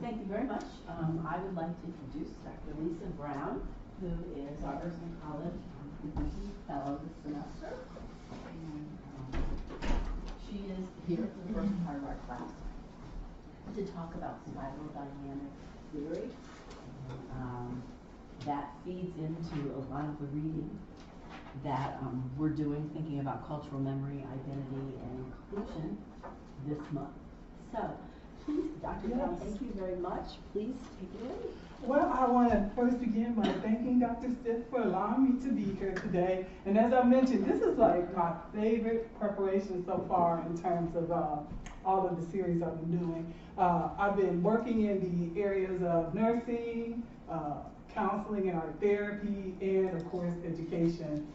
Thank you very much. I would like to introduce Dr. Lisa Brown, who is our Ursuline College Presenting Fellow this semester. And she is here for the first part of our class to talk about spiral dynamic theory. That feeds into a lot of the reading that we're doing, thinking about cultural memory, identity, and inclusion this month. So, please, Dr. Brown, thank you very much. Please take it away. Well, I want to first begin by thanking Dr. Stiff for allowing me to be here today. And as I mentioned, this is like my favorite preparation so far in terms of all of the series I've been doing. I've been working in the areas of nursing, counseling and art therapy, and of course, education.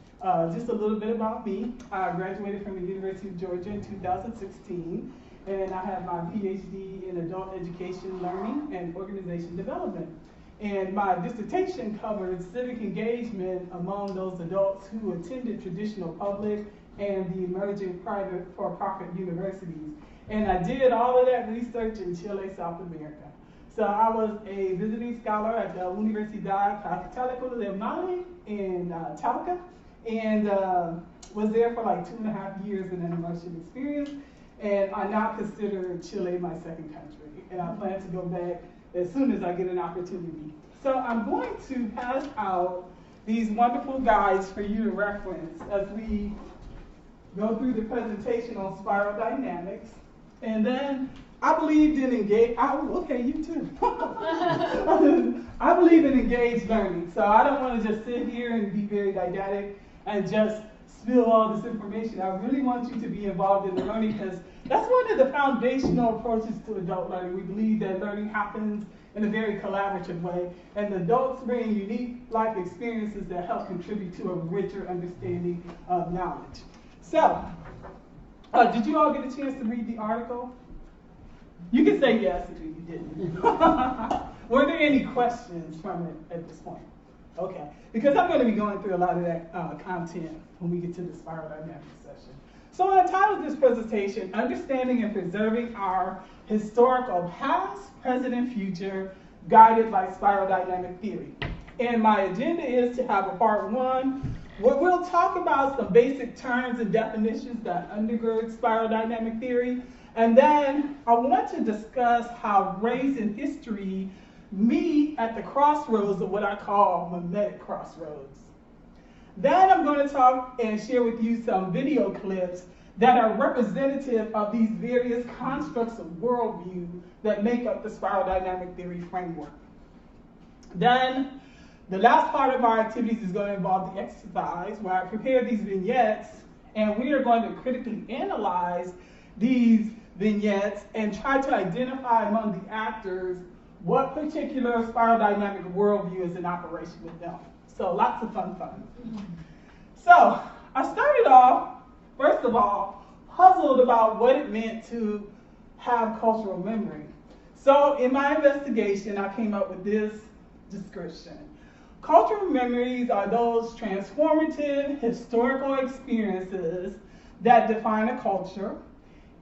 Just a little bit about me. I graduated from the University of Georgia in 2016. And I have my Ph.D. in adult education learning and organization development. And my dissertation covered civic engagement among those adults who attended traditional public and the emerging private for-profit universities. And I did all of that research in Chile, South America. So I was a visiting scholar at the Universidad Católica de Mali in Talca, and was there for like 2.5 years in an immersion experience. And I now consider Chile my second country, and I plan to go back as soon as I get an opportunity. So I'm going to pass out these wonderful guides for you to reference as we go through the presentation on spiral dynamics. And then I believed in engaged, okay, you too. I believe in engaged learning, so I don't want to just sit here and be very didactic and just spill all this information. I really want you to be involved in the learning because that's one of the foundational approaches to adult learning. We believe that learning happens in a very collaborative way, and the adults bring unique life experiences that help contribute to a richer understanding of knowledge. So, did you all get a chance to read the article? You can say yes if you didn't. Were there any questions from it at this point? Okay, because I'm going to be going through a lot of that content when we get to the spiral dynamics session. So I entitled this presentation, Understanding and Preserving Our Historical Past, Present, and Future, Guided by Spiral Dynamic Theory. And my agenda is to have a part one, where we'll talk about some basic terms and definitions that undergird spiral dynamic theory. And then I want to discuss how race and history meet at the crossroads of what I call mimetic crossroads. Then I'm going to talk and share with you some video clips that are representative of these various constructs of worldview that make up the spiral dynamic theory framework. Then the last part of our activities is going to involve the exercise where I prepare these vignettes, and we are going to critically analyze these vignettes and try to identify among the actors what particular spiral dynamic worldview is in operation with them. So lots of fun. So I started off, first of all, puzzled about what it meant to have cultural memory. So in my investigation, I came up with this description. Cultural memories are those transformative historical experiences that define a culture.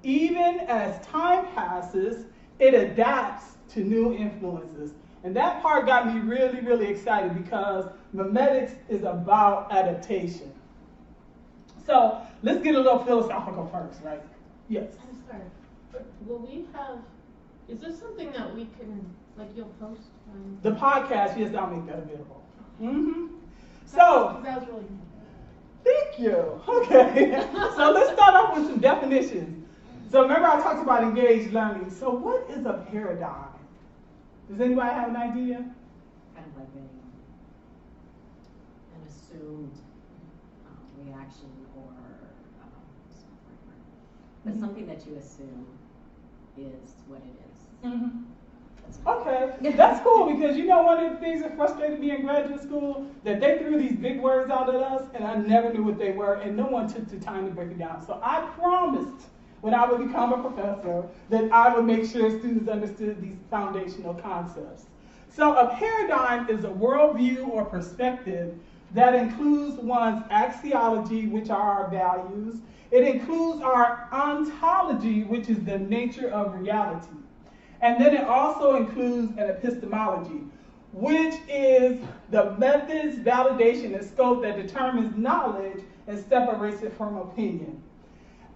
Even as time passes, it adapts to new influences. And that part got me really, really excited because mimetics is about adaptation. So let's get a little philosophical first, right? Yes. I'm sorry. Will we have, is this something that we can, like you'll post? The podcast, yes, I'll make that available. So, that was really thank you. Okay. So let's start off with some definitions. So remember I talked about engaged learning. So what is a paradigm? Does anybody have an idea? Kind of like an assumed reaction or but something that you assume is what it is. Okay, that's cool because you know one of the things that frustrated me in graduate school, that they threw these big words out at us and I never knew what they were and no one took the time to break it down. So I promised when I would become a professor that I would make sure students understood these foundational concepts. So a paradigm is a worldview or perspective that includes one's axiology, which are our values. It includes our ontology, which is the nature of reality. And then it also includes an epistemology, which is the methods, validation, and scope that determines knowledge and separates it from opinion.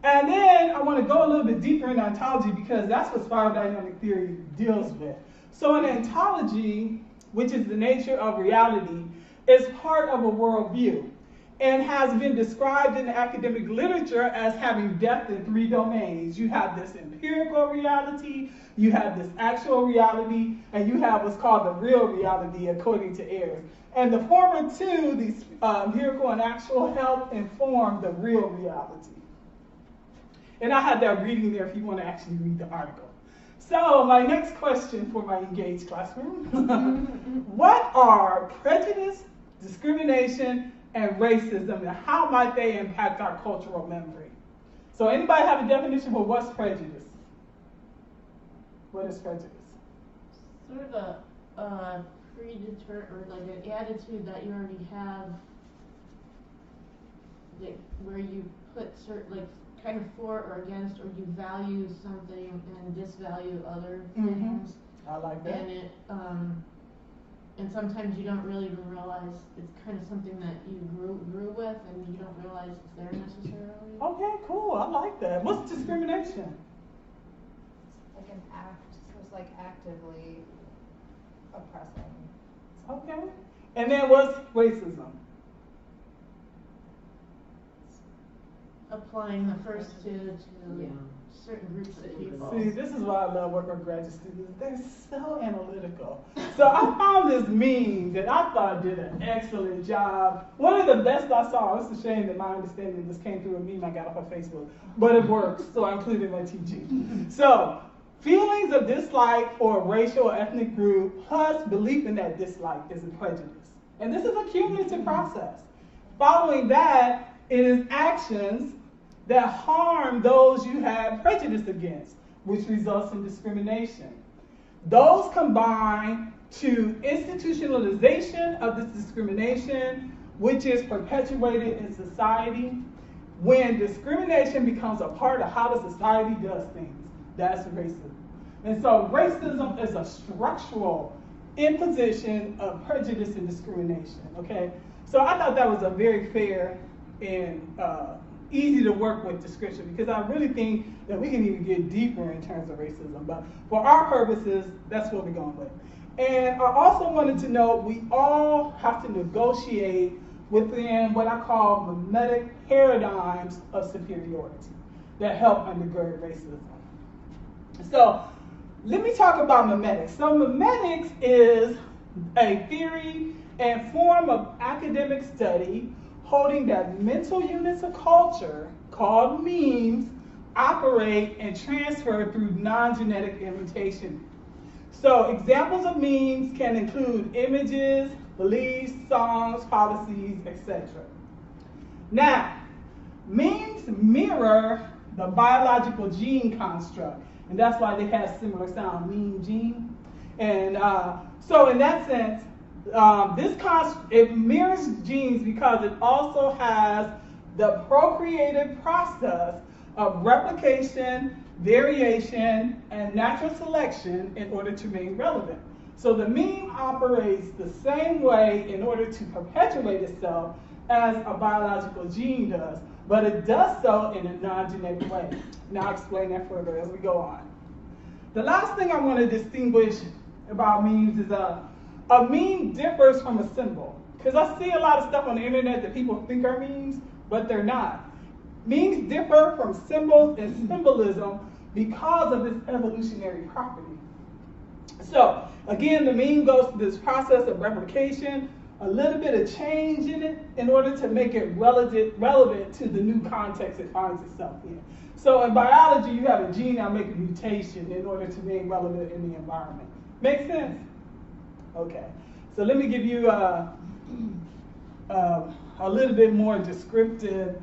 And then I want to go a little bit deeper in ontology because that's what spiral dynamic theory deals with. So an ontology, which is the nature of reality, is part of a worldview and has been described in the academic literature as having depth in 3 domains. You have this empirical reality, you have this actual reality, and you have what's called the real reality according to Ayres. And the former two, these empirical and actual, help inform the real reality. And I had that reading there if you want to actually read the article. So my next question for my engaged classroom. What are prejudice, discrimination, and racism, and how might they impact our cultural memory? So anybody have a definition for what's prejudice? What is prejudice? Sort of a predetermined, or like an attitude that you already have, like where you put certain, like kind of for or against, or you value something and disvalue other things. I like that. And it, and sometimes you don't really even realize it's kind of something that you grew with, and you don't realize it's there necessarily. Okay, cool. I like that. What's discrimination? Like an act, so it's like actively oppressing. Okay. And then what's racism? Applying the first two to Yeah. certain groups of people. See, this is why I love working with graduate students. They're so analytical. So I found this meme that I thought did an excellent job. One of the best I saw. It's a shame that my understanding just came through a meme I got off of Facebook. But it works, so I included my teaching. So, feelings of dislike for a racial or ethnic group plus belief in that dislike is a prejudice. And this is a cumulative process. Following that, it is actions that harm those you have prejudice against, which results in discrimination. Those combine to institutionalization of this discrimination, which is perpetuated in society. When discrimination becomes a part of how the society does things, that's racism. And so racism is a structural imposition of prejudice and discrimination, okay? So I thought that was a very fair and easy to work with description, because I really think that we can even get deeper in terms of racism. But for our purposes, that's what we're going with. And I also wanted to note we all have to negotiate within what I call mimetic paradigms of superiority that help undergird racism. So let me talk about mimetics. So mimetics is a theory and form of academic study holding that mental units of culture, called memes, operate and transfer through non-genetic imitation. So examples of memes can include images, beliefs, songs, policies, etc. Now, memes mirror the biological gene construct, and that's why they have similar sound, meme gene. And so in that sense, it mirrors genes because it also has the procreative process of replication, variation, and natural selection in order to remain relevant. So the meme operates the same way in order to perpetuate itself as a biological gene does, but it does so in a non-genetic way. Now I'll explain that further as we go on. The last thing I want to distinguish about memes is a meme differs from a symbol. Because I see a lot of stuff on the internet that people think are memes, but they're not. Memes differ from symbols and symbolism because of its evolutionary property. So, again, the meme goes through this process of replication, a little bit of change in it in order to make it relevant to the new context it finds itself in. So in biology, you have a gene that makes a mutation in order to remain relevant in the environment. Make sense? Okay. So let me give you a little bit more descriptive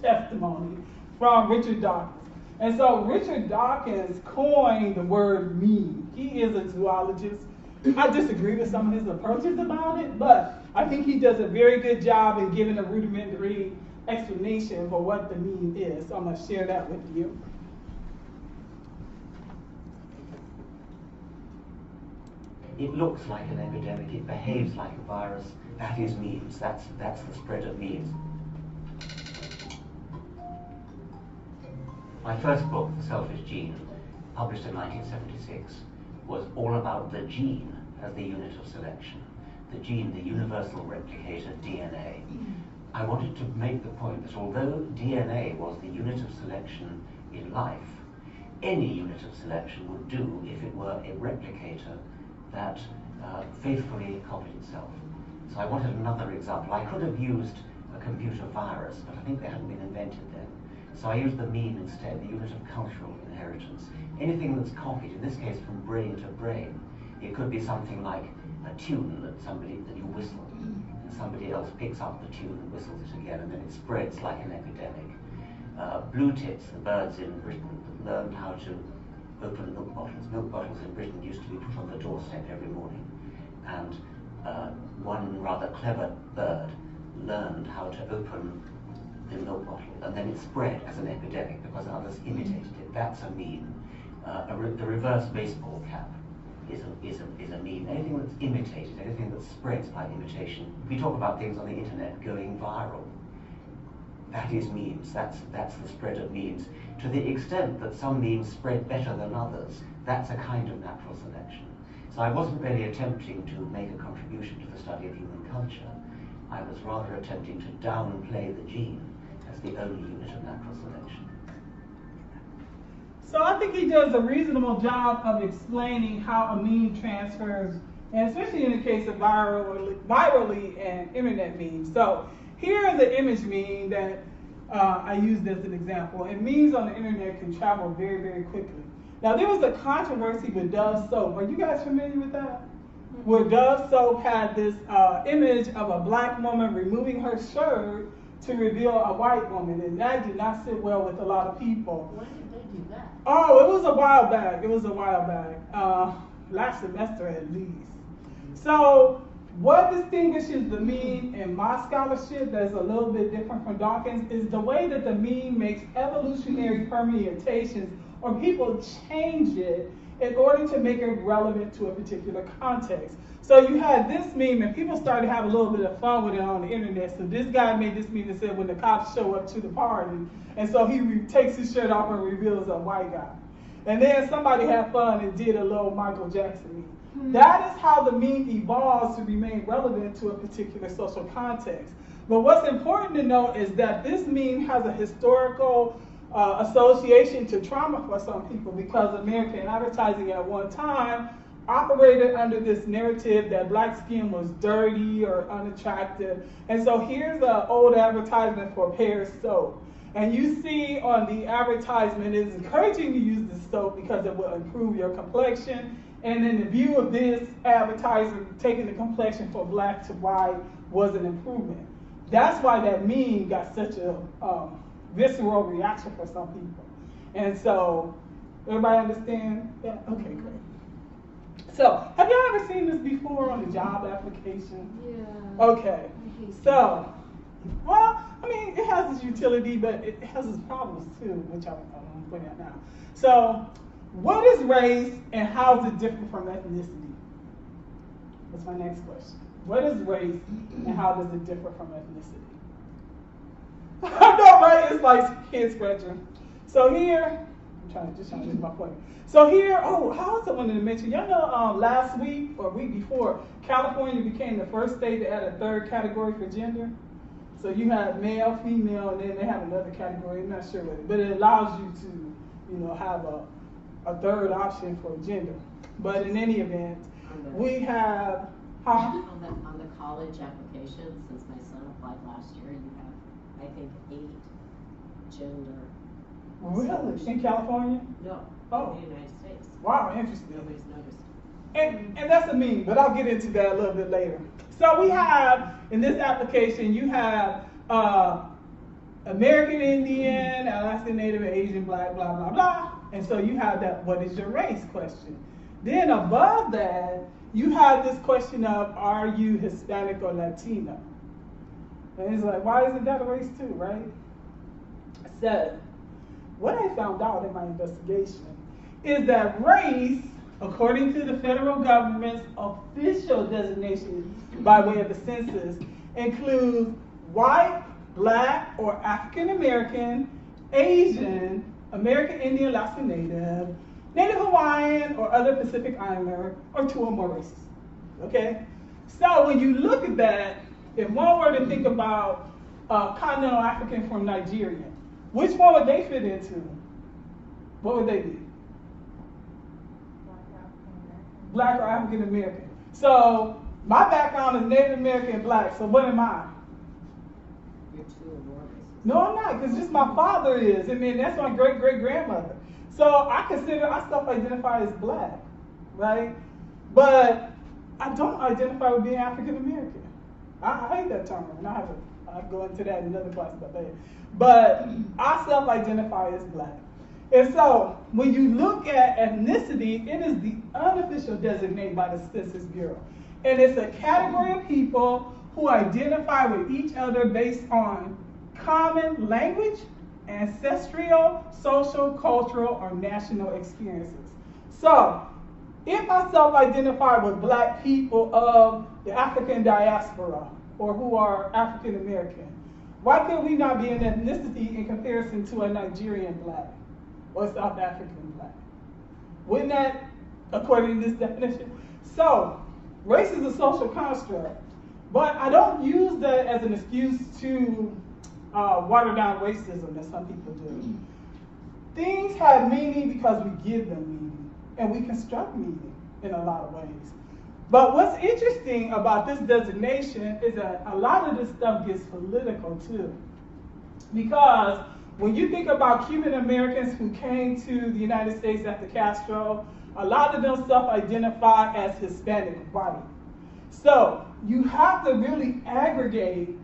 testimony from Richard Dawkins. And so Richard Dawkins coined the word meme. He is a zoologist. I disagree with some of his approaches about it, but I think he does a very good job in giving a rudimentary explanation for what the meme is. So I'm going to share that with you. it looks like an epidemic, it behaves like a virus. That is memes. That's the spread of memes. My first book, The Selfish Gene, published in 1976, was all about the gene as the unit of selection. The gene, the universal replicator DNA. I wanted to make the point that although DNA was the unit of selection in life, any unit of selection would do if it were a replicator that faithfully copied itself. So I wanted another example. I could have used a computer virus, but I think they hadn't been invented then. So I used the meme instead, the unit of cultural inheritance. Anything that's copied, in this case from brain to brain. It could be something like a tune that you whistle, and somebody else picks up the tune and whistles it again, and then it spreads like an epidemic. Blue tits, the birds in Britain that learned how to open milk bottles. Milk bottles in Britain used to be put on the doorstep every morning, and one rather clever bird learned how to open the milk bottle, and then it spread as an epidemic because others imitated it. That's a meme. The reverse baseball cap is a meme. Anything that's imitated, anything that spreads by imitation. We talk about things on the internet going viral. That is memes. That's the spread of memes. To the extent that some memes spread better than others, that's a kind of natural selection. So I wasn't really attempting to make a contribution to the study of human culture. I was rather attempting to downplay the gene as the only unit of natural selection. So I think he does a reasonable job of explaining how a meme transfers, and especially in the case of virally and internet memes. So here is an image meme that I used as an example, and memes on the internet can travel very, very quickly. Now there was a controversy with Dove soap. Are you guys familiar with that? Where Dove soap had this image of a black woman removing her shirt to reveal a white woman, and that did not sit well with a lot of people. When did they do that? Oh, it was a while back. Last semester at least. So what distinguishes the meme in my scholarship that's a little bit different from Dawkins is the way that the meme makes evolutionary permutations, or people change it in order to make it relevant to a particular context. So you had this meme, and people started to have a little bit of fun with it on the internet. So this guy made this meme that said, when the cops show up to the party, and so he takes his shirt off and reveals a white guy. And then somebody had fun and did a little Michael Jackson meme. That is how the meme evolves to remain relevant to a particular social context. But what's important to note is that this meme has a historical association to trauma for some people, because American advertising at one time operated under this narrative that black skin was dirty or unattractive. And so here's an old advertisement for Pear soap. And you see on the advertisement, it's encouraging to use the soap because it will improve your complexion. And in the view of this advertiser, taking the complexion from black to white was an improvement. That's why that meme got such a visceral reaction for some people. And so, everybody understand? Yeah, okay, great. So, have y'all ever seen this before on a job application? Yeah. Okay. So, well, I mean, it has its utility, but it has its problems too, which I'm pointing out now. So, what is race and how is it different from ethnicity? That's my next question. What is race and how does it differ from ethnicity? I know, right? It's like head scratching. So here, I'm just trying to make my point. So here, how else I wanted to mention? Y'all know last week or week before, California became the first state to add a third category for gender. So you have male, female, and then they have another category. I'm not sure what it is, but it allows you to, have a third option for gender. But in any event, we have. On the college application, since my son applied last year, you have, I think, 8 gender. Really? In California? No. Oh. In the United States. Wow, interesting. Nobody's noticed. And that's a meme, but I'll get into that a little bit later. So we have, in this application, you have American Indian, Alaskan Native, Asian, Black, blah, blah, blah. And so you have that, what is your race question. Then above that, you have this question of, are you Hispanic or Latino? And it's like, why isn't that a race too, right? So, what I found out in my investigation is that race according to the federal government's official designation by way of the census, includes white, black, or African American, Asian, American Indian, Alaska Native, Native Hawaiian, or other Pacific Islander, or 2 or more races. Okay? So when you look at that, if one were to think about continental African from Nigeria, which one would they fit into? What would they be? Black or African American. So my background is Native American and black, so what am I? You're 2 or more races. No, I'm not, because just my father is. I mean, that's my great-great-grandmother. So I self-identify as black, right? But I don't identify with being African American. I hate that term, and I'll go into that in another class about that. But I self-identify as black. And so when you look at ethnicity, it is the unofficial designate by the Census Bureau. And it's a category of people who identify with each other based on common language, ancestral, social, cultural, or national experiences. So if I self-identify with black people of the African diaspora or who are African American, why could we not be an ethnicity in comparison to a Nigerian black or South African black? Wouldn't that, according to this definition? So race is a social construct, but I don't use that as an excuse to water down racism that some people do. Things have meaning because we give them meaning, and we construct meaning in a lot of ways. But what's interesting about this designation is that a lot of this stuff gets political too. Because when you think about Cuban Americans who came to the United States after Castro, a lot of them self-identify as Hispanic, white. So you have to really aggregate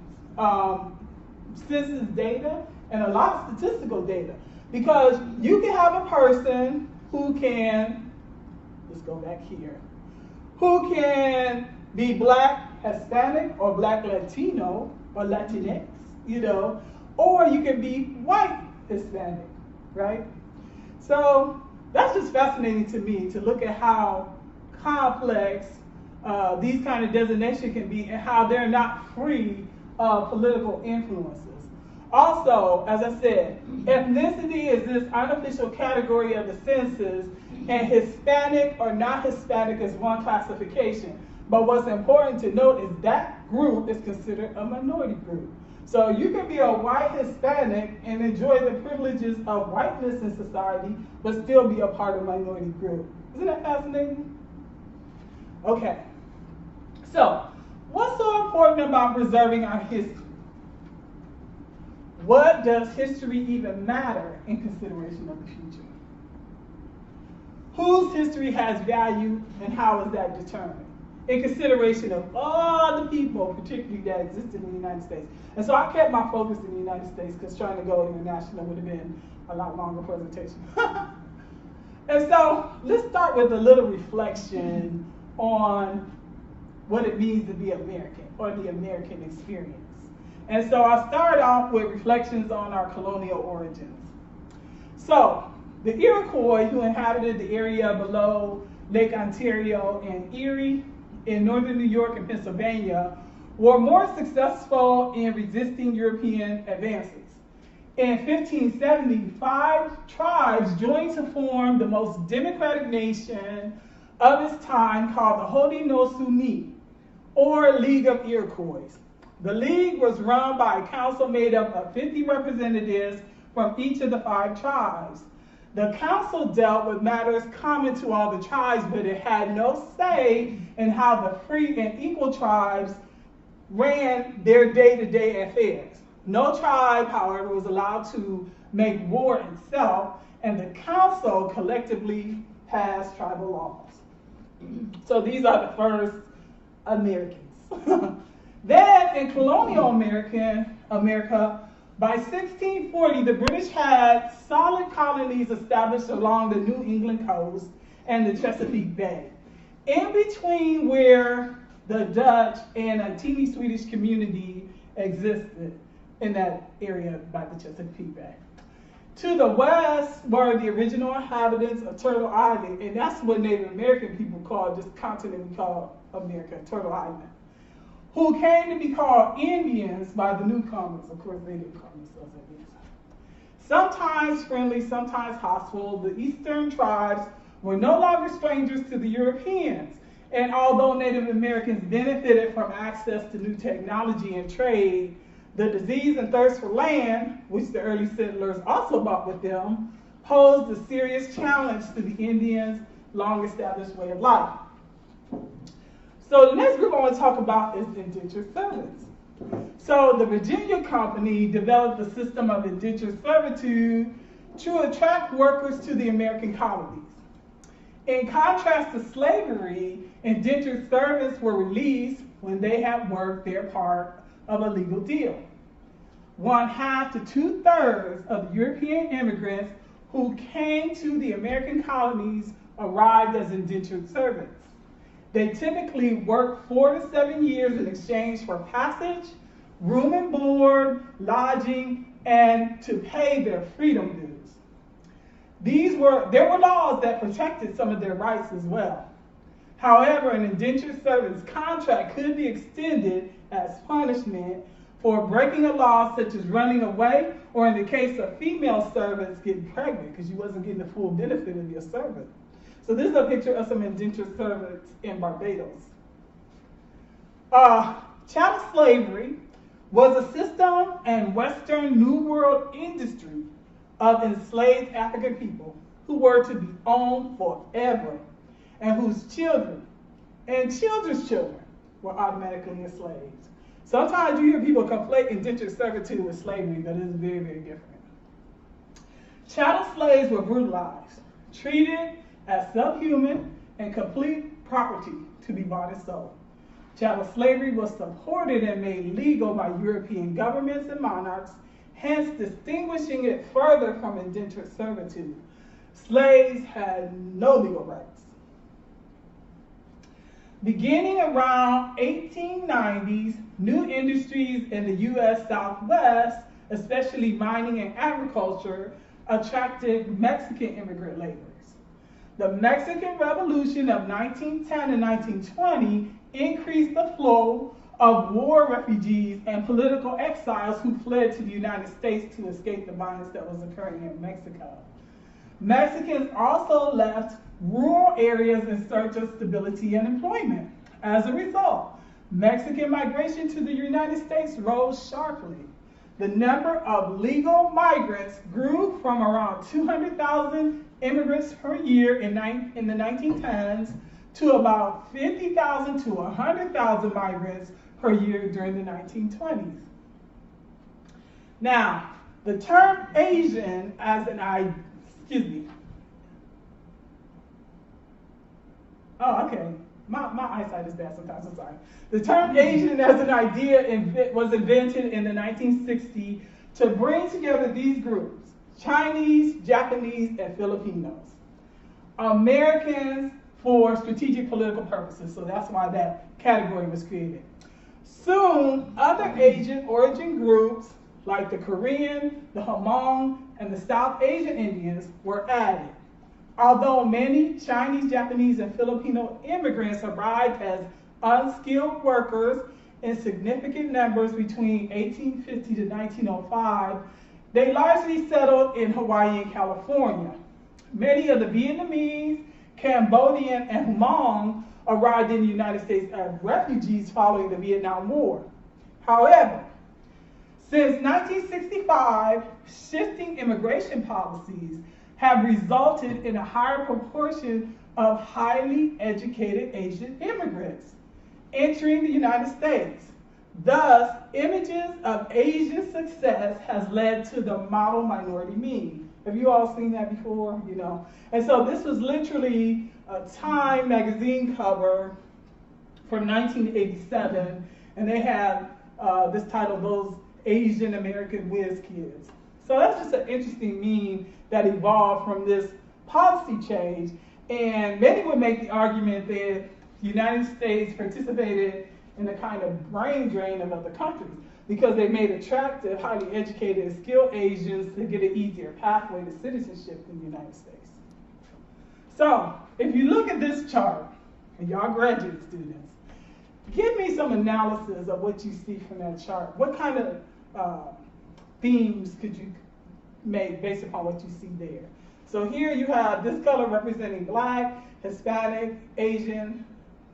census data and a lot of statistical data. Because you can have a person who can, let's go back here, who can be black Hispanic or black Latino or Latinx, you know, or you can be white Hispanic, right? So that's just fascinating to me to look at how complex these kind of designations can be and how they're not free of political influences. Also, as I said, ethnicity is this unofficial category of the census, and Hispanic or not Hispanic is one classification. But what's important to note is that group is considered a minority group. So you can be a white Hispanic and enjoy the privileges of whiteness in society, but still be a part of a minority group. Isn't that fascinating? Okay. So, what's so important about preserving our history? What does history even matter in consideration of the future? Whose history has value and how is that determined? In consideration of all the people, particularly that existed in the United States. And so I kept my focus in the United States because trying to go international would have been a lot longer presentation. And so let's start with a little reflection on what it means to be American or the American experience. And so I'll start off with reflections on our colonial origins. So the Iroquois who inhabited the area below Lake Ontario and Erie in northern New York and Pennsylvania were more successful in resisting European advances. In 1570, 5 tribes joined to form the most democratic nation of its time called the Haudenosaunee, or League of Iroquois. The League was run by a council made up of 50 representatives from each of the 5 tribes. The council dealt with matters common to all the tribes, but it had no say in how the free and equal tribes ran their day-to-day affairs. No tribe, however, was allowed to make war itself, and the council collectively passed tribal laws. So these are the first Americans. Then in colonial America, by 1640, the British had solid colonies established along the New England coast and the Chesapeake Bay, in between where the Dutch and a teeny Swedish community existed in that area by the Chesapeake Bay. To the west were the original inhabitants of Turtle Island, and that's what Native American people called this continent we call America, Turtle Island, who came to be called Indians by the newcomers. Of course, they didn't call themselves Indians. Sometimes friendly, sometimes hostile, the eastern tribes were no longer strangers to the Europeans. And although Native Americans benefited from access to new technology and trade, the disease and thirst for land, which the early settlers also brought with them, posed a serious challenge to the Indians' long-established way of life. So the next group I want to talk about is indentured servants. So the Virginia Company developed a system of indentured servitude to attract workers to the American colonies. In contrast to slavery, indentured servants were released when they had worked their part of a legal deal. 1/2 to 2/3 of the European immigrants who came to the American colonies arrived as indentured servants. They typically worked 4 to 7 years in exchange for passage, room and board, lodging, and to pay their freedom dues. There were laws that protected some of their rights as well. However, an indentured servant's contract could be extended as punishment for breaking a law such as running away, or in the case of female servants, getting pregnant because you wasn't getting the full benefit of your servant. So this is a picture of some indentured servants in Barbados. Chattel slavery was a system and Western New World industry of enslaved African people who were to be owned forever and whose children and children's children were automatically enslaved. Sometimes you hear people conflate indentured servitude with slavery, but it's very, very different. Chattel slaves were brutalized, treated as subhuman and complete property to be bought and sold. Chattel slavery was supported and made legal by European governments and monarchs, hence distinguishing it further from indentured servitude. Slaves had no legal rights. Beginning around 1890s, new industries in the U.S. Southwest, especially mining and agriculture, attracted Mexican immigrant laborers. The Mexican Revolution of 1910 and 1920 increased the flow of war refugees and political exiles who fled to the United States to escape the violence that was occurring in Mexico. Mexicans also left rural areas in search of stability and employment. As a result, Mexican migration to the United States rose sharply. The number of legal migrants grew from around 200,000 immigrants per year in the 1910s to about 50,000 to 100,000 migrants per year during the 1920s. Now, the term Asian as an My eyesight is bad sometimes, I'm sorry. The term Asian as an idea was invented in the 1960s to bring together these groups: Chinese, Japanese, and Filipinos. Americans for strategic political purposes, so that's why that category was created. Soon, other Asian origin groups like the Korean, the Hmong, and the South Asian Indians were added. Although many Chinese, Japanese, and Filipino immigrants arrived as unskilled workers in significant numbers between 1850 to 1905, they largely settled in Hawaii and California. Many of the Vietnamese, Cambodian, and Hmong arrived in the United States as refugees following the Vietnam War. However, since 1965, shifting immigration policies have resulted in a higher proportion of highly educated Asian immigrants entering the United States. Thus, images of Asian success has led to the model minority meme. Have you all seen that before? You know, and so this was literally a Time magazine cover from 1987, and they had this title, "Those Asian American Whiz Kids." So that's just an interesting meme that evolved from this policy change. And many would make the argument that the United States participated and a kind of brain drain of other countries because they made attractive, highly educated, and skilled Asians to get an easier pathway to citizenship in the United States. So, if you look at this chart, and y'all graduate students, give me some analysis of what you see from that chart. What kind of themes could you make based upon what you see there? So here you have this color representing Black, Hispanic, Asian,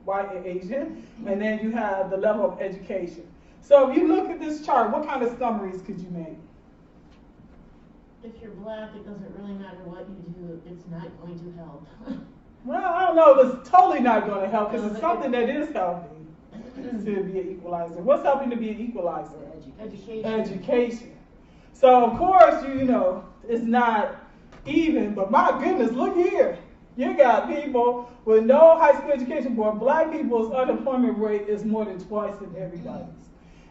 white and Asian, and then you have the level of education. So if you look at this chart, what kind of summaries could you make? If you're Black, it doesn't really matter what you do, it's not going to help. Well, I don't know if it's totally not going to help because it's something that is helping to be an equalizer. What's helping to be an equalizer? Education. Education. So of course, you know, it's not even, but my goodness, look here. You got people with no high school education, but Black people's unemployment rate is more than twice than everybody's.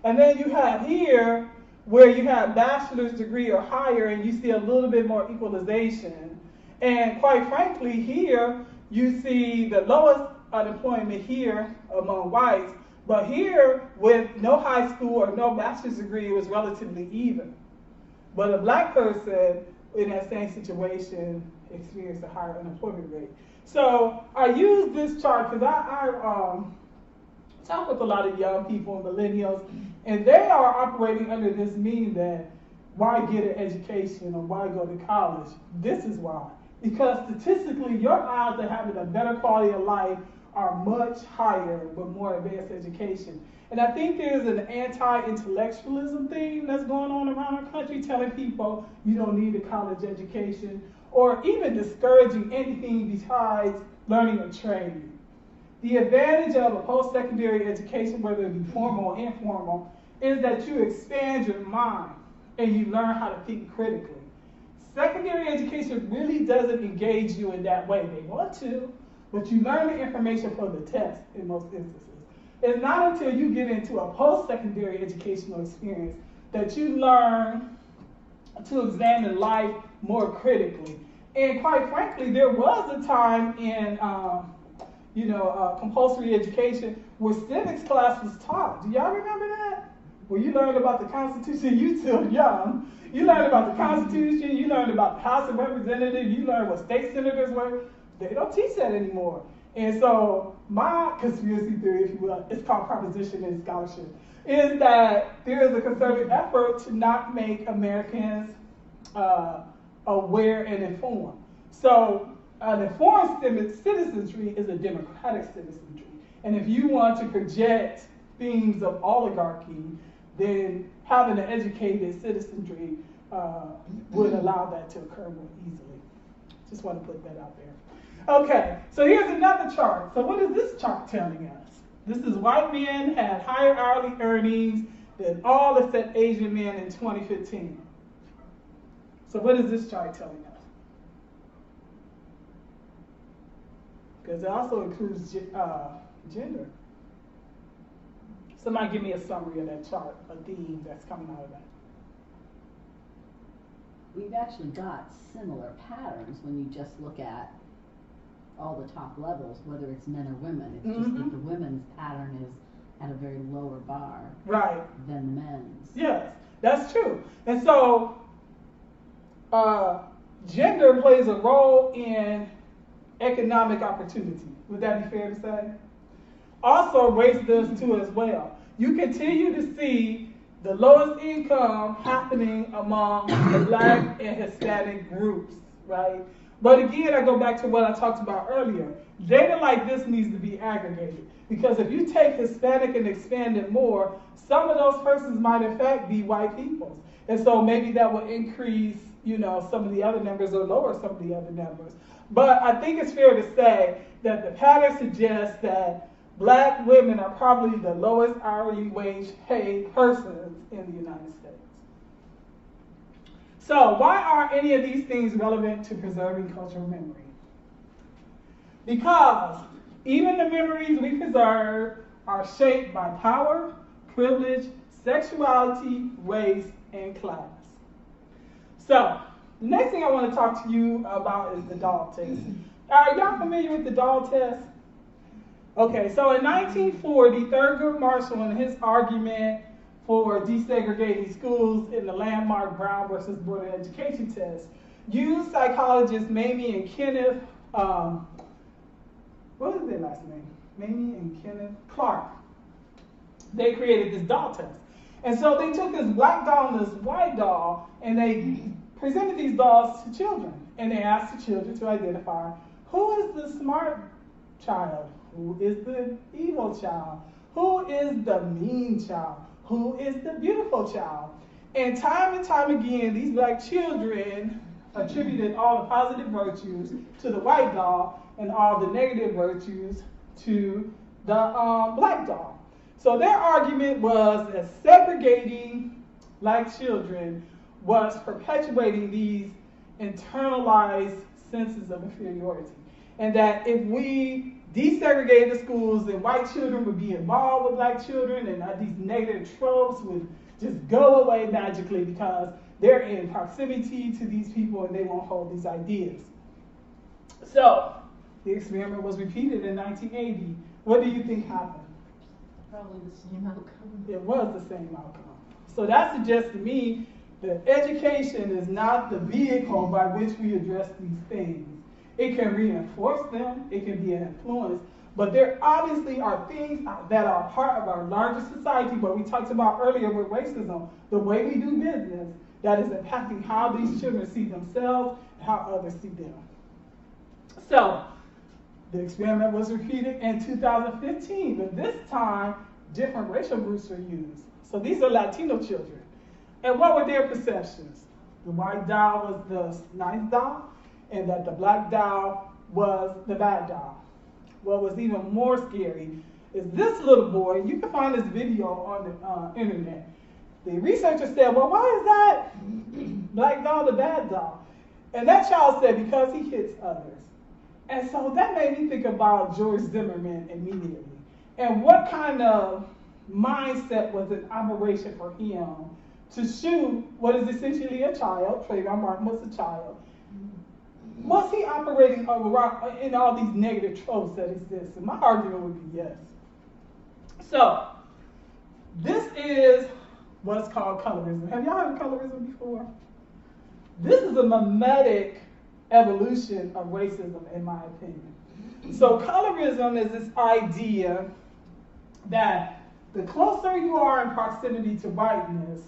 And then you have here where you have bachelor's degree or higher and you see a little bit more equalization. And quite frankly, here you see the lowest unemployment here among whites, but here with no high school or no bachelor's degree, it was relatively even. But a Black person in that same situation experienced a higher unemployment rate. So I use this chart because I talk with a lot of young people and millennials, and they are operating under this meaning that why get an education or why go to college? This is why. Because statistically, your odds of having a better quality of life are much higher with more advanced education. And I think there's an anti-intellectualism thing that's going on around our country, telling people you don't need a college education, or even discouraging anything besides learning a trade. The advantage of a post-secondary education, whether it be formal or informal, is that you expand your mind and you learn how to think critically. Secondary education really doesn't engage you in that way. They want to, but you learn the information for the test in most instances. It's not until you get into a post-secondary educational experience that you learn to examine life more critically. And quite frankly, there was a time in compulsory education where civics class was taught. Do y'all remember that? Where you learned about the Constitution, you still young. You learned about the Constitution, you learned about the House of Representatives, you learned what state senators were. They don't teach that anymore. And so my conspiracy theory, if you will, it's called proposition in scholarship, is that there is a concerted effort to not make Americans aware and informed. So an informed citizenry is a democratic citizenry. And if you want to project themes of oligarchy, then having an educated citizenry would allow that to occur more easily. Just want to put that out there. Okay, so here's another chart. So what is this chart telling us? This is white men had higher hourly earnings than all except Asian men in 2015. So what is this chart telling us? Because it also includes gender. Somebody give me a summary of that chart, a theme that's coming out of that. We've actually got similar patterns when you just look at all the top levels, whether it's men or women. It's just that the women's pattern is at a very lower bar than the men's. Yes, that's true. And so gender plays a role in economic opportunity. Would that be fair to say? Also, race does too as well. You continue to see the lowest income happening among the Black and Hispanic groups, right? But again, I go back to what I talked about earlier. Data like this needs to be aggregated, because if you take Hispanic and expand it more, some of those persons might in fact be white people. And so maybe that will increase, some of the other numbers or lower some of the other numbers. But I think it's fair to say that the pattern suggests that Black women are probably the lowest hourly wage paid persons in the United States. So why are any of these things relevant to preserving cultural memory? Because even the memories we preserve are shaped by power, privilege, sexuality, race, and class. So the next thing I want to talk to you about is the dog test. Are y'all familiar with the dog test? Okay, so in 1940, Thurgood Marshall, in his argument for desegregating schools in the landmark Brown versus Board of Education test, used psychologists Mamie and Kenneth, what was their last name? Mamie and Kenneth Clark. They created this doll test. And so they took this black doll and this white doll, and they presented these dolls to children. And they asked the children to identify who is the smart child, who is the evil child, who is the mean child, who is the beautiful child. And time again, these black children attributed all the positive virtues to the white doll and all the negative virtues to the black doll. So their argument was that segregating black children was perpetuating these internalized senses of inferiority. And that if we desegregated the schools, then white children would be involved with black children, and these negative tropes would just go away magically because they're in proximity to these people and they won't hold these ideas. So the experiment was repeated in 1980. What do you think happened? Probably the same outcome. It was the same outcome. So that suggests to me that education is not the vehicle by which we address these things. It can reinforce them, it can be an influence, but there obviously are things that are part of our larger society, what we talked about earlier with racism, the way we do business, that is impacting how these children see themselves and how others see them. So, the experiment was repeated in 2015, but this time, different racial groups were used. So these are Latino children. And what were their perceptions? The white doll was the nice doll, and that the black doll was the bad doll. What was even more scary is this little boy, you can find this video on the internet. The researchers said, well, why is that black doll the bad doll? And that child said, because he hits others. And so that made me think about George Zimmerman immediately. And what kind of mindset was in operation for him to shoot what is essentially a child? Trayvon Martin was a child. Was he operating in all these negative tropes that exist? And my argument would be yes. So, this is what's called colorism. Have y'all heard of colorism before? This is a mimetic evolution of racism, in my opinion. So, colorism is this idea that the closer you are in proximity to whiteness,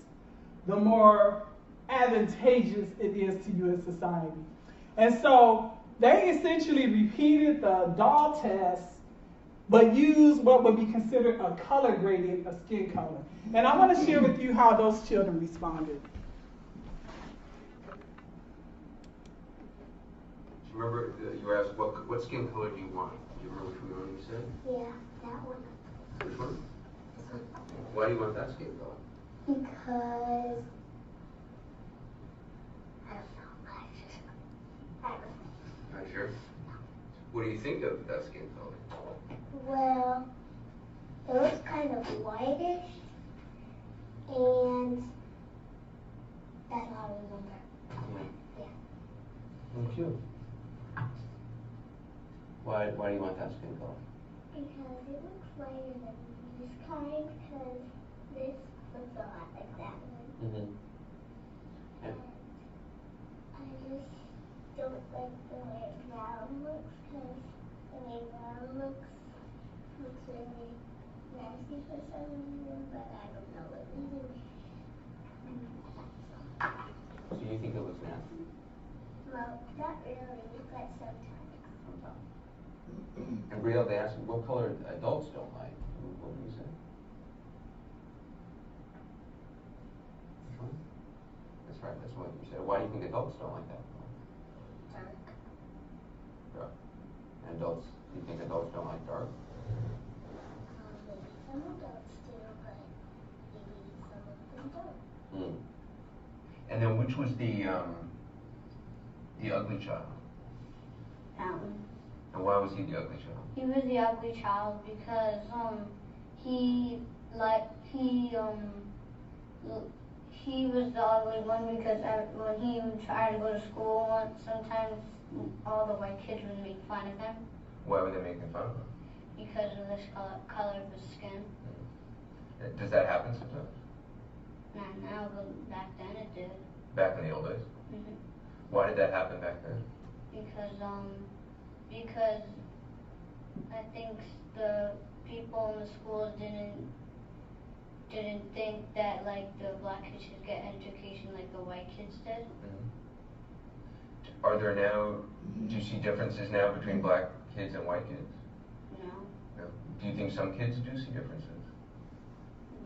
the more advantageous it is to you in society. And so they essentially repeated the doll test, but used what would be considered a color gradient of skin color. And I want to share with you how those children responded. Remember, you were asked, what skin color do you want? Do you remember which one you said? Yeah, that one. Which one? Why do you want that skin color? Because I don't know. Not sure. What do you think of that skin color? Well, it looks kind of whitish, and that's all I remember. Yeah. Thank you. Why do you want that skin color? Because it looks lighter than this kind, because this looks a lot like that one. Mm-hmm. And I just don't like the way brown looks, because the way brown looks really nasty for some reason, but I don't know what reason. So you think it looks nasty? Well, not really, but sometimes. And Brielle, they asked what color adults don't like. What do you say? Which one? That's right, that's what you said. Why do you think adults don't like that color? Dark. Dark. And adults, you think adults don't like dark? Maybe some adults do, but maybe some of them don't. And then which was the ugly child? That one. And why was he the ugly child? He was the ugly child because he was the ugly one because when he would try to go to school, sometimes all the white kids would make fun of him Why were they making fun of him? because of the color of his skin. Does that happen sometimes? Not now, but back then it did. Back in the old days? Mhm. Why did that happen back then? Because I think the people in the schools didn't think that like the black kids should get education like the white kids did. Are there now, do you see differences now between black kids and white kids? No. No. Do you think some kids do see differences?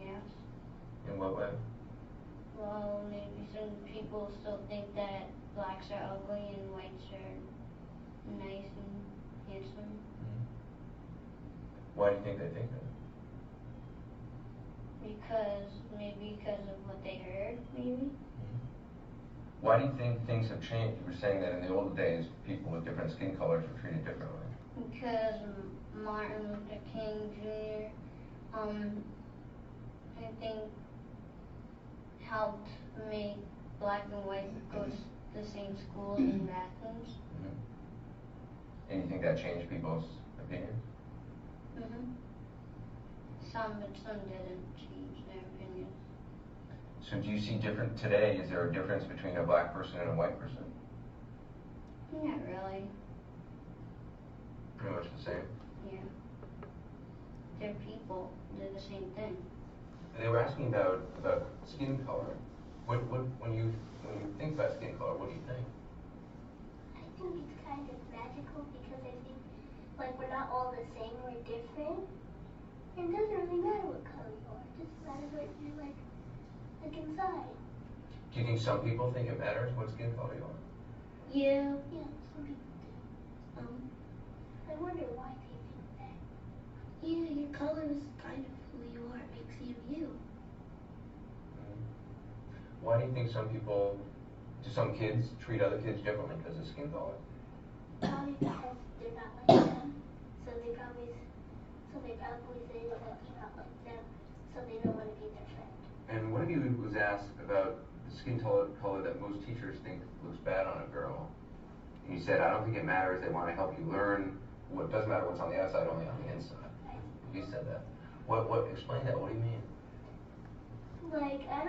Yes. In what way? Well, maybe some people still think that blacks are ugly and whites are nice and handsome. Why do you think they think that? Because of what they heard, maybe. Why do you think things have changed? You were saying that in the old days, people with different skin colors were treated differently. Because Martin Luther King Jr. I think helped make black and white go to the same schools and bathrooms. And you think that changed people's opinions? Some, but some didn't change their opinion. So do you see different today? Is there a difference between a black person and a white person? Not really. Pretty much the same. Yeah. They're people. They're the same thing. And they were asking about skin color. When you think about skin color, what do you think? I think it's kind of magical because I think like we're not all the same, we're different. And it doesn't really matter what color you are, it just matters what you're like inside. Do you think some people think it matters what skin color you are? Yeah. Yeah, some people do. I wonder why they think that. Yeah, your color is kind of who you are, it makes you you. Why do you think do some kids treat other kids differently because of skin color? Probably because they're not like them, so they probably say that you're not like them, so they don't want to be their friend. And one of you was asked about the skin color that most teachers think looks bad on a girl. And you said, I don't think it matters, they want to help you learn. What doesn't matter what's on the outside, only on the inside. You said that. Explain that, what do you mean? Like, I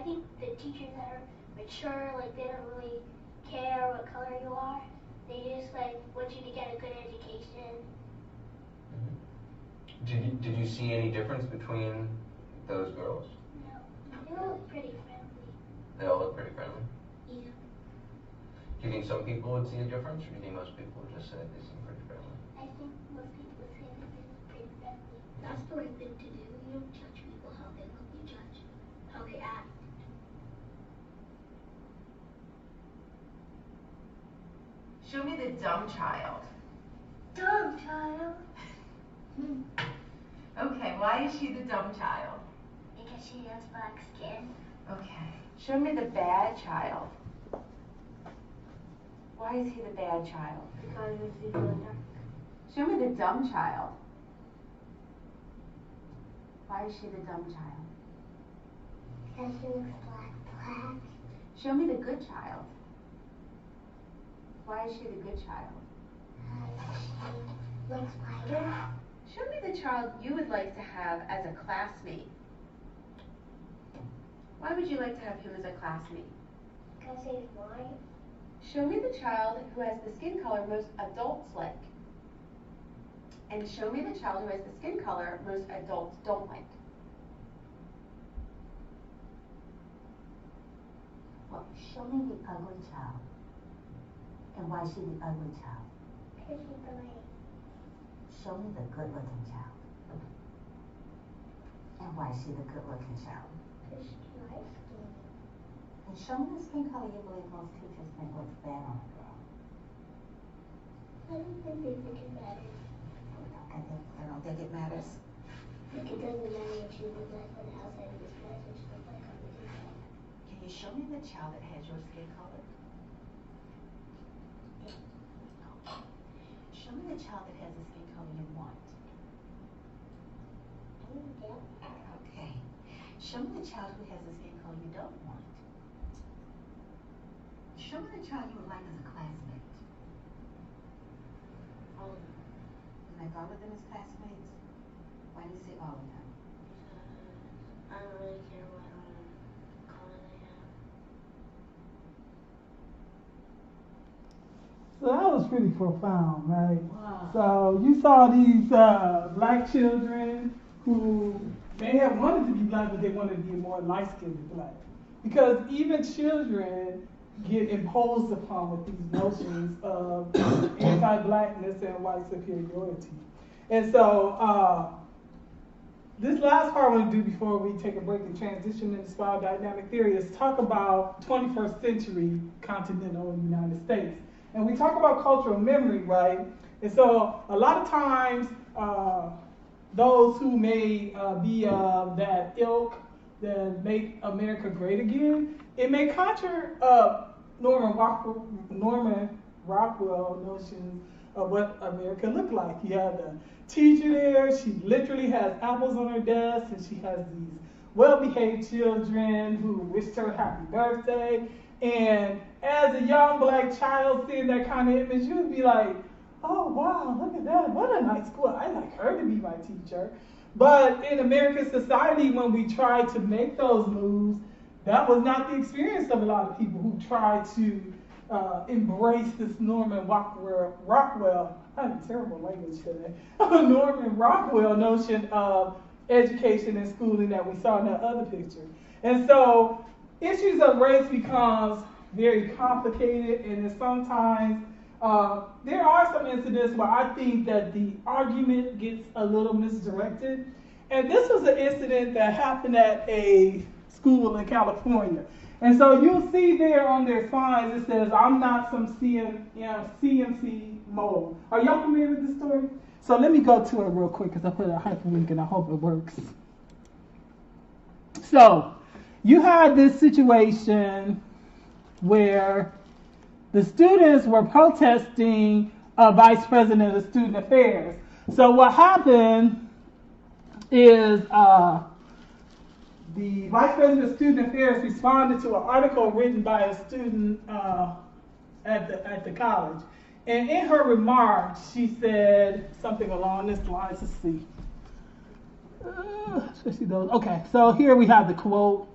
think the teachers that are mature, like, they don't really care what color you are. They just, like, want you to get a good education. Did you see any difference between those girls? No, they all look pretty friendly. They all look pretty friendly? Yeah. Do you think some people would see a difference, or do you think most people would just say they seem pretty friendly? I think most people would say that they look pretty friendly. That's the right thing to do. You don't judge people how they look, you judge how they act. Show me the dumb child. Dumb child. Okay, why is she the dumb child? Because she has black skin. Okay. Show me the bad child. Why is he the bad child? Because he's really dark. Show me the dumb child. Why is she the dumb child? Because she looks black. Show me the good child. Why is she the good child? She looks lighter. Show me the child you would like to have as a classmate. Why would you like to have him as a classmate? Because he's white. Show me the child who has the skin color most adults like. And show me the child who has the skin color most adults don't like. Well, show me the ugly child. And why is she the ugly child? Because she's white. Show me the good-looking child. And why is she the good-looking child? Because she's light skin. And show me the skin color you believe most teachers think looks bad on a girl. I don't think they think it matters. I don't think it matters. Like it doesn't matter what you look like on the outside, it just matters what you look like on the inside. Can you show me the child that has your skin color? Show me the child that has the skin color you want. Okay. Show me the child who has the skin color you don't want. Show me the child you would like as a classmate. All of them. And like all of them as classmates? Why do you say all of them? I don't really care what color they have. So that was pretty profound, right? Wow. So you saw these black children who may have wanted to be black, but they wanted to be more light-skinned black. Because even children get imposed upon with these notions of anti-blackness and white superiority. And so this last part I want to do before we take a break and transition into spiral dynamic theory is talk about 21st century continental United States. And we talk about cultural memory, right? And so a lot of times, those who may be of that ilk that make America great again, it may conjure up Norman Rockwell notions of what America looked like. You have the teacher there, she literally has apples on her desk, and she has these well-behaved children who wished her happy birthday. And as a young black child seeing that kind of image, you would be like, oh wow, look at that, what a nice school. I'd like her to be my teacher. But in American society, when we try to make those moves, that was not the experience of a lot of people who tried to embrace this Norman Rockwell, I have terrible language today, Norman Rockwell notion of education and schooling that we saw in that other picture. And so issues of race becomes very complicated, and then sometimes there are some incidents where I think that the argument gets a little misdirected. And this was an incident that happened at a school in California. And so you'll see there on their signs, it says, I'm not some CMC mole. Are y'all familiar with this story? So let me go to it real quick because I put a hyperlink and I hope it works. So you had this situation where the students were protesting a vice president of student affairs. So what happened is the vice president of student affairs responded to an article written by a student at the college. And in her remarks, she said something along this line. Let's see. Okay, so here we have the quote.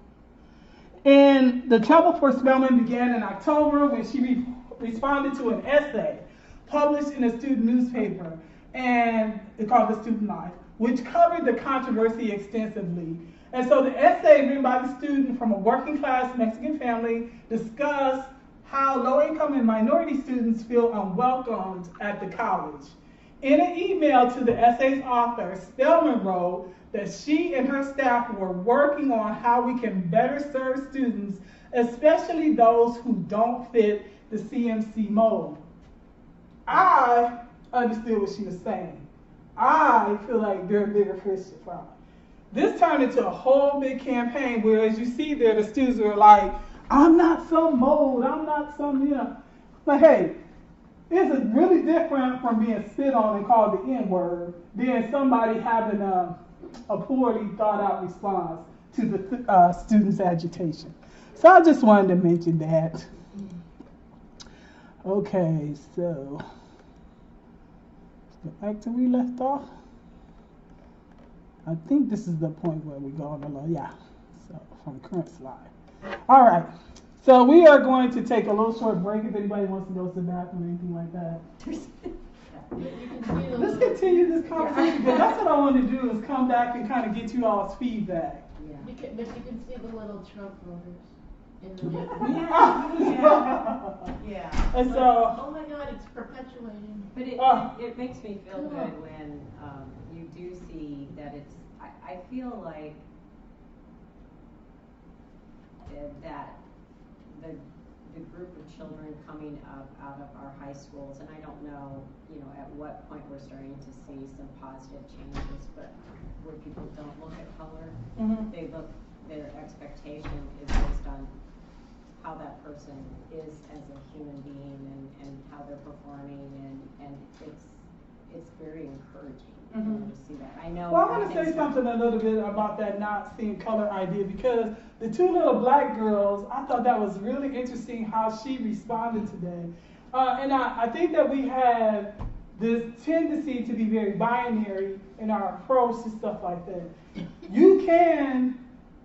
And the trouble for Spelman began in October when she responded to an essay published in a student newspaper, and it's called The Student Life, which covered the controversy extensively. And so the essay written by the student from a working class Mexican family discussed how low-income and minority students feel unwelcomed at the college. In an email to the essay's author, Spelman wrote that she and her staff were working on how we can better serve students, especially those who don't fit the CMC mold. I understood what she was saying. I feel like there are bigger fish to fry. This turned into a whole big campaign where, as you see there, the students were like, I'm not some mold, I'm not some, But hey, it's really different from being spit on and called the N-word than somebody having a poorly thought out response to the students' agitation. So I just wanted to mention that. Okay, so let's go back to where we left off. I think this is the point where we go on the low. Yeah, so from current slide. All right, so we are going to take a little short break if anybody wants to go to the bathroom or anything like that. Let's continue this conversation because that's what I want to do is come back and kind of get you all's feedback. Yeah. But you can see the little Trump voters in the Yeah. And so, oh my God, it's perpetuating. But it makes me feel good when you do see that it's, I feel like that the group of children coming up out of our high schools, and I don't know, at what point we're starting to see some positive changes, but where people don't look at color, their expectation is based on how that person is as a human being and how they're performing, and it's very encouraging to see that. I know. Well, I want to say something a little bit about that not seeing color idea because the two little black girls, I thought that was really interesting how she responded today. And I think that we had this tendency to be very binary in our approach to stuff like that. You can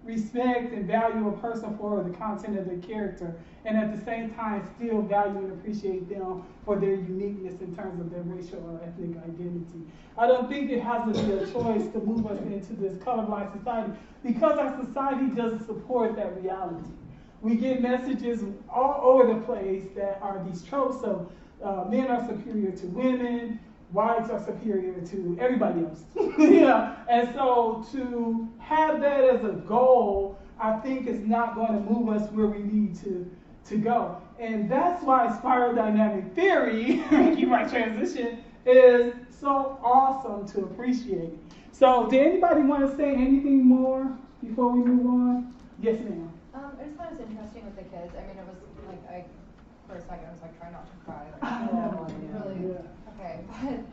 respect and value a person for the content of their character, and at the same time still value and appreciate them for their uniqueness in terms of their racial or ethnic identity. I don't think it has to be a choice to move us into this colorblind society, because our society doesn't support that reality. We get messages all over the place that are these tropes of men are superior to women, whites are superior to everybody else. And so to have that as a goal, I think is not going to move us where we need to go. And that's why spiral dynamic theory, keep my transition, is so awesome to appreciate. So did anybody want to say anything more before we move on? Yes, ma'am. I just thought it was interesting with the kids. I mean, it was like, for a second, I was like trying not to cry. Really, okay. But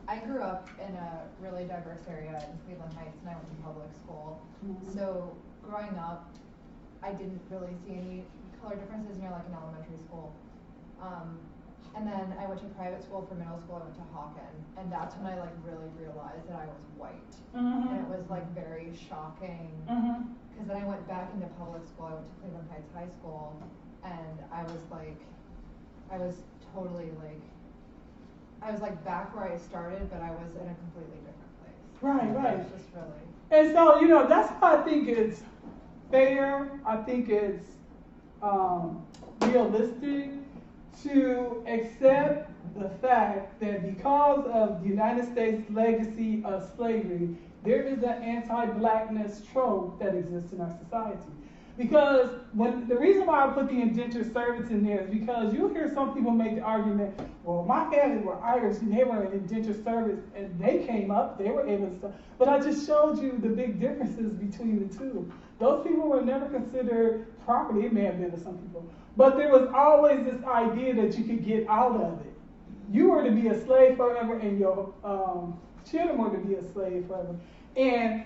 I grew up in a really diverse area in Cleveland Heights, and I went to public school. So growing up, I didn't really see any color differences near like an elementary school. And then I went to private school for middle school. I went to Hawken, and that's when I like really realized that I was white, and it was like very shocking. Because then I went back into public school. I went to Cleveland Heights High School, and I was totally like, I was like back where I started, but I was in a completely different place. Right. It was just really. And so, that's why I think it's fair. I think it's realistic to accept the fact that because of the United States legacy of slavery, there is an anti-blackness trope that exists in our society. Because the reason why I put the indentured servants in there is because you hear some people make the argument, well, my family were Irish and they were indentured servants and they came up, they were able to, but I just showed you the big differences between the two. Those people were never considered property. It may have been to some people, but there was always this idea that you could get out of it. You were to be a slave forever, and your children were to be a slave forever. And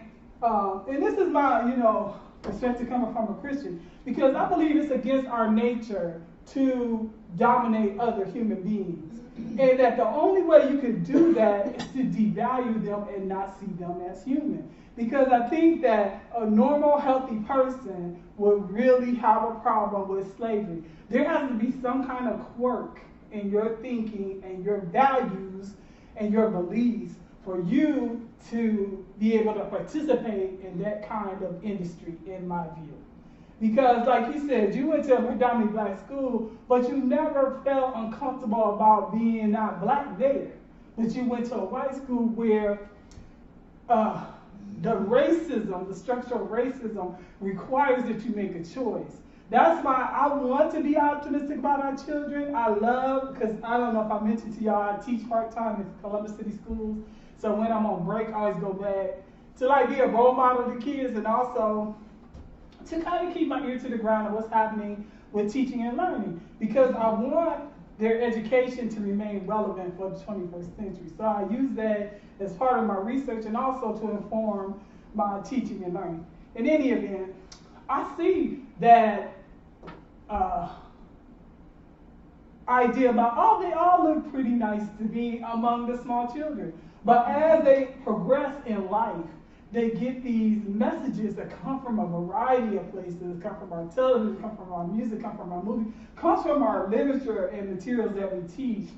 this is my, perspective coming from a Christian, because I believe it's against our nature to dominate other human beings. And that the only way you can do that is to devalue them and not see them as human. Because I think that a normal, healthy person would really have a problem with slavery. There has to be some kind of quirk in your thinking and your values and your beliefs for you to be able to participate in that kind of industry, in my view. Because like you said, you went to a predominantly black school, but you never felt uncomfortable about being not black there. But you went to a white school where the racism, the structural racism requires that you make a choice. That's why I want to be optimistic about our children. I love, because I don't know if I mentioned to y'all, I teach part-time in Columbus City Schools. So when I'm on break, I always go back to like be a role model to kids, and also to kind of keep my ear to the ground of what's happening with teaching and learning, because I want their education to remain relevant for the 21st century. So I use that as part of my research and also to inform my teaching and learning. In any event, I see that idea about, they all look pretty nice to me among the small children. But as they progress in life, they get these messages that come from a variety of places, come from our television, come from our music, come from our movies, comes from our literature and materials that we teach,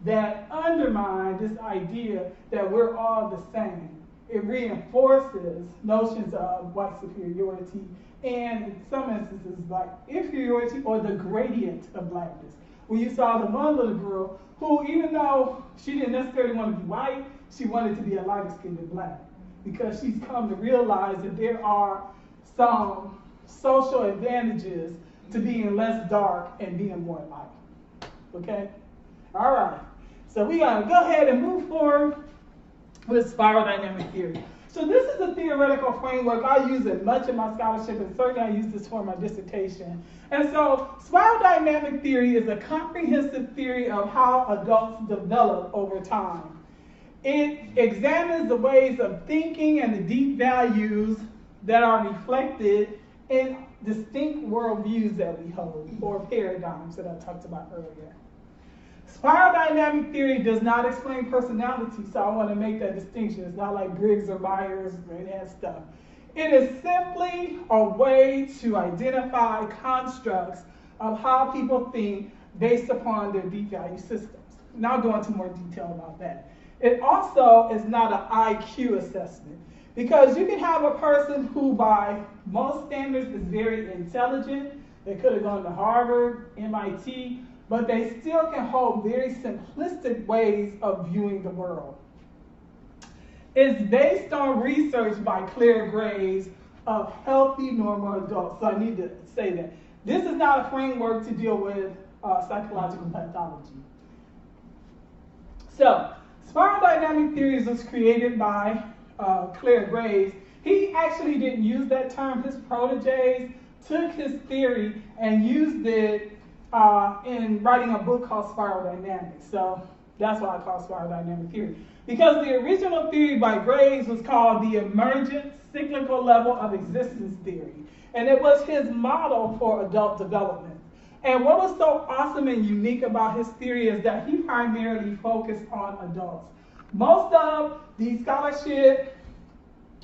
that undermine this idea that we're all the same. It reinforces notions of white superiority and in some instances black inferiority, or the gradient of blackness. Where you saw the one little girl who, even though she didn't necessarily want to be white, she wanted to be a lighter skinned black, because she's come to realize that there are some social advantages to being less dark and being more light. Okay? All right. So we gotta go ahead and move forward with spiral dynamic theory. So this is a theoretical framework. I use it much in my scholarship, and certainly I use this for my dissertation. And so spiral dynamic theory is a comprehensive theory of how adults develop over time. It examines the ways of thinking and the deep values that are reflected in distinct worldviews that we hold, or paradigms that I talked about earlier. Spiral dynamic theory does not explain personality, so I want to make that distinction. It's not like Briggs or Myers and that stuff. It is simply a way to identify constructs of how people think based upon their deep value systems. And I'll go into more detail about that. It also is not an IQ assessment, because you can have a person who by most standards is very intelligent. They could have gone to Harvard, MIT, but they still can hold very simplistic ways of viewing the world. It's based on research by Claire Graves of healthy normal adults. So I need to say that. This is not a framework to deal with psychological pathology. So, spiral dynamic theories was created by Claire Graves. He actually didn't use that term. His proteges took his theory and used it in writing a book called Spiral Dynamics. So that's why I call it spiral dynamic theory. Because the original theory by Graves was called the emergent cyclical level of existence theory. And it was his model for adult development. And what was so awesome and unique about his theory is that he primarily focused on adults. Most of the scholarship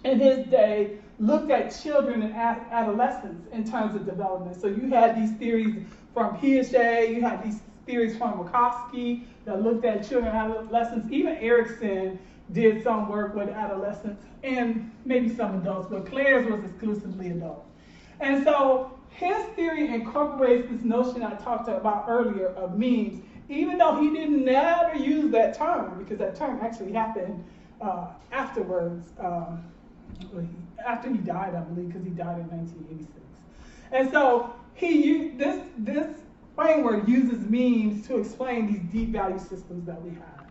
in his day looked at children and adolescents in terms of development. So you had these theories from Piaget, you had these theories from Wachowski that looked at children and adolescents. Even Erickson did some work with adolescents and maybe some adults, but Claire's was exclusively adults. And so his theory incorporates this notion I talked about earlier of memes, even though he didn't never use that term, because that term actually happened afterwards, after he died, I believe, because he died in 1986. And so he used this framework uses memes to explain these deep value systems that we have.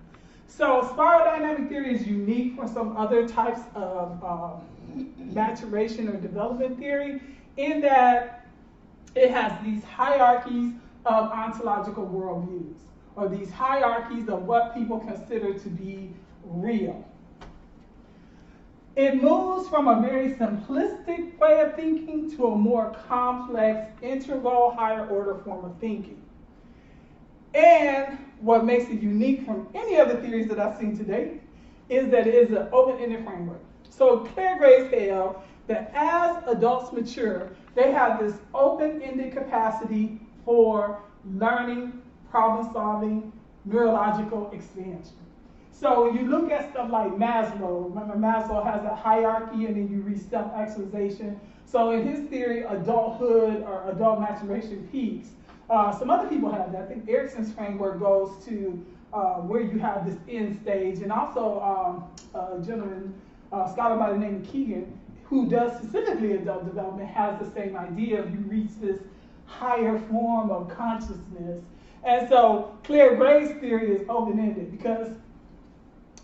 So spiral dynamic theory is unique from some other types of maturation or development theory in that it has these hierarchies of ontological worldviews, or these hierarchies of what people consider to be real. It moves from a very simplistic way of thinking to a more complex, integral, higher order form of thinking. And what makes it unique from any other theories that I've seen today is that it is an open-ended framework. So Claire Graves held that as adults mature, they have this open-ended capacity for learning, problem solving, neurological expansion. So when you look at stuff like Maslow, remember Maslow has a hierarchy and then you reach self-actualization. So in his theory, adulthood or adult maturation peaks. Some other people have that. I think Erickson's framework goes to where you have this end stage. And also a gentleman, a scholar by the name of Keegan, who does specifically adult development, has the same idea of you reach this higher form of consciousness. And so Claire Graves' theory is open-ended because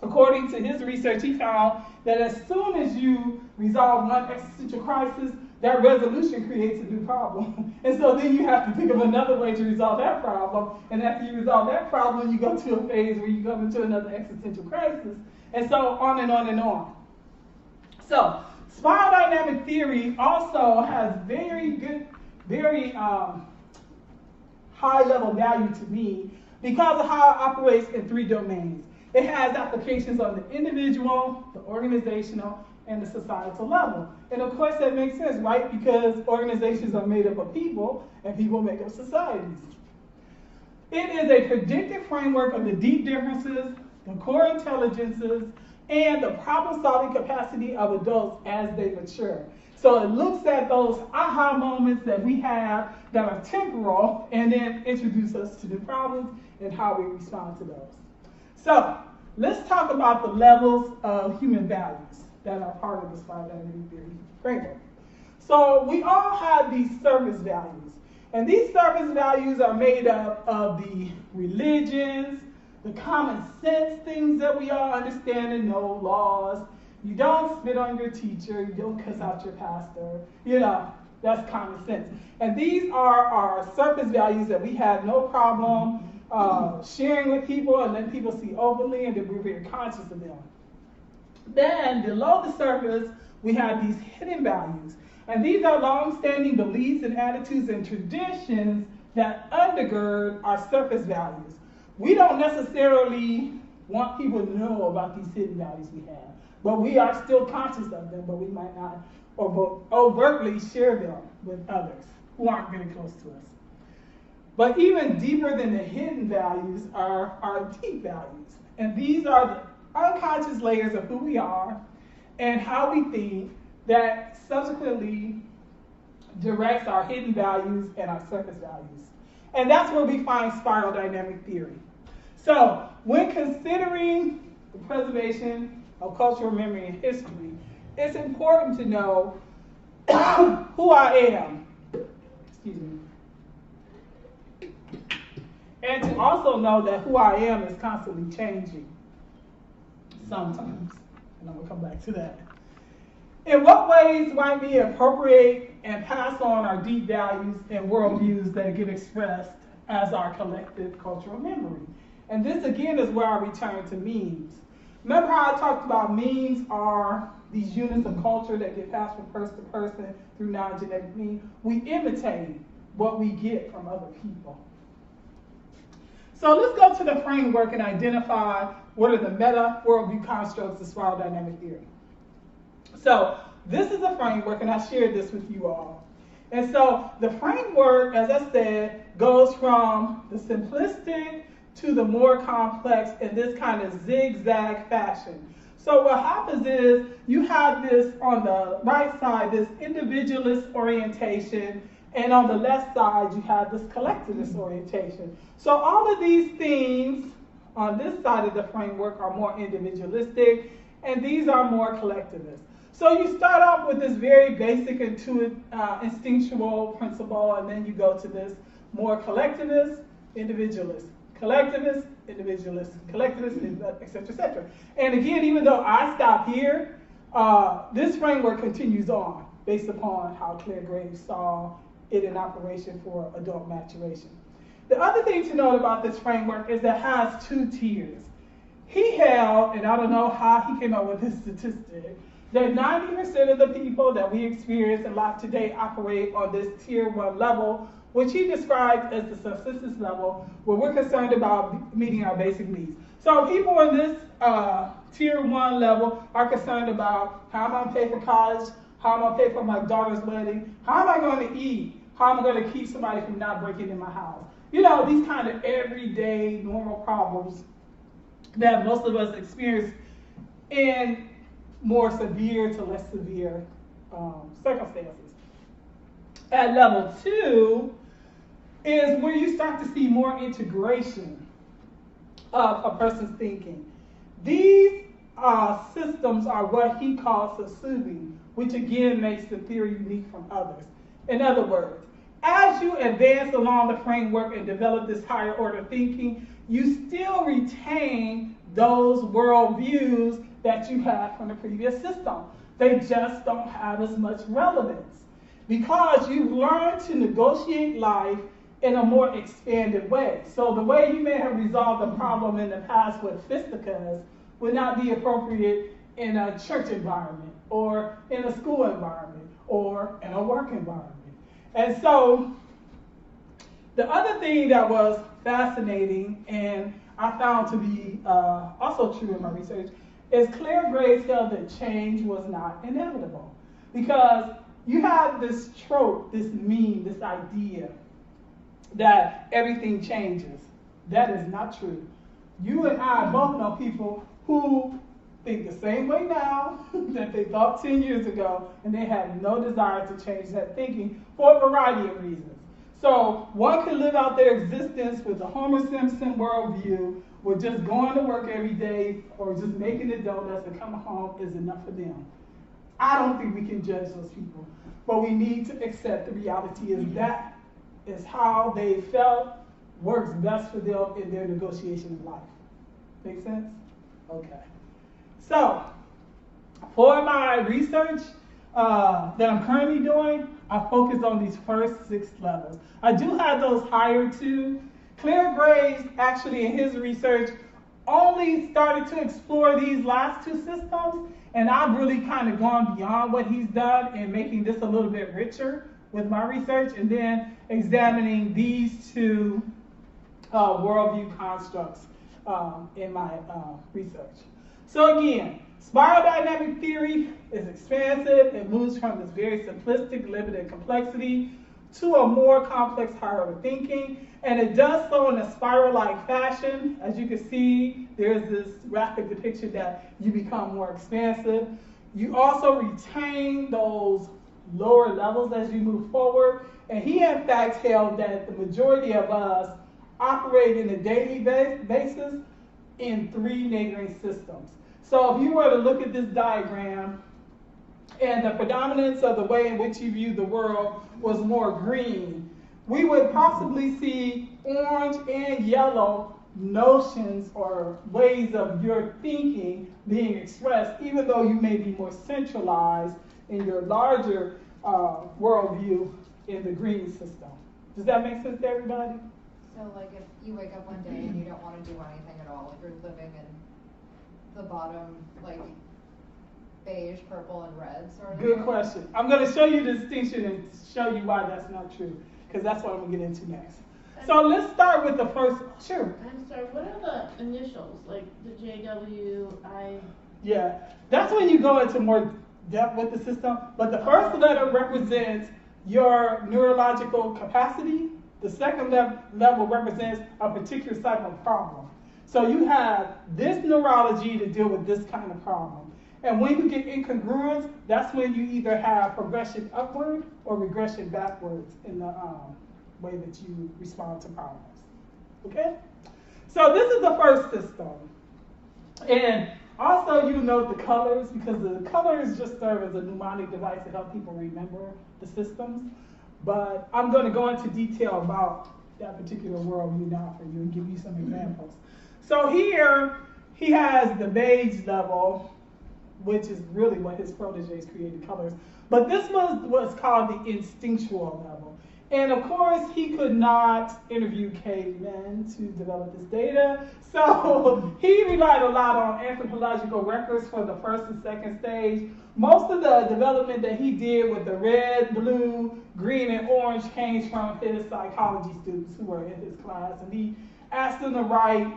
according to his research, he found that as soon as you resolve one existential crisis, that resolution creates a new problem. And so then you have to think of another way to resolve that problem. And after you resolve that problem, you go to a phase where you go into another existential crisis. And so on and on and on. So spiral dynamic theory also has very high level value to me because of how it operates in 3 domains. It has applications on the individual, the organizational, and the societal level. And of course that makes sense, right? Because organizations are made up of people, and people make up societies. It is a predictive framework of the deep differences, the core intelligences, and the problem-solving capacity of adults as they mature. So it looks at those aha moments that we have that are temporal, and then introduce us to the problems and how we respond to those. So let's talk about the levels of human values that are part of the spiral dynamic theory framework. So we all have these surface values. And these surface values are made up of the religions, the common sense things that we all understand and know, laws. You don't spit on your teacher, you don't cuss out your pastor. You know, that's common sense. And these are our surface values that we have no problem sharing with people and letting people see openly, and that we're very conscious of them. Then below the surface, we have these hidden values. And these are long-standing beliefs and attitudes and traditions that undergird our surface values. we don't necessarily want people to know about these hidden values we have, but we are still conscious of them, but we might not overtly share them with others who aren't very close to us. But even deeper than the hidden values are our deep values. And these are the unconscious layers of who we are and how we think that subsequently directs our hidden values and our surface values. And that's where we find spiral dynamic theory. So when considering the preservation of cultural memory and history, it's important to know who I am. Excuse me. And to also know that who I am is constantly changing. Sometimes. And I'm going to come back to that. In what ways might we appropriate and pass on our deep values and worldviews that get expressed as our collective cultural memory? And this again is where I return to memes. Remember how I talked about memes are these units of culture that get passed from person to person through non-genetic means? We imitate what we get from other people. So let's go to the framework and identify what are the meta worldview constructs of spiral dynamic theory. So this is a framework, and I shared this with you all. And so the framework, as I said, goes from the simplistic to the more complex in this kind of zigzag fashion. So what happens is you have this on the right side, this individualist orientation, and on the left side you have this collectivist orientation. So all of these things on this side of the framework are more individualistic, and these are more collectivist. So you start off with this very basic instinctual principle, and then you go to this more collectivist, individualist, collectivist, individualist, collectivist, et cetera, et cetera. And again, even though I stop here, this framework continues on based upon how Claire Graves saw it in operation for adult maturation. The other thing to note about this framework is that it has two tiers. He held, and I don't know how he came up with this statistic, that 90% of the people that we experience in life today operate on this tier 1 level, which he described as the subsistence level, where we're concerned about meeting our basic needs. So people in this tier 1 level are concerned about how am I going to pay for college, how am I going to pay for my daughter's wedding, how am I going to eat, how am I going to keep somebody from not breaking in my house. You know, these kind of everyday normal problems that most of us experience in more severe to less severe circumstances. At level 2 is where you start to see more integration of a person's thinking. These systems are what he calls subsuming, which again makes the theory unique from others. In other words, as you advance along the framework and develop this higher order thinking, you still retain those worldviews that you had from the previous system. They just don't have as much relevance because you've learned to negotiate life in a more expanded way. So the way you may have resolved a problem in the past with fisticuffs would not be appropriate in a church environment or in a school environment or in a work environment. And so the other thing that was fascinating and I found to be also true in my research is Claire Graves held that change was not inevitable. Because you have this trope, this meme, this idea that everything changes. That is not true. You and I both know people who think the same way now that they thought 10 years ago, and they have no desire to change that thinking for a variety of reasons. So one could live out their existence with a Homer Simpson worldview, where just going to work every day or just making the donuts and coming home is enough for them. I don't think we can judge those people, but we need to accept the reality is that is how they felt works best for them in their negotiation of life. Make sense? Okay. So, for my research that I'm currently doing, I focus on these first 6 levels. I do have those higher 2. Claire Graves, actually in his research, only started to explore these last 2 systems, and I've really kind of gone beyond what he's done in making this a little bit richer with my research, and then examining these 2 worldview constructs in my research. So again, spiral dynamic theory is expansive. It moves from this very simplistic, limited complexity to a more complex, higher order thinking. And it does so in a spiral-like fashion. As you can see, there's this graphic depiction that you become more expansive. You also retain those lower levels as you move forward. And he, in fact, held that the majority of us operate in a daily basis in 3 neighboring systems. So if you were to look at this diagram, and the predominance of the way in which you view the world was more green, we would possibly see orange and yellow notions or ways of your thinking being expressed, even though you may be more centralized in your larger worldview in the green system. Does that make sense to everybody? So like if you wake up one day and you don't want to do anything at all, like you're living in the bottom, like beige, purple, and red sort of Good thing? question. I'm going to show you the distinction and show you why that's not true, because that's what I'm going to get into next. So let's start with the first. Sure. I'm sorry, what are the initials, like the JWI? Yeah, that's when you go into more depth with the system. But the first letter represents your neurological capacity. The second level represents a particular type of problem. So you have this neurology to deal with this kind of problem. And when you get incongruence, that's when you either have progression upward or regression backwards in the way that you respond to problems. Okay? So this is the first system. And also you note the colors, because the colors just serve as a mnemonic device to help people remember the systems. But I'm going to go into detail about that particular worldview now for you and give you some examples. So here, he has the beige level, which is really what his proteges created colors. But this was what's called the instinctual level. And of course, he could not interview cavemen to develop this data. So he relied a lot on anthropological records for the first and second stage. Most of the development that he did with the red, blue, green, and orange came from his psychology students who were in his class. And he asked them to write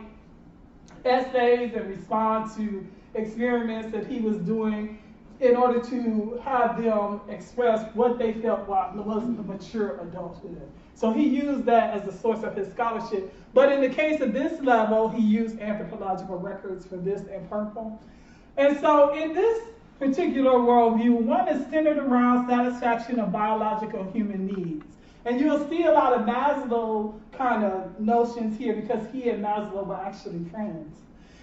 essays and respond to experiments that he was doing in order to have them express what they felt was the mature adulthood. So he used that as a source of his scholarship. But in the case of this level, he used anthropological records for this and purple. And so in this particular worldview, one is centered around satisfaction of biological human needs. And you'll see a lot of Maslow kind of notions here because he and Maslow were actually friends.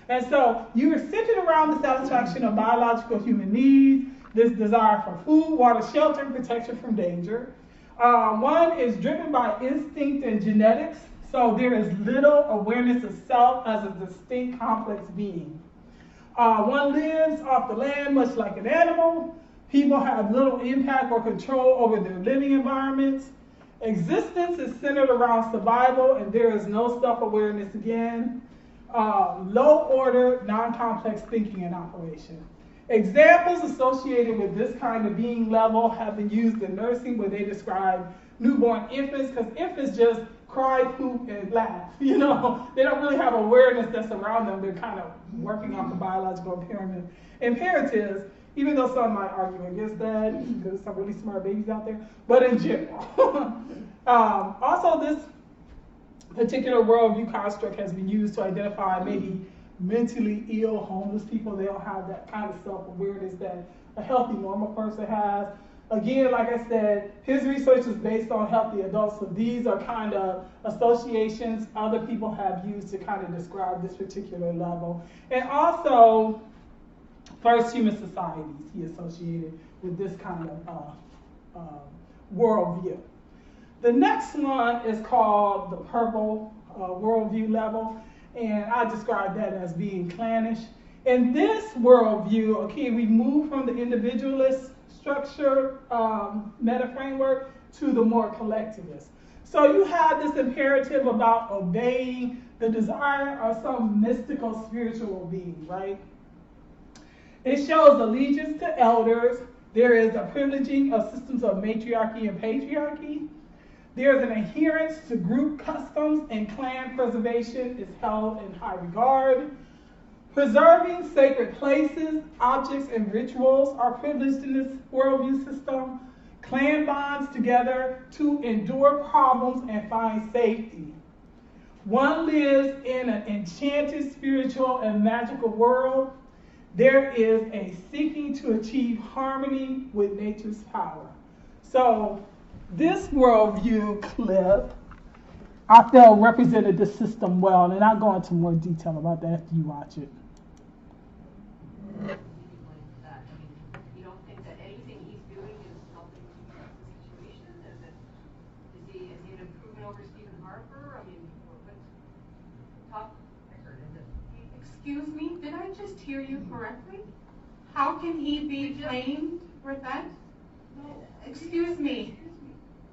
And so you are centered around the satisfaction of biological human needs, this desire for food, water, shelter, and protection from danger. One is driven by instinct and genetics, so there is little awareness of self as a distinct, complex being. One lives off the land much like an animal. People have little impact or control over their living environments. Existence is centered around survival, and there is no self-awareness again. Low order, non-complex thinking and operation. Examples associated with this kind of being level have been used in nursing, where they describe newborn infants, because infants just cry, poop, and laugh. You know, they don't really have awareness that's around them. They're kind of working off the biological imperatives, even though some might argue against that, because there's some really smart babies out there. But in general, also this particular worldview construct has been used to identify maybe mentally ill, homeless people. They don't have that kind of self-awareness that a healthy, normal person has. Again, like I said, his research is based on healthy adults, so these are kind of associations other people have used to kind of describe this particular level. And also, first human societies he associated with this kind of worldview. The next one is called the purple worldview level, and I describe that as being clannish. In this worldview, okay, we move from the individualist structure meta framework to the more collectivist. So you have this imperative about obeying the desire of some mystical spiritual being, right? It shows allegiance to elders. There is a privileging of systems of matriarchy and patriarchy. There's an adherence to group customs, and clan preservation is held in high regard. Preserving sacred places, objects, and rituals are privileged in this worldview system. Clan bonds together to endure problems and find safety. One lives in an enchanted spiritual and magical world. There is a seeking to achieve harmony with nature's power. So this worldview clip, I felt represented the system well, and I'll go into more detail about that after you watch it. You don't think that anything he's doing is helping address the situation? Is he an improvement over Stephen Harper? I mean, talk. Excuse me, did I just hear you correctly? How can he be blamed for that? No. Excuse me.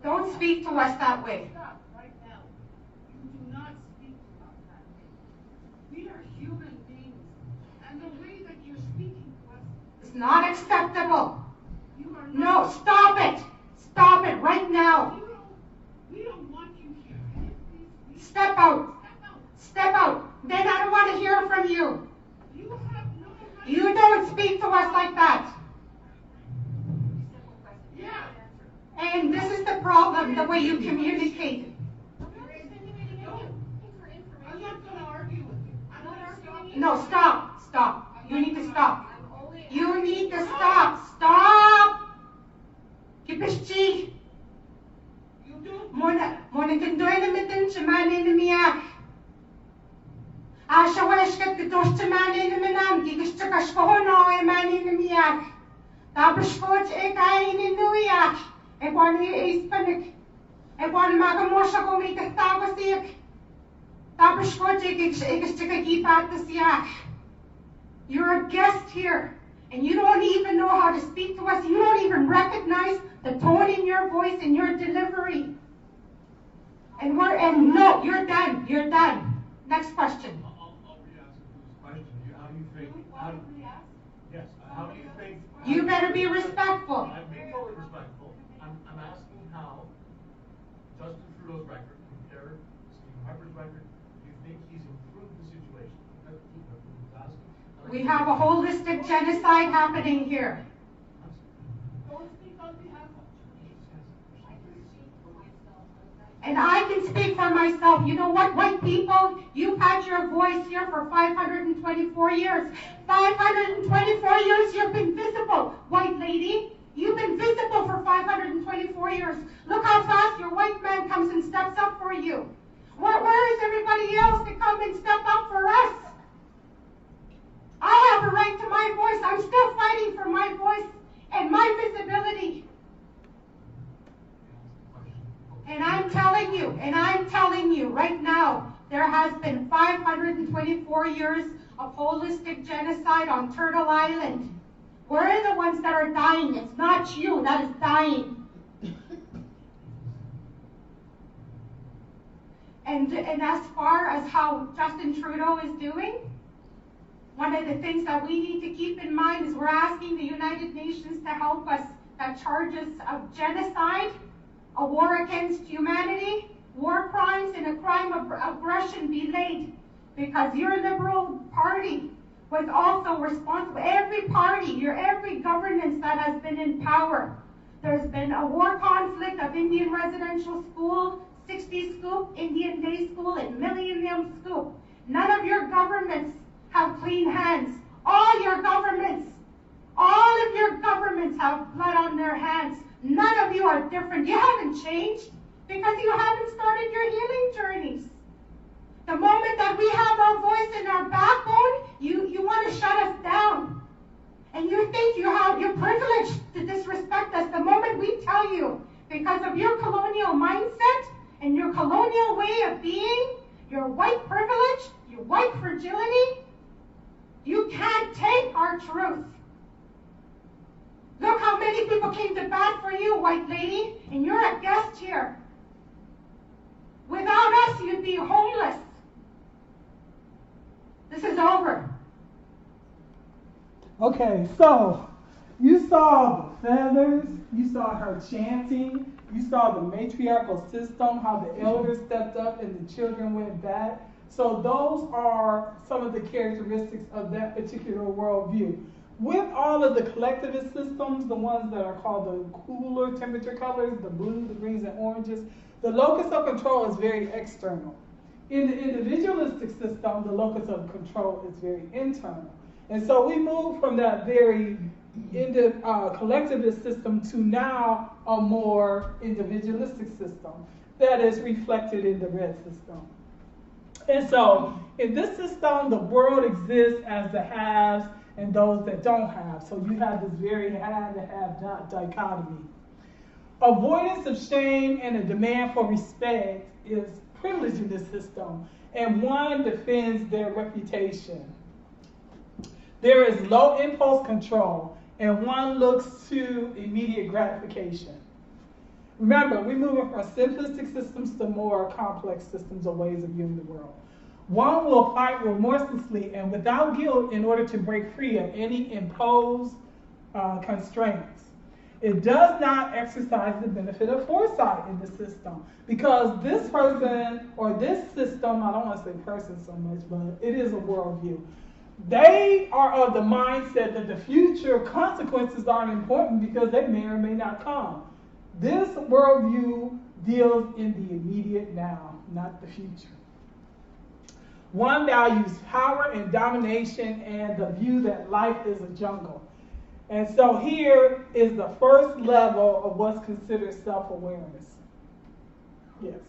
Don't speak to us that way. Stop right now. You do not speak to us that way. We are human beings, and the way that you're speaking to us It's not acceptable. you are not. No, stop it. Stop it right now. We don't want you here. Please, Step out. step out. Step out. Then I don't want to hear from you. You have no right. You don't speak to us like that. Yeah. And this is the problem, the way you communicate. I'm not going to argue with you. I'm not arguing. No, stop. Stop. You need to stop. You need to stop. Stop. Kipishchi. You do. Mona tindoy na mitin chamane na miyak. Asha washkat kitosh chamane na minam. Gigish chakashko no e mani na miyak. Tapashkoch e kain inuyak. E kwani e ispanik. E kwani magamosha kumita tawasiyak. Tapashkoch e gigish chakagipat siyak. You're a guest here, and you don't even know how to speak to us. You don't even recognize the tone in your voice and your delivery. And no, you're done. You're done. Next question. I'll re-answer this question. How do you think? Yes. How do you think? You better be respectful. I'm being totally respectful. I'm asking how Justin Trudeau's record compared to Stephen Harper's record. Do you think he's improved the situation? That's what I'm asking. We have a holistic genocide happening here. Don't speak on behalf of And I can speak for myself. You know what, white people? You've had your voice here for 524 years. 524 years you've been visible, white lady. You've been visible for 524 years. Look how fast your white man comes and steps up for you. Where is everybody else to come and step up for us? I have a right to my voice. I'm still fighting for my voice and my visibility. And I'm telling you right now, there has been 524 years of holistic genocide on Turtle Island. We're the ones that are dying. It's not you that is dying. And as far as how Justin Trudeau is doing, one of the things that we need to keep in mind is we're asking the United Nations to help us that charges of genocide, a war against humanity, war crimes, and a crime of aggression be laid. Because your Liberal Party was also responsible. Every party, every governance that has been in power. There's been a war conflict of Indian residential school, 60 Scoop, Indian Day School, and Millennium Scoop. None of your governments have clean hands. All of your governments have blood on their hands. None of you are different. You haven't changed because you haven't started your healing journeys. The moment that we have our voice and our backbone, you want to shut us down. And you think you're privileged to disrespect us. The moment we tell you, because of your colonial mindset and your colonial way of being, your white privilege, your white fragility, you can't take our truth. Look how many people came to bat for you, white lady, and you're a guest here. Without us, you'd be homeless. This is over. Okay, so you saw the feathers, you saw her chanting, You saw the matriarchal system, how the elders stepped up and the children went back. So those are some of the characteristics of that particular worldview. With all of the collectivist systems, the ones that are called the cooler temperature colors, the blue, the greens, and oranges, the locus of control is very external. In the individualistic system, the locus of control is very internal. And so we move from that very collectivist system to now a more individualistic system that is reflected in the red system. And so in this system, the world exists as the haves and those that don't have. So you have this very have and have not dichotomy. Avoidance of shame and a demand for respect is privilege in this system, and one defends their reputation. There is low impulse control, and one looks to immediate gratification. Remember, we're moving from simplistic systems to more complex systems or ways of viewing the world. One will fight remorselessly and without guilt in order to break free of any imposed constraints. It does not exercise the benefit of foresight in the system because this person or this system, I don't want to say person so much, but it is a worldview. They are of the mindset that the future consequences aren't important because they may or may not come. This worldview deals in the immediate now, not the future. One values power and domination and the view that life is a jungle. And so here is the first level of what's considered self-awareness. Yes?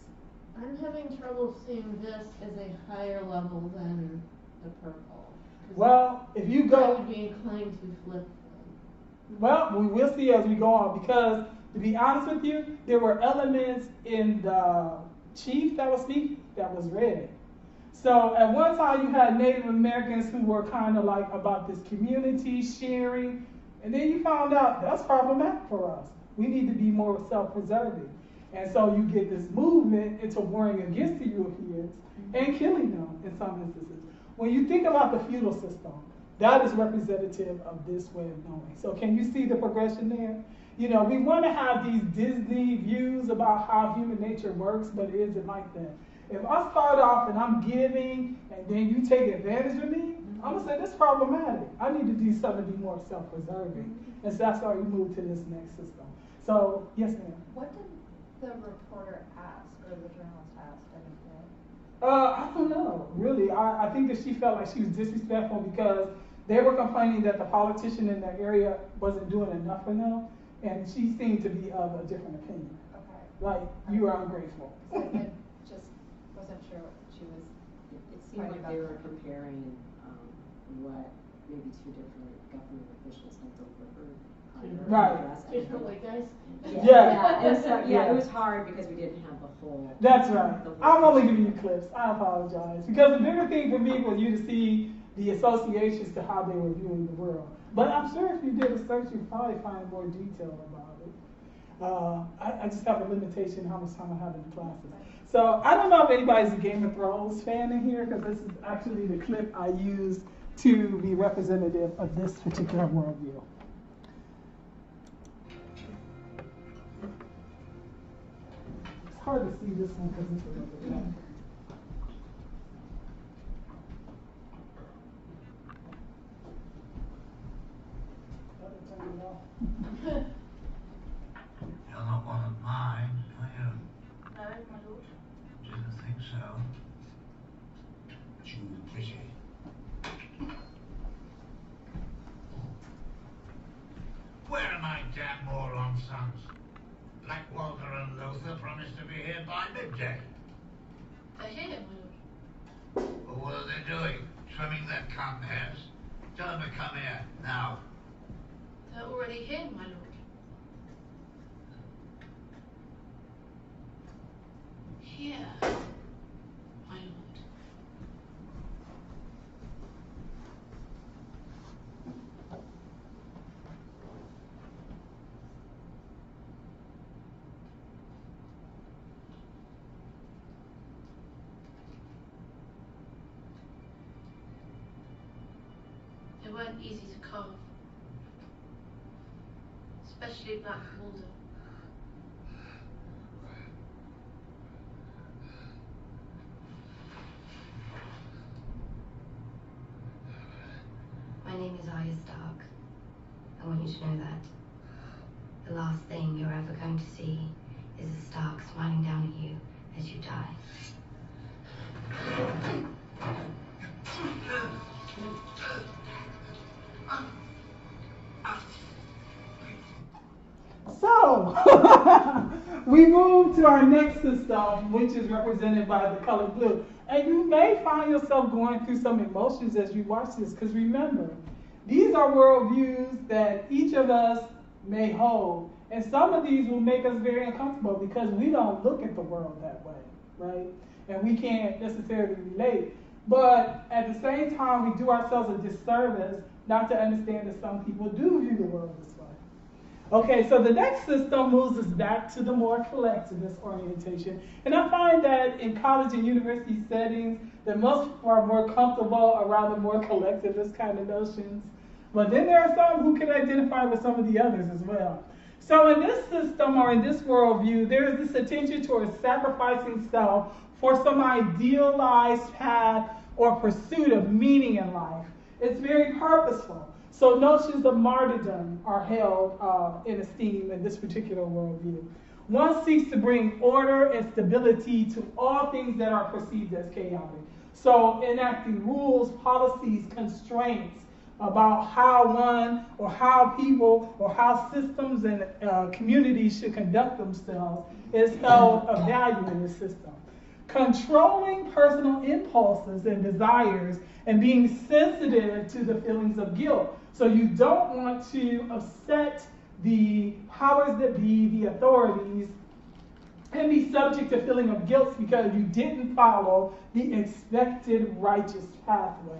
I'm having trouble seeing this as a higher level than the purple. Well, if you go... I would be inclined to flip them. Well, we will see as we go on because, to be honest with you, there were elements in the chief that was speaking that was red. So at one time you had Native Americans who were kind of like about this community sharing, and then you found out that's problematic for us. We need to be more self-preserving. And so you get this movement into warring against the Europeans and killing them in some instances. When you think about the feudal system, that is representative of this way of knowing. So can you see the progression there? You know, we want to have these Disney views about how human nature works, but it isn't like that. If I start off and I'm giving and then you take advantage of me, I'm going to say this is problematic. I need to do something to be more self-preserving. And so that's why we move to this next system. So, yes, ma'am. What did the reporter ask, or the journalist ask, I think? I don't know, really. I think that she felt like she was disrespectful because they were complaining that the politician in that area wasn't doing enough for them, and she seemed to be of a different opinion. Okay. Like, you are ungrateful. So I just wasn't sure what she was. It seemed like they were comparing what maybe two different government officials had delivered. Right. Different white guys? Yeah. And so, it was hard because we didn't have the whole. That's right. I'm only giving you clips. I apologize. Because the bigger thing for me was you to see the associations to how they were viewing the world. But I'm sure if you did a search, you'd probably find more detail about it. I just have a limitation how much time I have in the classes. So I don't know if anybody's a Game of Thrones fan in here, because this is actually the clip I used to be representative of this particular worldview. It's hard to see this one because it's a little bit dark. You're not one of mine, are you? No, my lord. Didn't think so. Too pretty. Where are my damn moron sons? Blackwalter and Luther promised to be here by midday. They're here, my lord. Well, what are they doing? Trimming their cotton hairs? Tell them to come here, now. They're already here, my lord. Here, my lord. They weren't easy to carve, especially black walnut. that the last thing you're ever going to see is a Stark smiling down at you as you die. So, we move to our next system, which is represented by the color blue. And you may find yourself going through some emotions as you watch this, because remember, these are worldviews that each of us may hold. And some of these will make us very uncomfortable because we don't look at the world that way, right? And we can't necessarily relate. But at the same time, we do ourselves a disservice not to understand that some people do view the world this way. Okay, so the next system moves us back to the more collectivist orientation. And I find that in college and university settings, that most people are more comfortable around the more collectivist kind of notions. But then there are some who can identify with some of the others as well. So in this system, or in this worldview, there is this attention towards sacrificing self for some idealized path or pursuit of meaning in life. It's very purposeful. So notions of martyrdom are held in esteem in this particular worldview. One seeks to bring order and stability to all things that are perceived as chaotic. So enacting rules, policies, constraints about how one or how people or how systems and communities should conduct themselves is held of value in this system. Controlling personal impulses and desires and being sensitive to the feelings of guilt. So you don't want to upset the powers that be, the authorities, and be subject to feeling of guilt because you didn't follow the expected righteous pathway.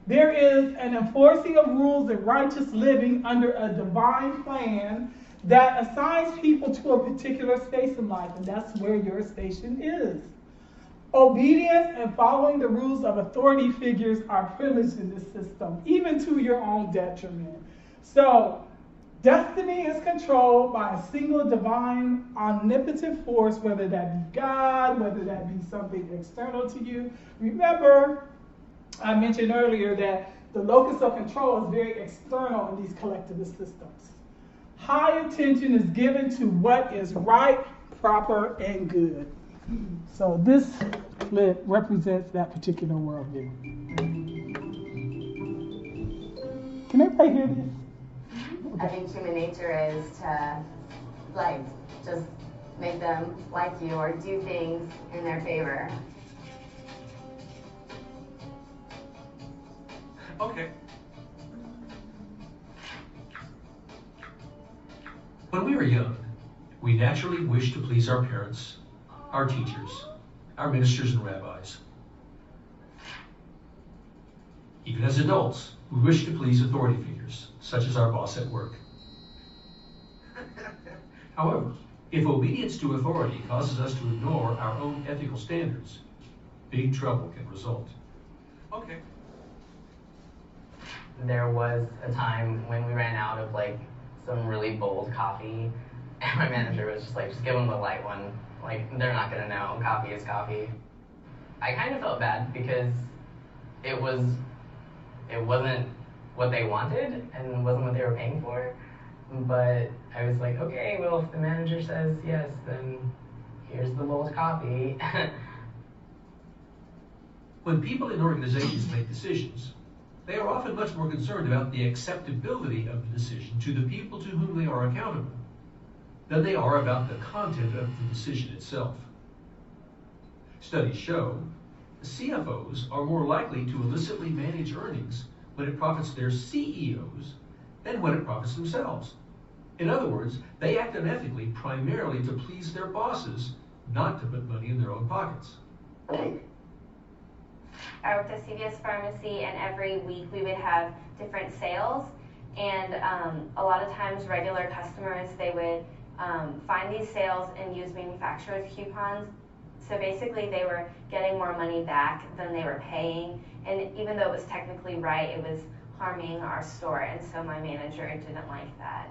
There is an enforcing of rules and righteous living under a divine plan that assigns people to a particular space in life, and that's where your station is. Obedience and following the rules of authority figures are privileged in this system, even to your own detriment. So, destiny is controlled by a single divine, omnipotent force, whether that be God, whether that be something external to you. Remember, I mentioned earlier that the locus of control is very external in these collectivist systems. High attention is given to what is right, proper, and good. So this clip represents that particular worldview. Can everybody hear this? I think human nature is to, like, just make them like you or do things in their favor. Okay. When we were young, we naturally wished to please our parents, our teachers, our ministers and rabbis. Even as adults, we wish to please authority figures, such as our boss at work. However, if obedience to authority causes us to ignore our own ethical standards, big trouble can result. Okay. There was a time when we ran out of like some really bold coffee, and my manager was just like, just give them the light one. Like, they're not gonna know, coffee is coffee. I kind of felt bad because it wasn't what they wanted and wasn't what they were paying for. But I was like, okay, well, if the manager says yes, then here's the bold coffee. When people in organizations make decisions, they are often much more concerned about the acceptability of the decision to the people to whom they are accountable than they are about the content of the decision itself. Studies show CFOs are more likely to illicitly manage earnings when it profits their CEOs than when it profits themselves. In other words, they act unethically primarily to please their bosses, not to put money in their own pockets. I worked at CVS Pharmacy, and every week we would have different sales, and a lot of times regular customers, they would find these sales and use manufacturer's coupons. So basically they were getting more money back than they were paying, and even though it was technically right, it was harming our store, and so my manager didn't like that.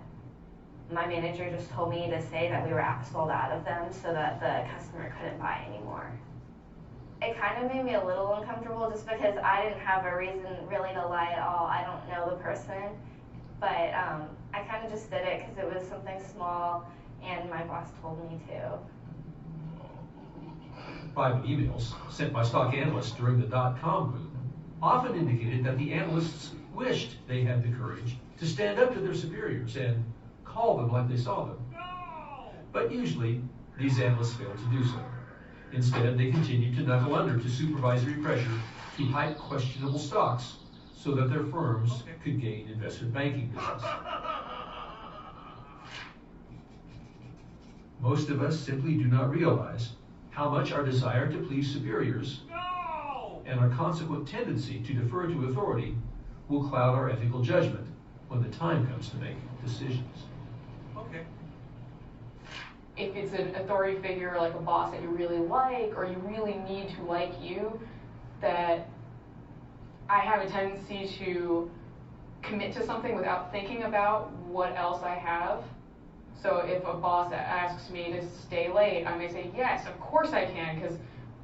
My manager just told me to say that we were sold out of them so that the customer couldn't buy anymore. It kind of made me a little uncomfortable just because I didn't have a reason really to lie at all. I don't know the person. but I kind of just did it because it was something small and my boss told me to. Private emails sent by stock analysts during the dot-com boom often indicated that the analysts wished they had the courage to stand up to their superiors and call them like they saw them. But usually, these analysts failed to do so. Instead, they continued to knuckle under to supervisory pressure to hype questionable stocks so that their firms could gain investment banking business. Most of us simply do not realize how much our desire to please superiors and our consequent tendency to defer to authority will cloud our ethical judgment when the time comes to make decisions. Okay. If it's an authority figure like a boss that you really like, or you really need to like you, that I have a tendency to commit to something without thinking about what else I have. So if a boss asks me to stay late, I may say, yes, of course I can, because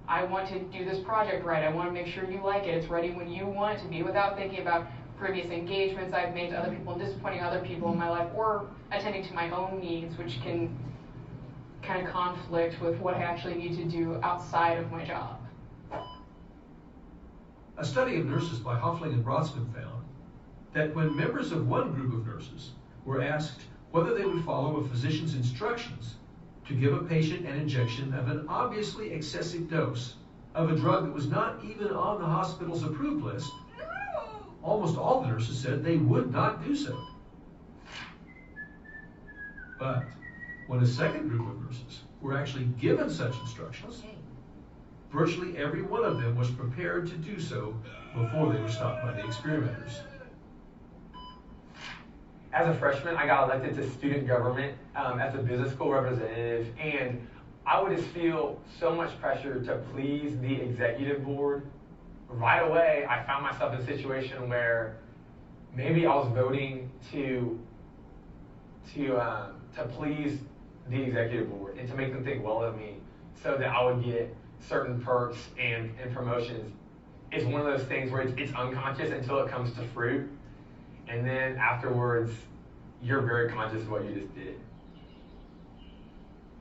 I want to do this project right. I want to make sure you like it. It's ready when you want it to be, without thinking about previous engagements I've made to other people and disappointing other people in my life, or attending to my own needs, which can kind of conflict with what I actually need to do outside of my job. A study of nurses by Hoffling and Brodsman found that when members of one group of nurses were asked whether they would follow a physician's instructions to give a patient an injection of an obviously excessive dose of a drug that was not even on the hospital's approved list, almost all the nurses said they would not do so. But when a second group of nurses were actually given such instructions, virtually every one of them was prepared to do so before they were stopped by the experimenters. As a freshman, I got elected to student government as a business school representative, and I would just feel so much pressure to please the executive board. Right away, I found myself in a situation where maybe I was voting to please the executive board and to make them think well of me so that I would get certain perks and promotions. It's one of those things where it's unconscious until it comes to fruit. And then afterwards, you're very conscious of what you just did.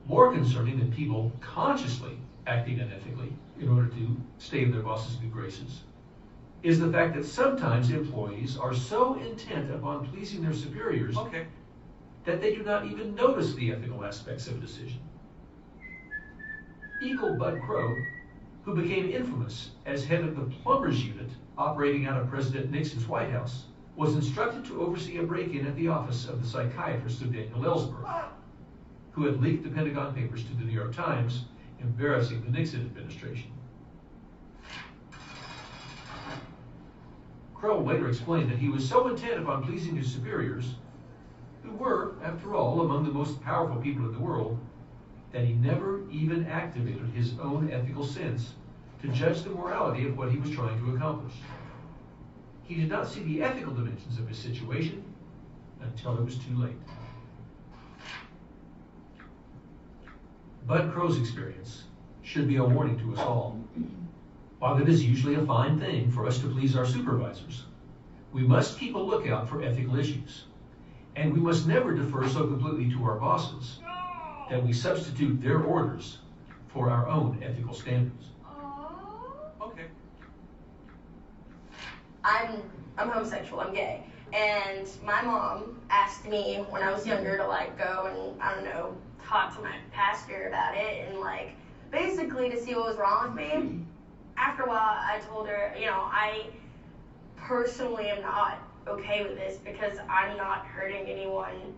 More concerning than people consciously acting unethically in order to stay in their boss's good graces is the fact that sometimes employees are so intent upon pleasing their superiors that they do not even notice the ethical aspects of a decision. Eagle Bud Crow, who became infamous as head of the plumbers unit operating out of President Nixon's White House, was instructed to oversee a break-in at the office of the psychiatrist of Daniel Ellsberg, who had leaked the Pentagon Papers to the New York Times, embarrassing the Nixon administration. Crow later explained that he was so intent upon pleasing his superiors, who were, after all, among the most powerful people in the world, that he never even activated his own ethical sense to judge the morality of what he was trying to accomplish. He did not see the ethical dimensions of his situation until it was too late. Bud Crow's experience should be a warning to us all. While it is usually a fine thing for us to please our supervisors, we must keep a lookout for ethical issues. And we must never defer so completely to our bosses that we substitute their orders for our own ethical standards. Okay. I'm homosexual, I'm gay. And my mom asked me when I was younger to like go and, I don't know, talk to my pastor about it and like basically to see what was wrong with me. After a while, I told her, you know, I personally am not okay with this because I'm not hurting anyone.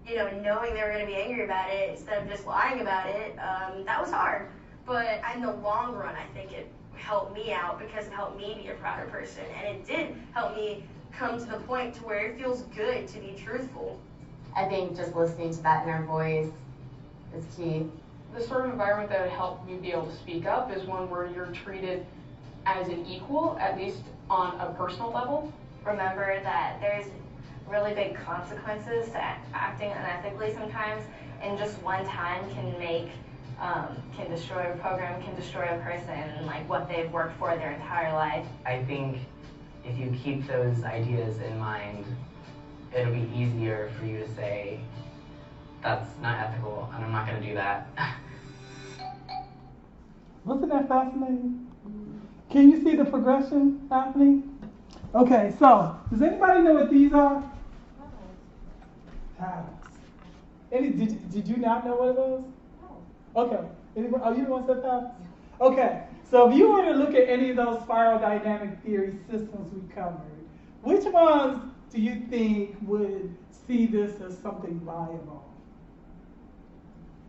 You know, knowing they were going to be angry about it instead of just lying about it, that was hard. But in the long run, I think it helped me out because it helped me be a prouder person. And it did help me come to the point to where it feels good to be truthful. I think just listening to that inner voice is key. The sort of environment that would help me be able to speak up is one where you're treated as an equal, at least on a personal level. Remember that there's really big consequences to acting unethically sometimes, and just one time can destroy a program, can destroy a person, like what they've worked for their entire life. I think if you keep those ideas in mind it'll be easier for you to say, that's not ethical, and I'm not going to do that. Wasn't that fascinating? Can you see the progression happening? Okay, so does anybody know what these are? Tiles. Did you not know what it was? No. Okay. Anybody, oh, you the one that said tiles? Okay. So if you were to look at any of those spiral dynamic theory systems we covered, which ones do you think would see this as something viable?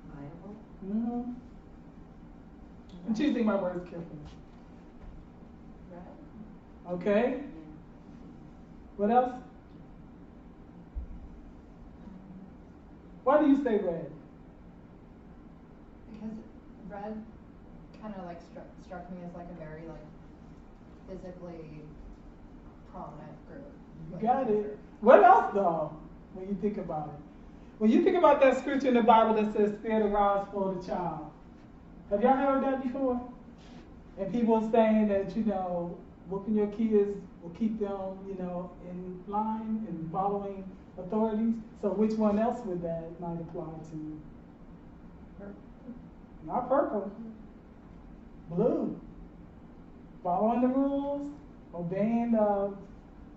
Viable? Mm-hmm. I'm choosing my words carefully. Red. Okay. What else? Why do you say red? Because red kind of like struck me as like a very like physically prominent group. You got it. What else though, when you think about it? When you think about that scripture in the Bible that says, spare the rod, spoil the child. Have y'all heard that before? And people saying that, whooping your kids will keep them, in line and following authorities. So which one else would that might apply to? Purple. Not purple. Blue. Following the rules, obeying the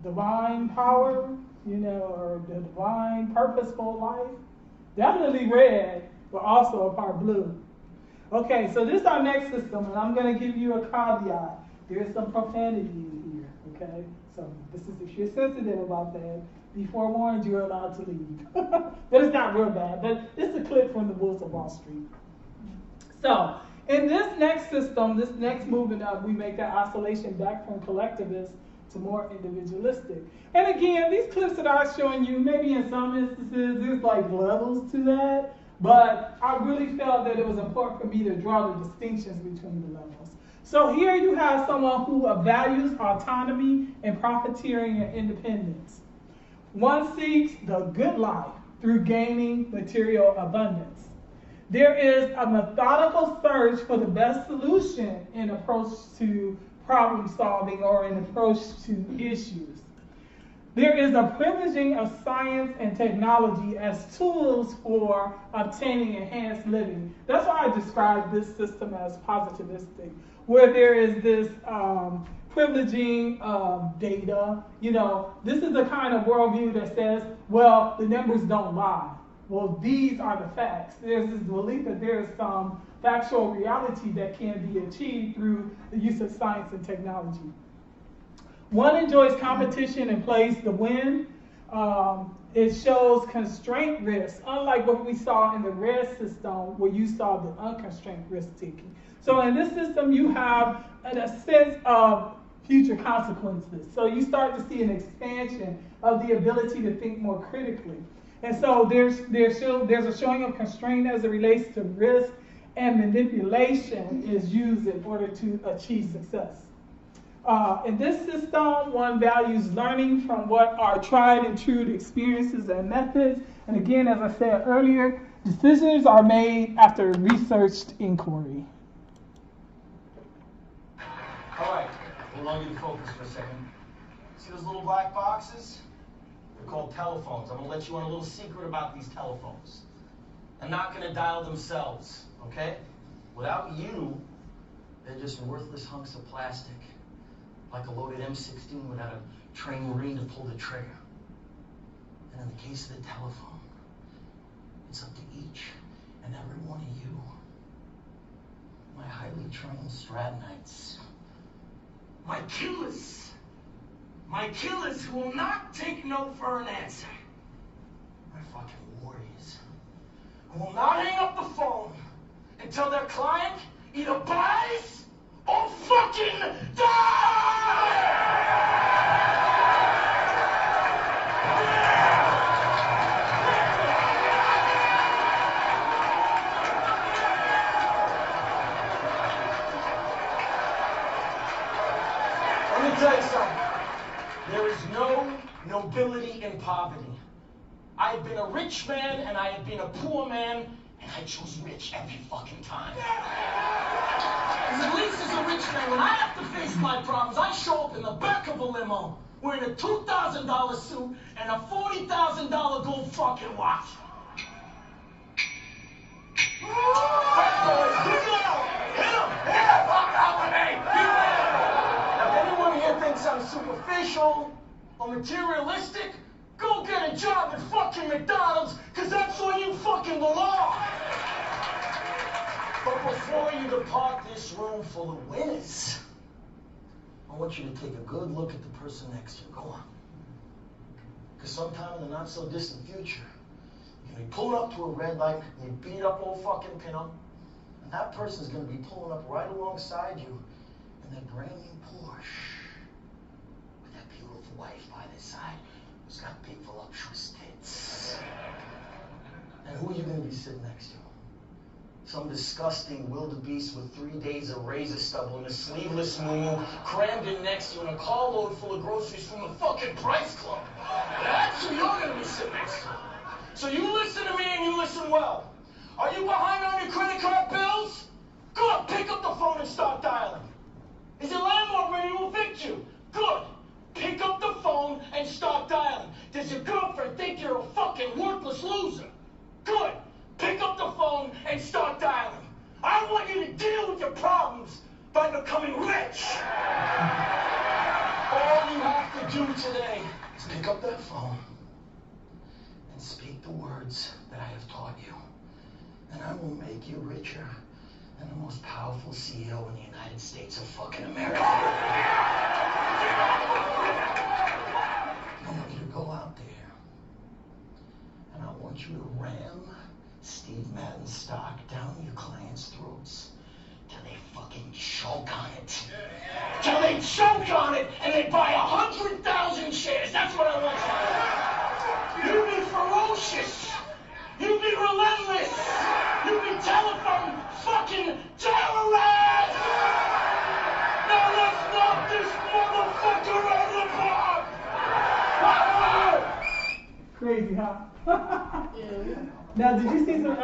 divine power, or the divine purposeful life. Definitely red, but also a part blue. Okay, so this is our next system, and I'm going to give you a caveat. There's some profanity in here, okay? So this is, if you're sensitive about that, be forewarned, you're allowed to leave. But it's not real bad, but it's a clip from the Wolves of Wall Street. So in this next system, this next movement up, we make that oscillation back from collectivist to more individualistic. And again, these clips that I'm showing you, maybe in some instances, there's like levels to that. But I really felt that it was important for me to draw the distinctions between the levels. So here you have someone who values autonomy and profiteering and independence. One seeks the good life through gaining material abundance. There is a methodical search for the best solution in approach to problem solving or in approach to issues. There is a privileging of science and technology as tools for obtaining enhanced living. That's why I describe this system as positivistic, where there is this privileging of data. This is the kind of worldview that says, well, the numbers don't lie. Well, these are the facts. There's this belief that there is some factual reality that can be achieved through the use of science and technology. One enjoys competition and plays to win. It shows constraint risk, unlike what we saw in the red system where you saw the unconstrained risk taking. So in this system, you have a sense of future consequences. So you start to see an expansion of the ability to think more critically. And so there's a showing of constraint as it relates to risk, and manipulation is used in order to achieve success. In this system, one values learning from what are tried and true experiences and methods. And again, as I said earlier, decisions are made after researched inquiry. All right, we'll allow you to focus for a second. See those little black boxes? They're called telephones. I'm going to let you on a little secret about these telephones. They're not going to dial themselves, okay? Without you, they're just worthless hunks of plastic. Like a loaded M16 without a trained Marine to pull the trigger. And in the case of the telephone, it's up to each and every one of you, my highly trained Stratonites, my killers who will not take no for an answer, my fucking warriors, who will not hang up the phone until their client either buys or fucking die! Let me tell you something. There is no nobility in poverty. I've been a rich man and I have been a poor man, and I choose rich every fucking time. Because at least as a rich man, when I have to face my problems, I show up in the back of a limo wearing a $2,000 suit and a $40,000 gold fucking watch. Bad boys, dig it out! Hit him! Hit him! Fuck out with me! Now, if anyone here thinks I'm superficial or materialistic, go get a job at fucking McDonald's, cause that's where you fucking belong! But before you depart this room full of winners, I want you to take a good look at the person next to you. Go on. Because sometime in the not so distant future, you're going to be pulling up to a red light, and you beat up old fucking Pinto, and that person's going to be pulling up right alongside you in their brand new Porsche with that beautiful wife by their side who's got big voluptuous tits. And who are you going to be sitting next to? Some disgusting wildebeest with 3 days of razor stubble and a sleeveless moo crammed in next to you in a carload full of groceries from the fucking Price Club. That's who you're going to be sitting next to. So you listen to me and you listen well. Are you behind on your credit card bills? Go on, pick up the phone and start dialing. Is your landlord ready to evict you? Good. Pick up the phone and start dialing. Does your girlfriend think you're a fucking worthless loser? Good. Pick up the phone and start dialing. I want you to deal with your problems by becoming rich. All you have to do today is pick up that phone and speak the words that I have taught you. And I will make you richer than the most powerful CEO in the United States of fucking America. I want you to go out there and I want you to ram Steve Madden stock down your clients' throats till they fucking choke on it. Till they choke on it and they buy 100,000 shares. That's what I want you to do. You be ferocious. You be relentless. You be telephone fucking terrorist. Now let's knock this motherfucker out of the park. Crazy, huh? Now, did you see some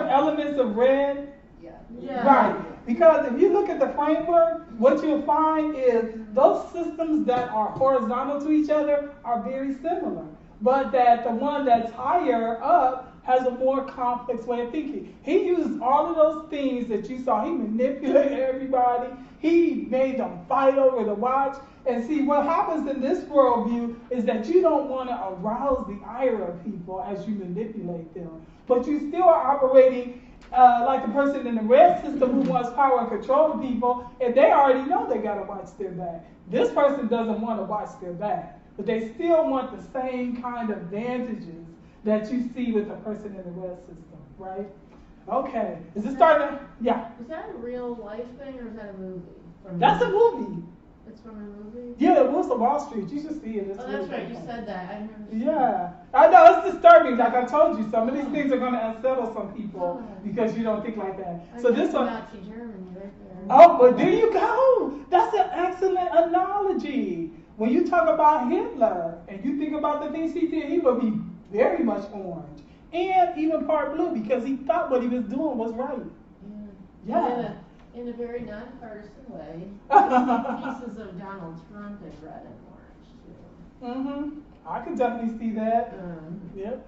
elements of red? Yeah. Right. Because if you look at the framework, what you'll find is those systems that are horizontal to each other are very similar. But that the one that's higher up has a more complex way of thinking. He used all of those things that you saw. He manipulated everybody. He made them fight over the watch. And see, what happens in this worldview is that you don't want to arouse the ire of people as you manipulate them. But you still are operating like the person in the red system who wants power and control of people, and they already know they got to watch their back. This person doesn't want to watch their back, but they still want the same kind of advantages that you see with the person in the red system, right? Okay. Is it starting to, yeah. Is that a real life thing or is that a movie? That's a movie. It's from a movie? Yeah, it was on Wall Street. You should see it. It's that's right. You said that. I remember. Yeah. I know, it's disturbing. Like I told you, some of these things are going to unsettle some people because you don't think like that. So this one. Nazi Germany right there. Oh, but there you go. That's an excellent analogy. When you talk about Hitler and you think about the things he did, he would be very much orange and even part blue because he thought what he was doing was right. Yeah. In a very nonpartisan way, pieces of Donald Trump in red and orange too. I could definitely see that. Yep.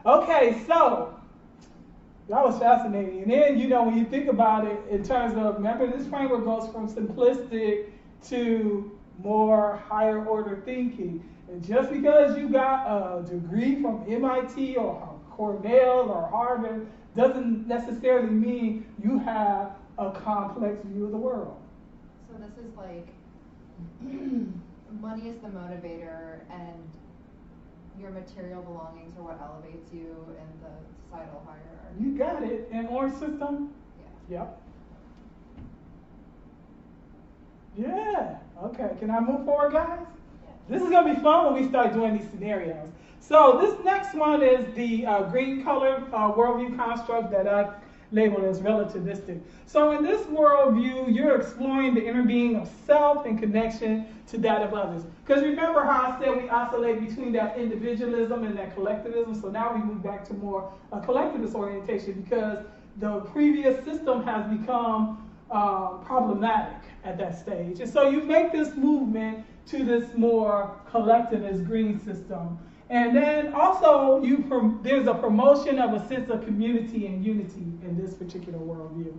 Okay, so that was fascinating. And then, you know, when you think about it in terms of, remember, this framework goes from simplistic to more higher order thinking. And just because you got a degree from MIT or Cornell or Harvard doesn't necessarily mean you have a complex view of the world. So this is like, money is the motivator and your material belongings are what elevates you in the societal hierarchy. You got it. In orange system? Yeah. Yep. Yeah. Okay. Can I move forward, guys? Yeah. This is going to be fun when we start doing these scenarios. So this next one is the green colored worldview construct that I labeled as relativistic. So in this worldview, you're exploring the inner being of self in connection to that of others. Because remember how I said we oscillate between that individualism and that collectivism? So now we move back to more a collectivist orientation because the previous system has become problematic at that stage. And so you make this movement to this more collectivist green system. And then also there's a promotion of a sense of community and unity in this particular worldview.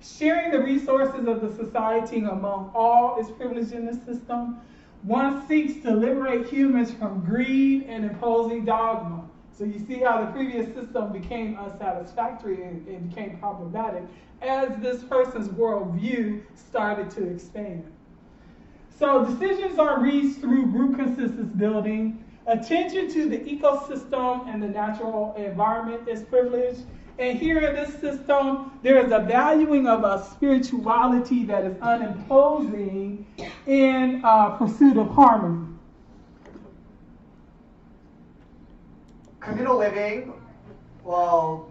Sharing the resources of the society among all is privileged in this system. One seeks to liberate humans from greed and imposing dogma. So you see how the previous system became unsatisfactory and became problematic as this person's worldview started to expand. So decisions are reached through group consensus building. Attention to the ecosystem and the natural environment is privileged. And here in this system, there is a valuing of a spirituality that is unimposing in pursuit of harmony. Communal living, well,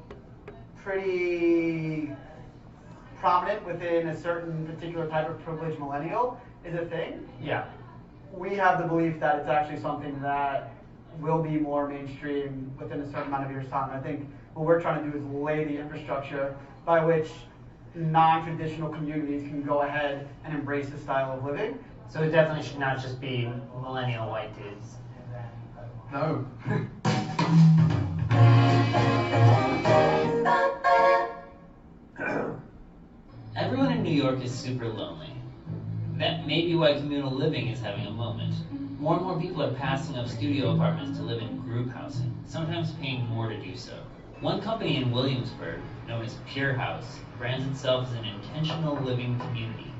pretty prominent within a certain particular type of privileged millennial is a thing. Yeah. We have the belief that it's actually something that will be more mainstream within a certain amount of years' time. I think what we're trying to do is lay the infrastructure by which non-traditional communities can go ahead and embrace this style of living. So it definitely should not just be millennial white dudes. No. Everyone in New York is super lonely. That may be why communal living is having a moment. More and more people are passing up studio apartments to live in group housing, sometimes paying more to do so. One company in Williamsburg, known as Pure House, brands itself as an intentional living community.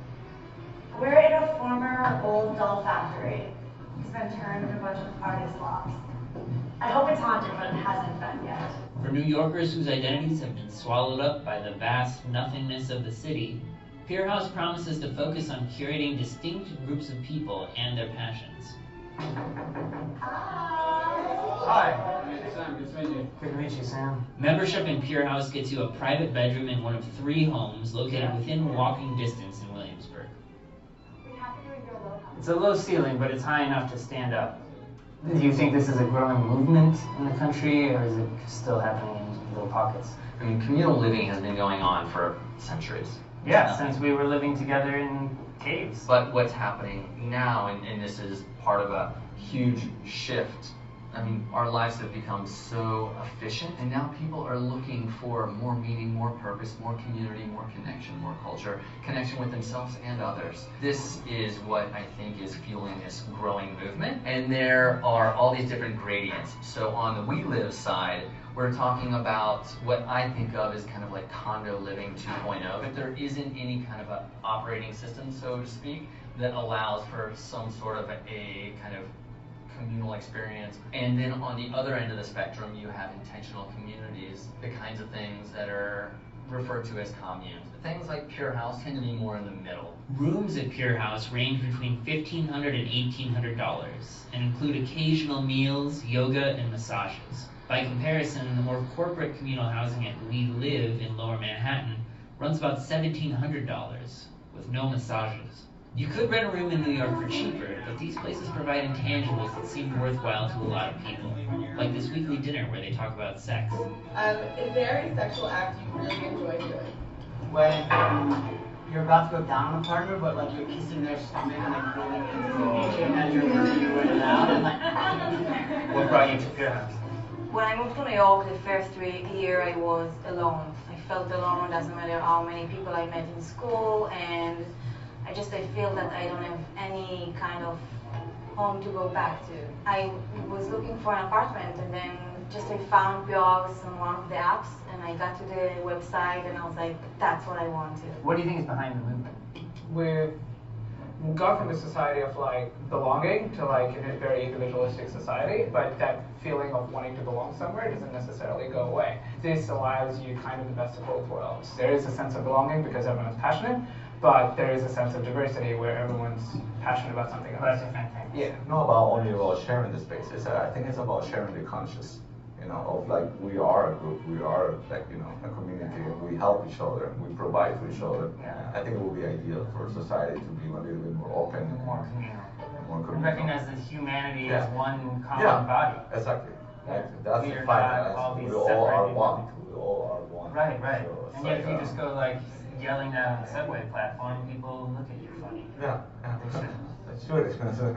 We're in a former old doll factory. It's been turned into a bunch of artist blocks. I hope it's haunted, but it hasn't been yet. For New Yorkers whose identities have been swallowed up by the vast nothingness of the city, Pure House promises to focus on curating distinct groups of people and their passions. Hi. Sam, good to meet you. Good to meet you, Sam. Membership in Pure House gets you a private bedroom in one of 3 homes located within walking distance in Williamsburg. It's a low ceiling, but it's high enough to stand up. Do you think this is a growing movement in the country, or is it still happening in little pockets? I mean, communal living has been going on for centuries. Yeah, since we were living together in caves. But what's happening now, and this is part of a huge shift, I mean, our lives have become so efficient, and now people are looking for more meaning, more purpose, more community, more connection, more culture, connection with themselves and others. This is what I think is fueling this growing movement, and there are all these different gradients. So on the We Live side, we're talking about what I think of as kind of like condo living 2.0, but there isn't any kind of a operating system, so to speak, that allows for some sort of a kind of communal experience. And then on the other end of the spectrum, you have intentional communities, the kinds of things that are referred to as communes. Things like Pure House tend to be more in the middle. Rooms at Pure House range between $1,500 and $1,800 and include occasional meals, yoga, and massages. By comparison, the more corporate communal housing at We Live in Lower Manhattan runs about $1,700 with no massages. You could rent a room in New York for cheaper, but these places provide intangibles that seem worthwhile to a lot of people, like this weekly dinner where they talk about sex. Is there any sexual act you really enjoy doing? When you're about to go down on a partner, but like you're kissing their stomach and like really intimate as you're moving in and out, and like. What brought you to Pure House? When I moved to New York the first year, I was alone. I felt alone, doesn't matter how many people I met in school, and I feel that I don't have any kind of home to go back to. I was looking for an apartment, and then I found Pure House on one of the apps, and I got to the website, and I was like, that's what I want to. What do you think is behind the movement? We've gone from a society of like belonging to like a very individualistic society, but that feeling of wanting to belong somewhere doesn't necessarily go away. This allows you kind of the best of both worlds. There is a sense of belonging because everyone's passionate, but there is a sense of diversity where everyone's passionate about something else. Yeah, not about only about sharing the spaces. I think it's about sharing the conscious, of like we are a group, we are like, a community, and we help each other, and we provide to each other. I think it would be ideal for society to be a little bit more open and more communal. More communal. Recognize that humanity is one common body. Exactly. Yeah. That's We the are fight. not all these We all are separated one. We all are one. Right. So And yet if you just go like yelling down the subway platform, people look at you funny. Yeah. They should. It's really expensive.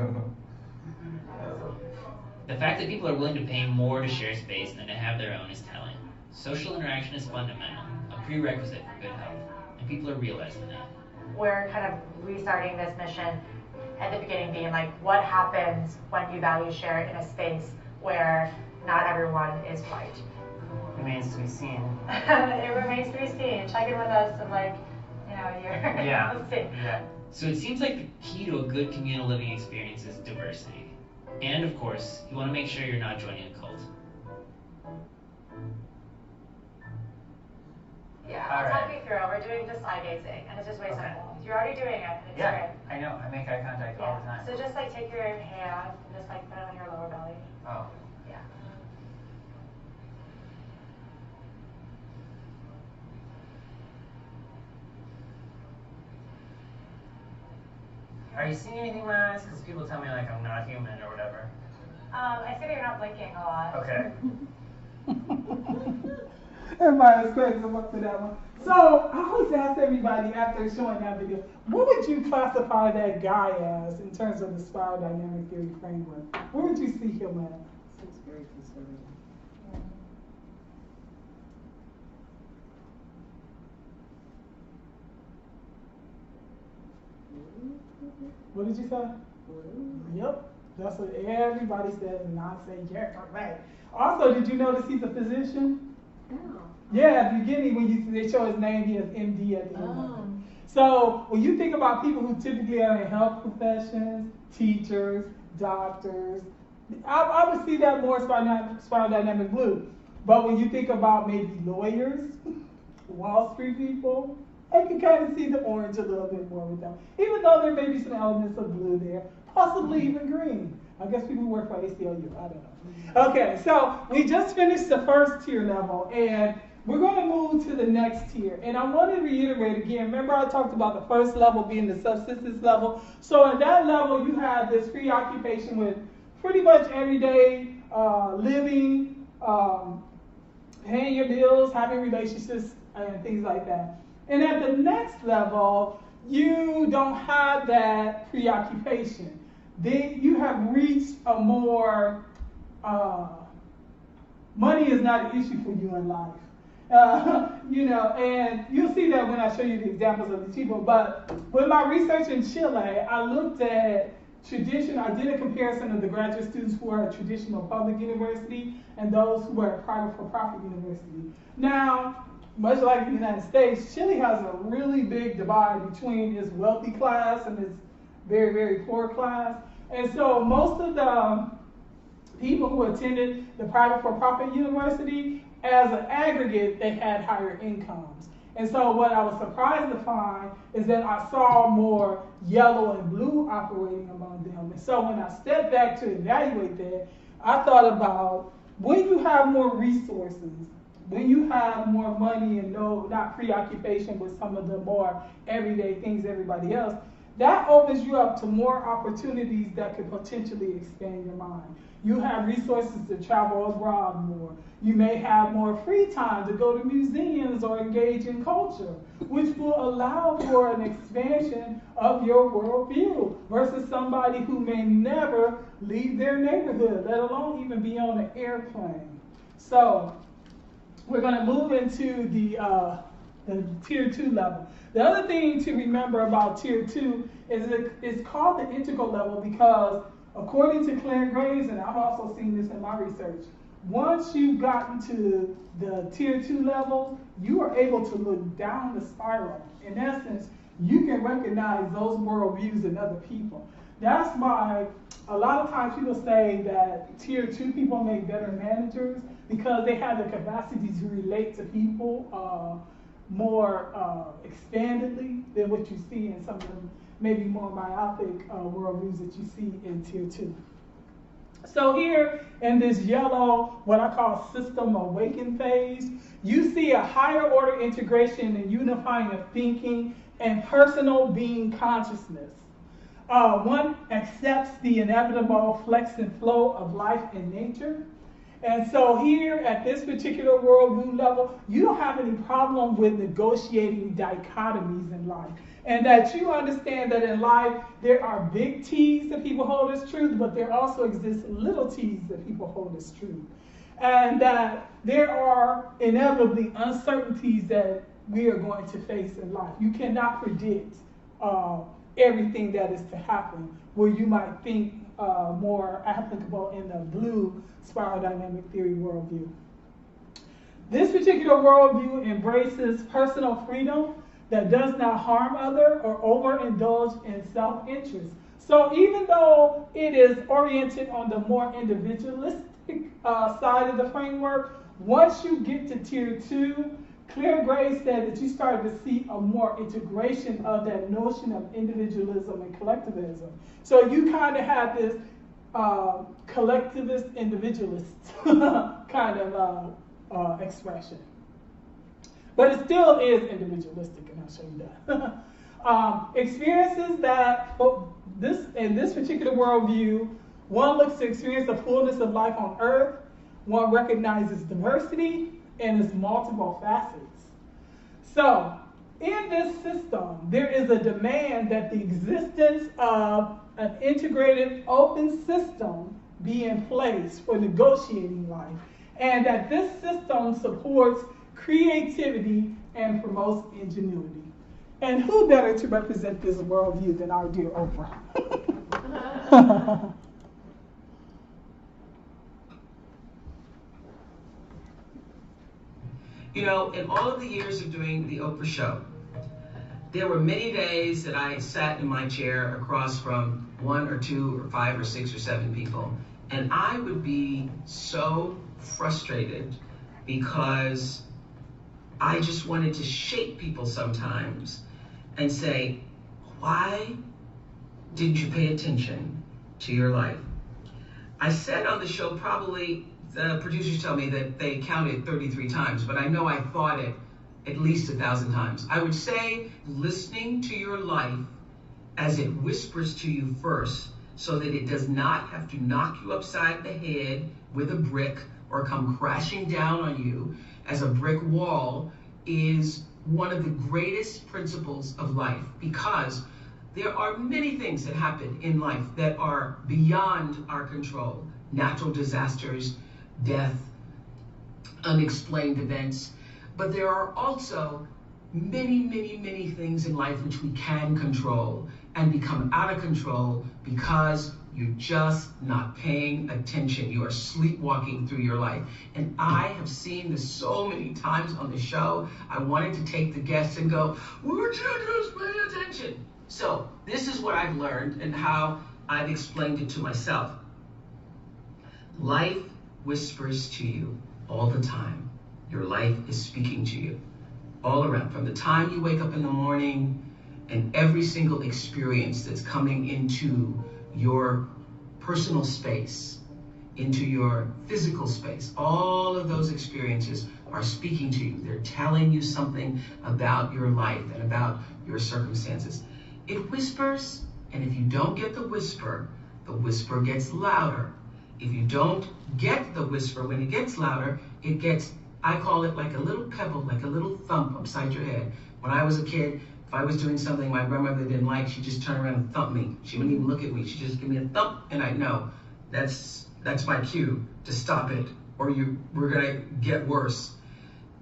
The fact that people are willing to pay more to share space than to have their own is telling. Social interaction is fundamental, a prerequisite for good health, and people are realizing that. We're kind of restarting this mission at the beginning being like, what happens when you value share in a space where not everyone is right? Remains to be seen. It remains to be seen. Check in with us in like, you're Yeah. let's see. Yeah. So it seems like the key to a good communal living experience is diversity. And of course, you want to make sure you're not joining a cult. Yeah, All I'll right. talk you through. We're doing just eye gazing, and it's just way simple. You're already doing it, and it's Yeah, great. I know. I make eye contact all the time. So just like take your hand and just like put it on your lower belly. Oh. Yeah. Are you seeing anything in my eyes? Because people tell me like I'm not human or whatever. I see that you're not blinking a lot. Okay. Everybody was crazy for that one. So I always ask everybody after showing that video, what would you classify that guy as in terms of the spiral dynamic theory framework? Where would you see him at? Seems very conservative. What did you say? Yep. That's what everybody says, and I say, yeah, correct. Also, did you notice he's a physician? No. Yeah, at the beginning when they show his name, he has MD at the end of it. So when you think about people who typically are in health professions, teachers, doctors, I would see that more spiral dynamic blue. But when you think about maybe lawyers, Wall Street people, I can kind of see the orange a little bit more with them. Even though there may be some elements of blue there, possibly even green. I guess people who work for ACLU, I don't know. Okay, so we just finished the first tier level, and we're going to move to the next tier. And I want to reiterate again, remember I talked about the first level being the subsistence level. So at that level, you have this preoccupation with pretty much everyday living, paying your bills, having relationships, and things like that. And at the next level, you don't have that preoccupation. Then you have reached a more, money is not an issue for you in life. And you'll see that when I show you the examples of these people. But with my research in Chile, I looked at I did a comparison of the graduate students who are at traditional public university and those who are at private for-profit university. Now, much like the United States, Chile has a really big divide between its wealthy class and its very, very poor class. And so most of the people who attended the private for-profit university, as an aggregate, they had higher incomes. And so what I was surprised to find is that I saw more yellow and blue operating among them. And so when I stepped back to evaluate that, I thought about when you have more resources, when you have more money and not preoccupation with some of the more everyday things everybody else, that opens you up to more opportunities that could potentially expand your mind. You have resources to travel abroad more. You may have more free time to go to museums or engage in culture, which will allow for an expansion of your worldview versus somebody who may never leave their neighborhood, let alone even be on an airplane. So we're going to move into the tier 2 level. The other thing to remember about tier 2 is it's called the integral level because according to Claire Graves, and I've also seen this in my research, once you've gotten to the tier 2 level, you are able to look down the spiral. In essence, you can recognize those worldviews in other people. That's why a lot of times people say that tier 2 people make better managers because they have the capacity to relate to people more expandedly than what you see in some of the maybe more myopic worldviews that you see in tier 2. So here in this yellow, what I call system awaken phase, you see a higher order integration and unifying of thinking and personal being consciousness. One accepts the inevitable flex and flow of life and nature. And so here at this particular worldview level, you don't have any problem with negotiating dichotomies in life. And that you understand that in life, there are big T's that people hold as truth, but there also exists little T's that people hold as truth. And that there are inevitably uncertainties that we are going to face in life. You cannot predict everything that is to happen, where you might think more applicable in the blue spiral dynamic theory worldview. This particular worldview embraces personal freedom that does not harm others or overindulge in self-interest. So even though it is oriented on the more individualistic side of the framework, once you get to tier 2, Claire Gray said that you started to see a more integration of that notion of individualism and collectivism. So you kind of have this collectivist individualist kind of expression. But it still is individualistic, and I'll show you that. Experiences that, in this particular worldview, one looks to experience the fullness of life on earth, one recognizes diversity and its multiple facets. So, in this system, there is a demand that the existence of an integrated open system be in place for negotiating life, and that this system supports creativity and promotes ingenuity. And who better to represent this worldview than our dear Oprah? You know, in all of the years of doing the Oprah show, there were many days that I sat in my chair across from 1 or 2 or 5 or 6 or 7 people, and I would be so frustrated because I just wanted to shake people sometimes and say, why didn't you pay attention to your life? I said on the show, probably the producers tell me that they counted 33 times, but I know I thought it at least 1,000 times. I would say listening to your life as it whispers to you first, so that it does not have to knock you upside the head with a brick or come crashing down on you as a brick wall, is one of the greatest principles of life, because there are many things that happen in life that are beyond our control. Natural disasters, death, unexplained events. But there are also many, many, many things in life which we can control and become out of control because you're just not paying attention. You are sleepwalking through your life. And I have seen this so many times on the show. I wanted to take the guests and go, would you just pay attention? So this is what I've learned and how I've explained it to myself. Life whispers to you all the time. Your life is speaking to you all around. From the time you wake up in the morning and every single experience that's coming into your personal space, into your physical space, all of those experiences are speaking to you. They're telling you something about your life and about your circumstances. It whispers, and if you don't get the whisper gets louder. If you don't get the whisper, when it gets louder, it gets, I call it like a little pebble, like a little thump upside your head. When I was a kid, if I was doing something my grandmother didn't like, she'd just turn around and thump me. She wouldn't even look at me. She'd just give me a thump, and I'd know that's my cue to stop it, or we're gonna get worse.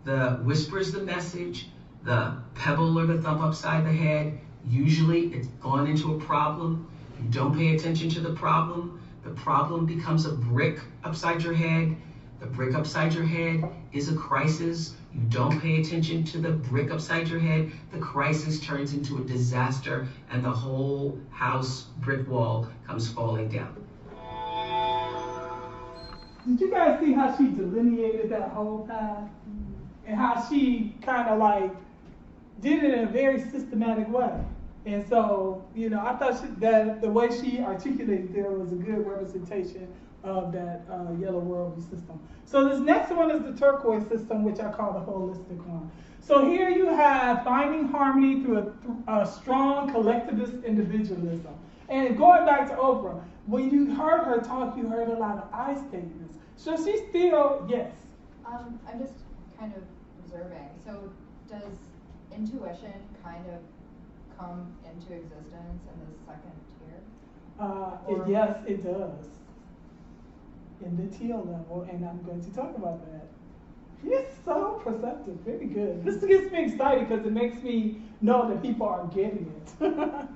The whisper is the message. The pebble or the thump upside the head, usually it's gone into a problem. You don't pay attention to the problem becomes a brick upside your head. The brick upside your head is a crisis. You don't pay attention to the brick upside your head, the crisis turns into a disaster, and the whole house brick wall comes falling down. Did you guys see how she delineated that whole path? And how she kind of like did it in a very systematic way. And so, you know, I thought that the way she articulated there was a good representation of that yellow worldview system. So this next one is the turquoise system, which I call the holistic one. So here you have finding harmony through a strong collectivist individualism. And going back to Oprah, when you heard her talk, you heard a lot of I statements. So she's still, yes. I'm just kind of observing. So does intuition kind of come into existence in the second tier? Yes, it does. In the teal level, and I'm going to talk about that. You're so perceptive, very good. This gets me excited because it makes me know that people are getting it.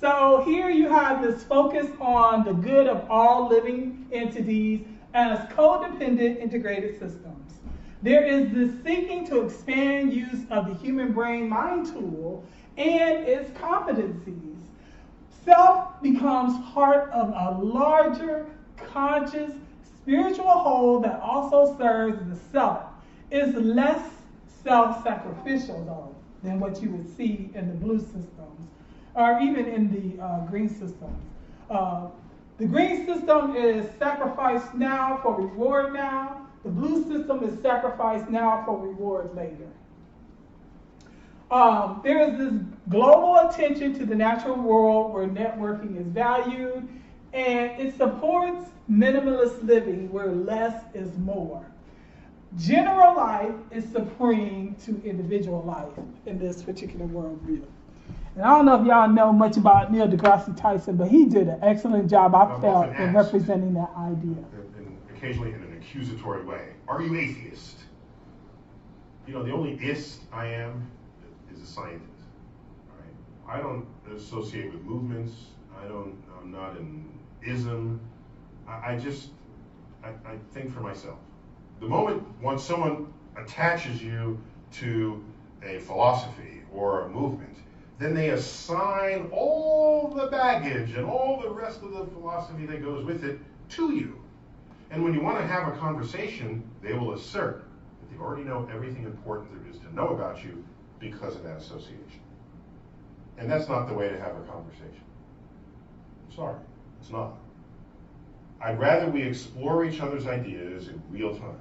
So here you have this focus on the good of all living entities as codependent integrated systems. There is this seeking to expand use of the human brain mind tool and its competencies. Self becomes part of a larger, conscious, spiritual whole that also serves the self. Is less self-sacrificial, though, than what you would see in the blue systems, or even in the green systems. The green system is sacrifice now for reward now. The blue system is sacrifice now for reward later. There is this global attention to the natural world where networking is valued, and it supports minimalist living where less is more. General life is supreme to individual life in this particular worldview. And I don't know if y'all know much about Neil deGrasse Tyson, but he did an excellent job, I felt, in representing that idea. And occasionally in an accusatory way. Are you atheist? You know, the only ist I am is a scientist. All right? I don't associate with movements. I'm not an ism. I think for myself. The moment once someone attaches you to a philosophy or a movement, then they assign all the baggage and all the rest of the philosophy that goes with it to you. And when you want to have a conversation, they will assert that they already know everything important there is to know about you because of that association. And that's not the way to have a conversation. I'm sorry, it's not. I'd rather we explore each other's ideas in real time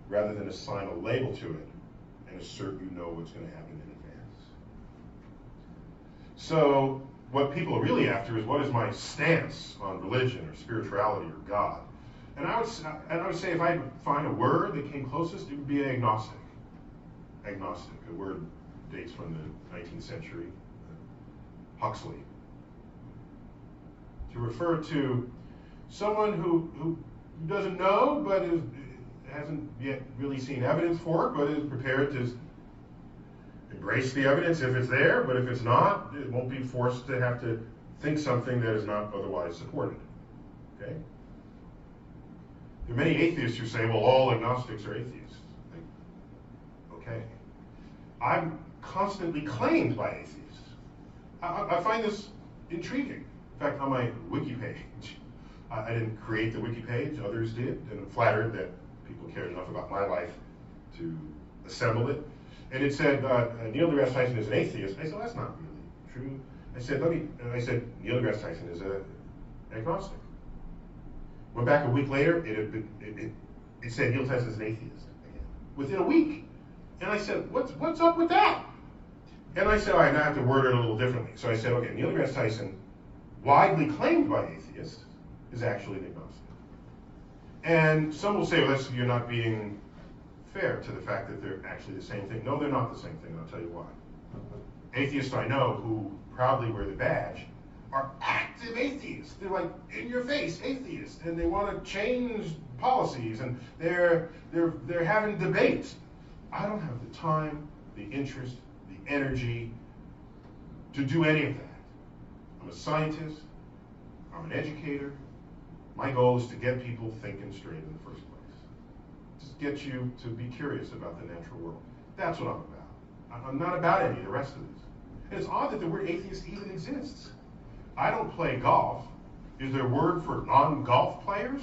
rather than assign a label to it and assert you know what's going to happen in advance. So what people are really after is, what is my stance on religion or spirituality or God? And I would say if I had to find a word that came closest, it would be agnostic. Agnostic, a word dates from the 19th century, Huxley. To refer to someone who doesn't know, but hasn't yet really seen evidence for it, but is prepared to embrace the evidence if it's there, but if it's not, it won't be forced to have to think something that is not otherwise supported. Okay? There are many atheists who say, well, all agnostics are atheists. Like, okay. I'm constantly claimed by atheists. I find this intriguing. In fact, on my wiki page, I didn't create the wiki page, others did, and I'm flattered that people cared enough about my life to assemble it. And it said, Neil deGrasse Tyson is an atheist. I said, well, that's not really true. I said, Neil deGrasse Tyson is an agnostic. Went back a week later, it said Neil Tyson is an atheist again, within a week. And I said, what's up with that? And I said, all right, now I have to word it a little differently. So I said, okay, Neil deGrasse Tyson, widely claimed by atheists, is actually an agnostic. And some will say, well, you're not being fair to the fact that they're actually the same thing. No, they're not the same thing, and I'll tell you why. Atheists I know who proudly wear the badge are active atheists. They're like in-your-face atheists, and they want to change policies, and they're having debates. I don't have the time, the interest, the energy to do any of that. I'm a scientist. I'm an educator. My goal is to get people thinking straight in the first place. Just get you to be curious about the natural world. That's what I'm about. I'm not about any of the rest of this. And it's odd that the word atheist even exists. I don't play golf. Is there a word for non-golf players?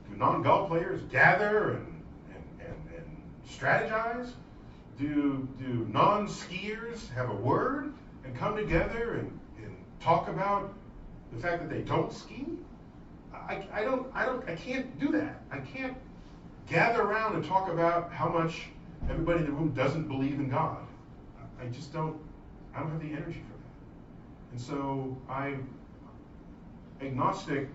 Do non-golf players gather and strategize? Do non-skiers have a word and come together and talk about the fact that they don't ski? I can't do that. I can't gather around and talk about how much everybody in the room doesn't believe in God. I don't have the energy for that. And so agnostic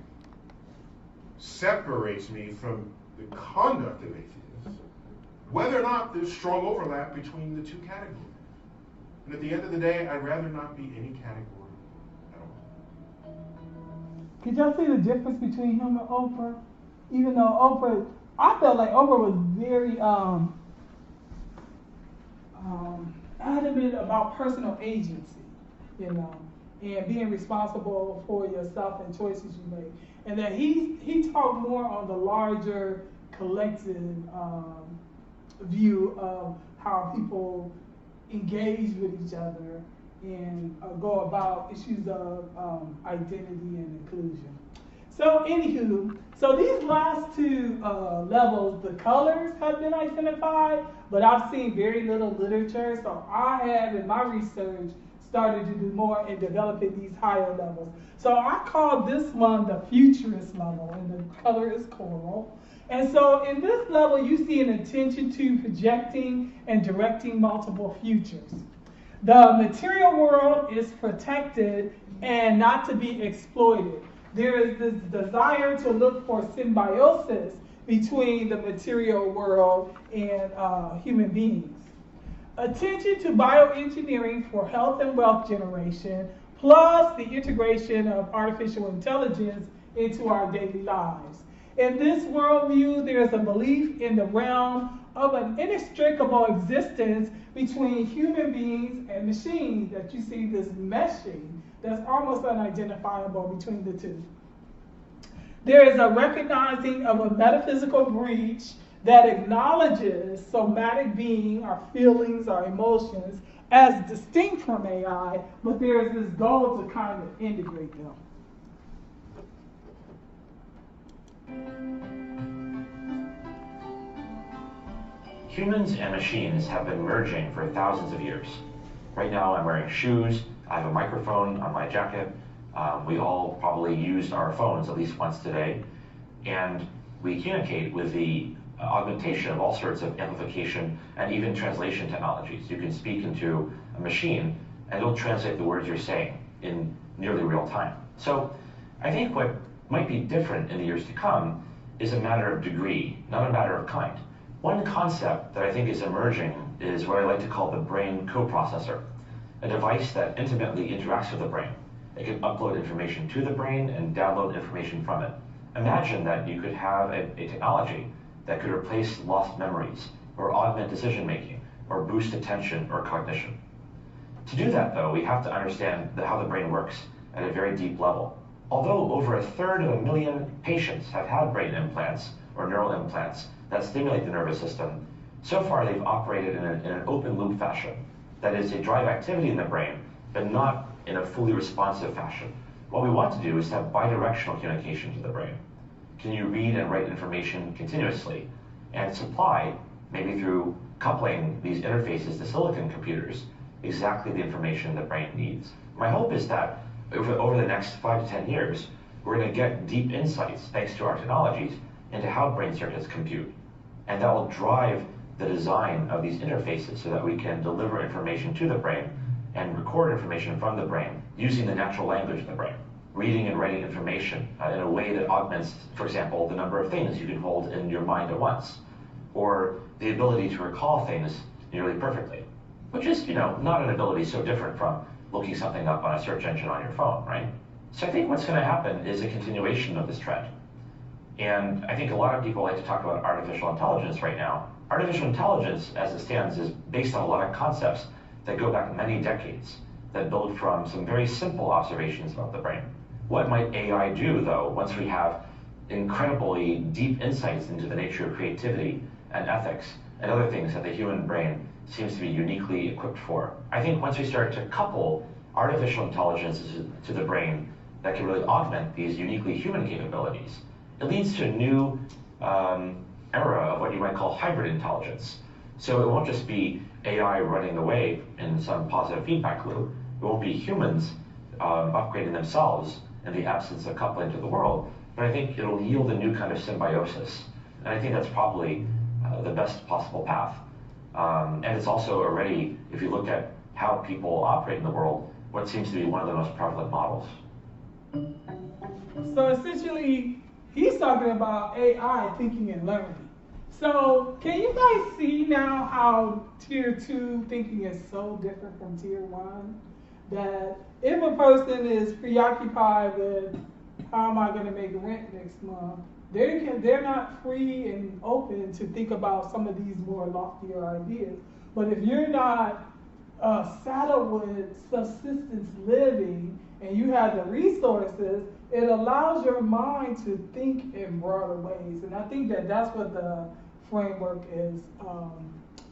separates me from the conduct of atheists, whether or not there's strong overlap between the two categories. And at the end of the day, I'd rather not be any category at all. Could y'all see the difference between him and Oprah? Even though Oprah, I felt like Oprah was very adamant about personal agency, you know, and being responsible for yourself and choices you make. And that he talked more on the larger collective view of how people engage with each other and go about issues of identity and inclusion. So anywho, so these last two levels, the colors have been identified, but I've seen very little literature, so I have in my research started to do more in developing these higher levels. So I call this one the futurist level, and the color is coral. And so in this level, you see an attention to projecting and directing multiple futures. The material world is protected and not to be exploited. There is this desire to look for symbiosis between the material world and human beings. Attention to bioengineering for health and wealth generation, plus the integration of artificial intelligence into our daily lives. In this worldview, there is a belief in the realm of an inextricable existence between human beings and machines, that you see this meshing that's almost unidentifiable between the two. There is a recognizing of a metaphysical breach that acknowledges somatic being, our feelings, our emotions, as distinct from AI, but there is this goal to kind of integrate them. Humans and machines have been merging for thousands of years. Right now I'm wearing shoes, I have a microphone on my jacket. We all probably used our phones at least once today, and we communicate with the augmentation of all sorts of amplification and even translation technologies. You can speak into a machine and it'll translate the words you're saying in nearly real time. So I think what might be different in the years to come is a matter of degree, not a matter of kind. One concept that I think is emerging is what I like to call the brain coprocessor, a device that intimately interacts with the brain. It can upload information to the brain and download information from it. Imagine that you could have a technology that could replace lost memories, or augment decision-making, or boost attention or cognition. To do that, though, we have to understand how the brain works at a very deep level. Although over 1/3 patients have had brain implants or neural implants that stimulate the nervous system, so far they've operated in an open loop fashion. That is, they drive activity in the brain, but not in a fully responsive fashion. What we want to do is have bidirectional communication to the brain. Can you read and write information continuously and supply, maybe through coupling these interfaces to silicon computers, exactly the information the brain needs? My hope is that over the next 5 to 10 years, we're going to get deep insights, thanks to our technologies, into how brain circuits compute. And that will drive the design of these interfaces so that we can deliver information to the brain and record information from the brain using the natural language of the brain, reading and writing information in a way that augments, for example, the number of things you can hold in your mind at once, or the ability to recall things nearly perfectly, which is, not an ability so different from looking something up on a search engine on your phone, right? So I think what's going to happen is a continuation of this trend. And I think a lot of people like to talk about artificial intelligence right now. Artificial intelligence, as it stands, is based on a lot of concepts that go back many decades, that build from some very simple observations about the brain. What might AI do, though, once we have incredibly deep insights into the nature of creativity and ethics and other things that the human brain seems to be uniquely equipped for? I think once we start to couple artificial intelligence to the brain that can really augment these uniquely human capabilities, it leads to a new era of what you might call hybrid intelligence. So it won't just be AI running away in some positive feedback loop. It won't be humans upgrading themselves in the absence of coupling to the world, but I think it'll yield a new kind of symbiosis. And I think that's probably the best possible path. And it's also already, if you look at how people operate in the world, what seems to be one of the most prevalent models. So essentially, He's talking about AI thinking and learning. So can you guys see now how tier 2 thinking is so different from tier 1? That if a person is preoccupied with how am I going to make rent next month, they're not free and open to think about some of these more loftier ideas. But if you're not saddled with subsistence living and you have the resources, it allows your mind to think in broader ways. And I think that that's what the framework is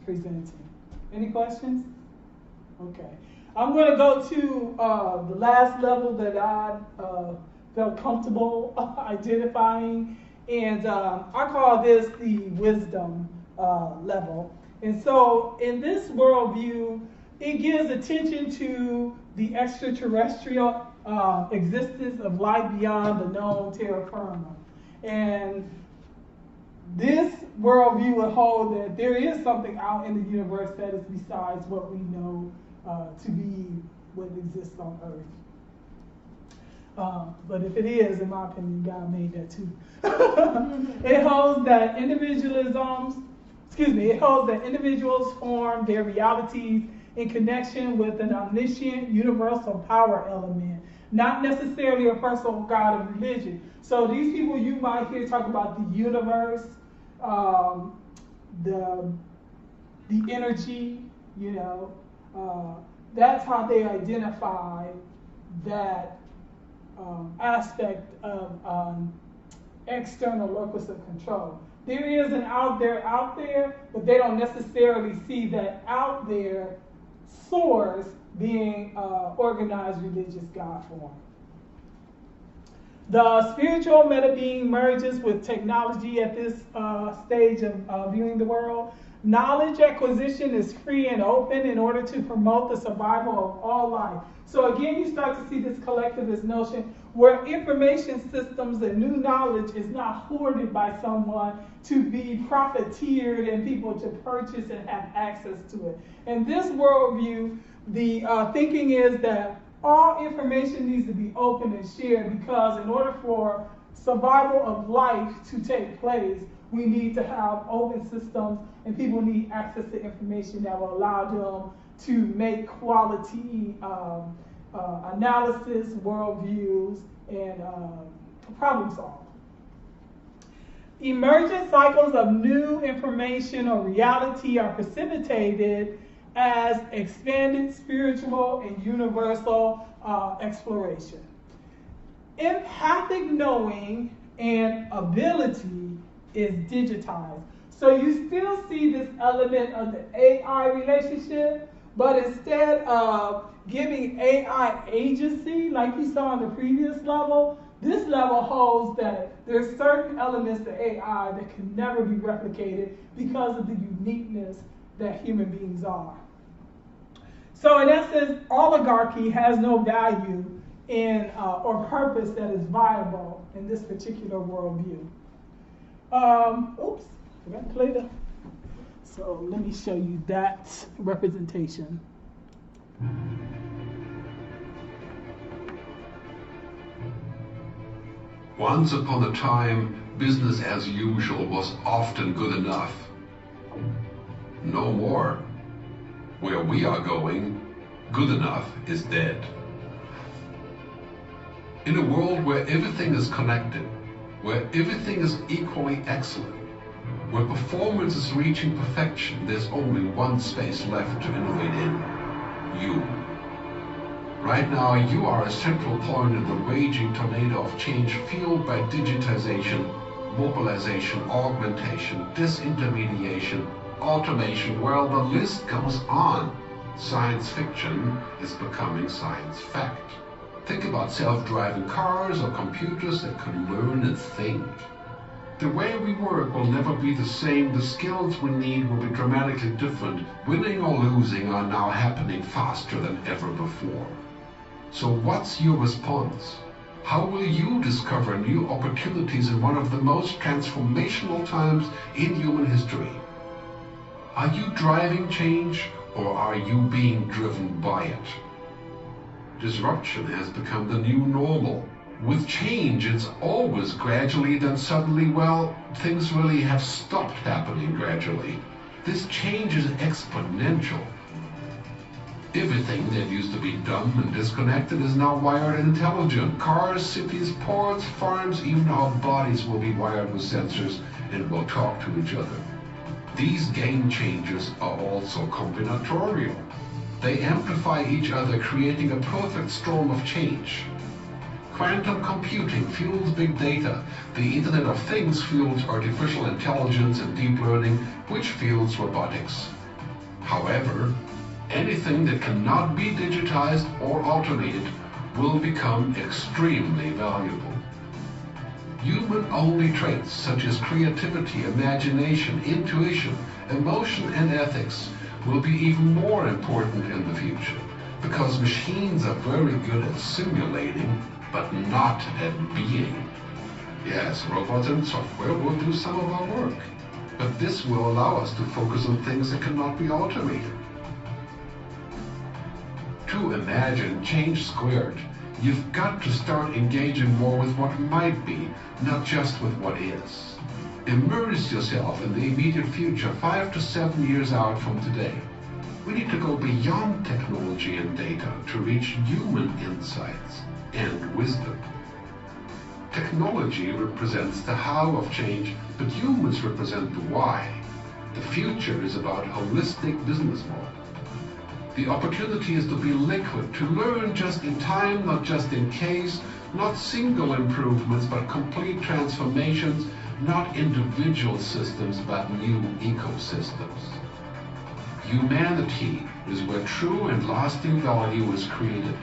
presenting. Any questions? Okay. I'm going to go to the last level that I felt comfortable identifying, and I call this the wisdom level. And so in this worldview, it gives attention to the extraterrestrial existence of life beyond the known terra firma. And this worldview would hold that there is something out in the universe that is besides what we know to be what exists on Earth. But if it is, in my opinion, God made that too. It holds that individuals form their realities in connection with an omniscient universal power element, not necessarily a personal God of religion. So these people you might hear talk about the universe, the energy, that's how they identify that aspect of external locus of control. There is an out there, but they don't necessarily see that out there source being organized religious God form. The spiritual meta-being merges with technology at this stage of viewing the world. Knowledge acquisition is free and open in order to promote the survival of all life. So again, you start to see this collectivist notion where information systems and new knowledge is not hoarded by someone to be profiteered and people to purchase and have access to it. In this worldview, the thinking is that all information needs to be open and shared, because in order for survival of life to take place, we need to have open systems, and people need access to information that will allow them to make quality analysis, worldviews, and problem solve. Emergent cycles of new information or reality are precipitated as expanded spiritual and universal exploration. Empathic knowing and ability is digitized. So you still see this element of the AI relationship, but instead of giving AI agency like you saw on the previous level, this level holds that there's certain elements to AI that can never be replicated because of the uniqueness that human beings are. So in essence, oligarchy has no value in or purpose that is viable in this particular worldview. Oops, forgot to play the. So let me show you that representation. Once upon a time, business as usual was often good enough. No more. Where we are going, good enough is dead. In a world where everything is connected, where everything is equally excellent, where performance is reaching perfection, there's only one space left to innovate in: you. Right now, you are a central point in the raging tornado of change fueled by digitization, mobilization, augmentation, disintermediation, automation. Well, the list goes on. Science fiction is becoming science fact. Think about self-driving cars or computers that can learn and think. The way we work will never be the same. The skills we need will be dramatically different. Winning or losing are now happening faster than ever before. So what's your response? How will you discover new opportunities in one of the most transformational times in human history? Are you driving change, or are you being driven by it? Disruption has become the new normal. With change, it's always gradually, then suddenly, well, things really have stopped happening gradually. This change is exponential. Everything that used to be dumb and disconnected is now wired and intelligent. Cars, cities, ports, farms, even our bodies will be wired with sensors and will talk to each other. These game changers are also combinatorial. They amplify each other, creating a perfect storm of change. Quantum computing fuels big data. The Internet of Things fuels artificial intelligence and deep learning, which fuels robotics. However, anything that cannot be digitized or automated will become extremely valuable. Human-only traits such as creativity, imagination, intuition, emotion, and ethics will be even more important in the future, because machines are very good at simulating, but not at being. Yes, robots and software will do some of our work, but this will allow us to focus on things that cannot be automated. To imagine change squared, you've got to start engaging more with what might be, not just with what is. Immerse yourself in the immediate future, 5 to 7 years out from today. We need to go beyond technology and data to reach human insights and wisdom. Technology represents the how of change, but humans represent the why. The future is about holistic business model. The opportunity is to be liquid, to learn just in time, not just in case, not single improvements, but complete transformations, not individual systems, but new ecosystems. Humanity is where true and lasting value is created.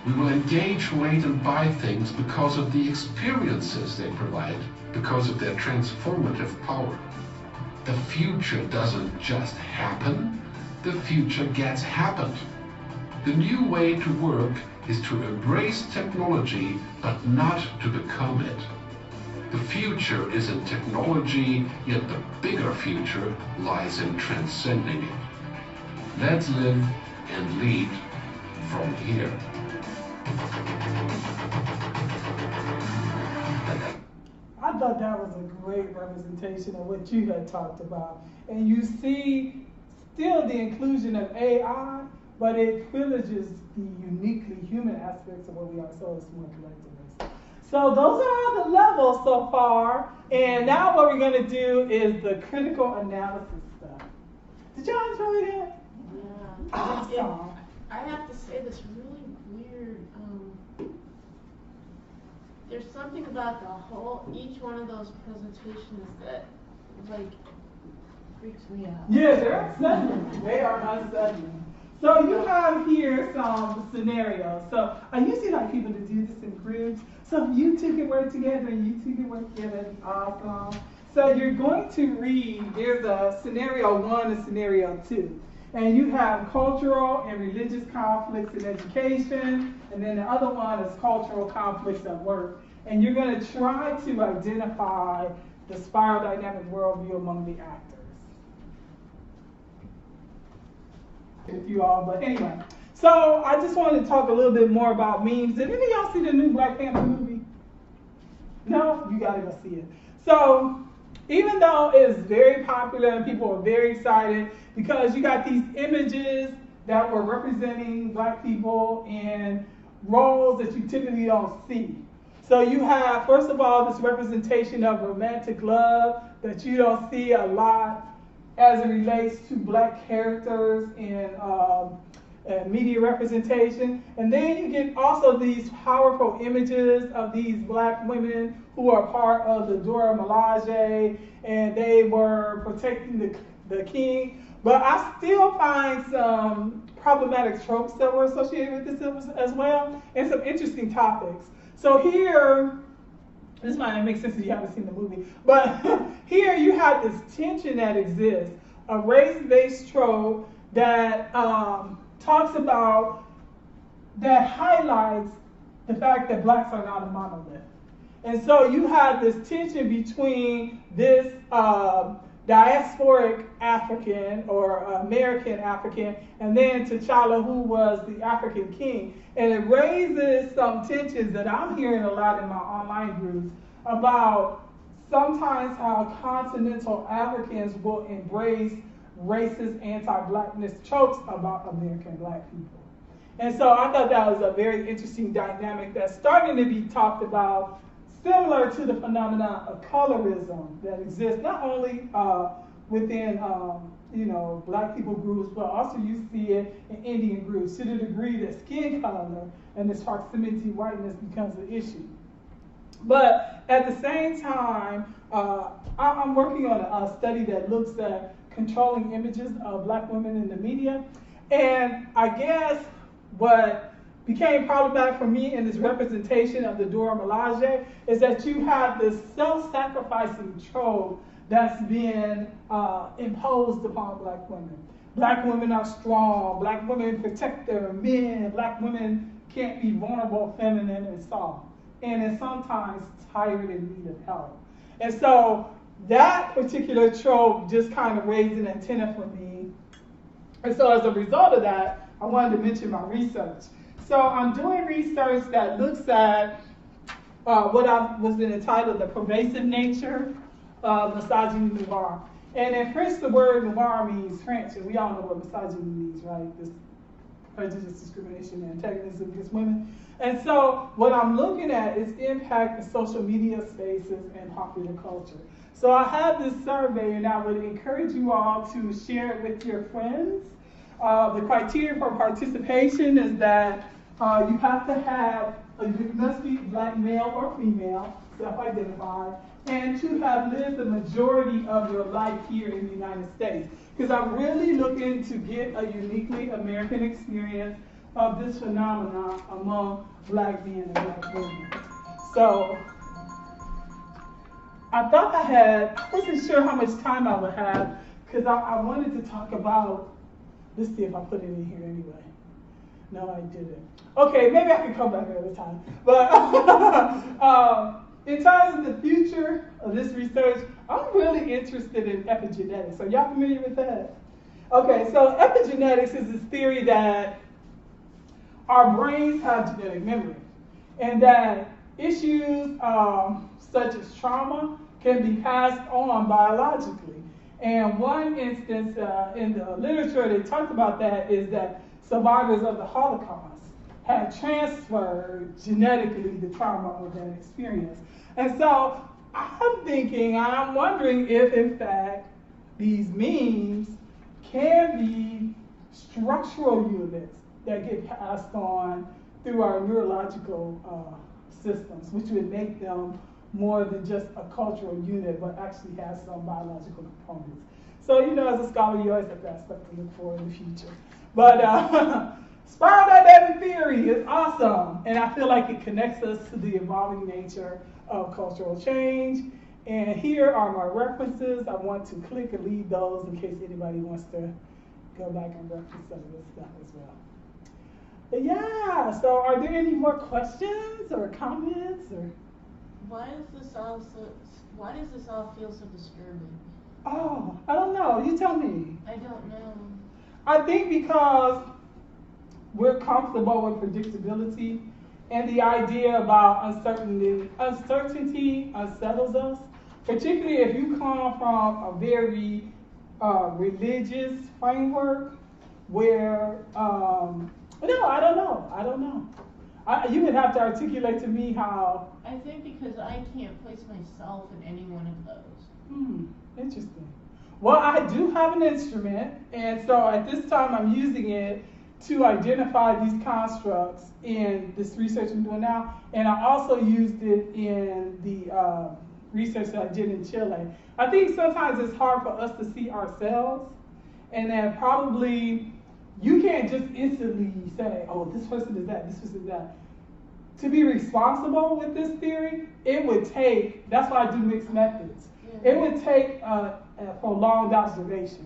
We will engage, relate, and buy things because of the experiences they provide, because of their transformative power. The future doesn't just happen. The future gets happened. The new way to work is to embrace technology, but not to become it. The future is in technology, yet the bigger future lies in transcending it. Let's live and lead from here. I thought that was a great representation of what you had talked about. And you see still the inclusion of AI, but it privileges the uniquely human aspects of what we are, so it's more collectivist. So those are all the levels so far, and now what we're going to do is the critical analysis stuff. Did y'all enjoy that? Yeah. Awesome. I have to say this really weird, there's something about each one of those presentations that, like, freaks me out. Yeah, they're unsettling. They are unsettling. So you have here some scenarios. So I usually like people to do this in groups. So if you two can work together and you two can work together, that'd be awesome. So you're going to read, there's a scenario 1 and scenario 2. And you have cultural and religious conflicts in education, and then the other one is cultural conflicts at work. And you're going to try to identify the spiral dynamic worldview among the actors. If you all, but anyway. So I just wanted to talk a little bit more about memes. Did any of y'all see the new Black Panther movie? No? You gotta go see it. So even though it's very popular and people are very excited because you got these images that were representing Black people in roles that you typically don't see. So you have, first of all, this representation of romantic love that you don't see a lot as it relates to Black characters in media representation. And then you get also these powerful images of these Black women who are part of the Dora Milaje, and they were protecting the king. But I still find some problematic tropes that were associated with this as well, and some interesting topics. So here, this might not make sense if you haven't seen the movie, but here you have this tension that exists, a race-based trope that talks about, that highlights the fact that Blacks are not a monolith. And so you have this tension between this diasporic African or American African, and then T'Challa, who was the African king. And it raises some tensions that I'm hearing a lot in my online groups about sometimes how continental Africans will embrace racist anti-blackness tropes about American black people. And so I thought that was a very interesting dynamic that's starting to be talked about, similar to the phenomenon of colorism that exists not only within black people groups, but also you see it in Indian groups, to the degree that skin color and this proximity to whiteness becomes an issue. But at the same time, I'm working on a study that looks at controlling images of black women in the media. And I guess what became problematic for me in this representation of the Dora Milaje is that you have this self-sacrificing trope that's been imposed upon black women. Black women are strong, black women protect their men, black women can't be vulnerable, feminine, and soft, and is sometimes tired and need of help. And so that particular trope just kind of raised an antenna for me. And so as a result of that, I wanted to mention my research. So I'm doing research that looks at what was entitled The Pervasive Nature of Misogyny Noir. And in French, the word noir means French, and we all know what misogyny means, right? This prejudice, discrimination, and antagonism against women. And so what I'm looking at is impact in social media spaces and popular culture. So I have this survey, and I would encourage you all to share it with your friends. The criteria for participation is that you have to have, you must be black male or female, self-identified, and to have lived the majority of your life here in the United States. Because I'm really looking to get a uniquely American experience of this phenomenon among black men and black women. So I thought I wasn't sure how much time I would have, because I wanted to talk about, let's see if I put it in here anyway. No, I didn't. Okay, maybe I can come back another time. But in terms of the future of this research, I'm really interested in epigenetics. Are y'all familiar with that? Okay, so epigenetics is this theory that our brains have genetic memory, and that issues such as trauma can be passed on biologically. And one instance in the literature they talked about that is that survivors of the Holocaust had transferred genetically the trauma of that experience. And so I'm wondering if in fact these memes can be structural units that get passed on through our neurological systems, which would make them more than just a cultural unit, but actually has some biological components. So, as a scholar, you always have that stuff to look for in the future. But spiral dynamic theory is awesome, and I feel like it connects us to the evolving nature of cultural change. And here are my references. I want to click and leave those in case anybody wants to go back and reference some of this stuff as well. But yeah, so are there any more questions or comments or? Why does this all feel so disturbing? Oh, I don't know. You tell me. I don't know. I think because we're comfortable with predictability, and the idea about uncertainty unsettles us, particularly if you come from a very religious framework where, no, I don't know. You would have to articulate to me how. I think because I can't place myself in any one of those. Interesting. Well, I do have an instrument, and so at this time I'm using it to identify these constructs in this research I'm doing now, and I also used it in the research that I did in Chile. I think sometimes it's hard for us to see ourselves, and then probably you can't just instantly say, oh, this person is that, this person is that. To be responsible with this theory, it would take, that's why I do mixed methods. It would take a prolonged observation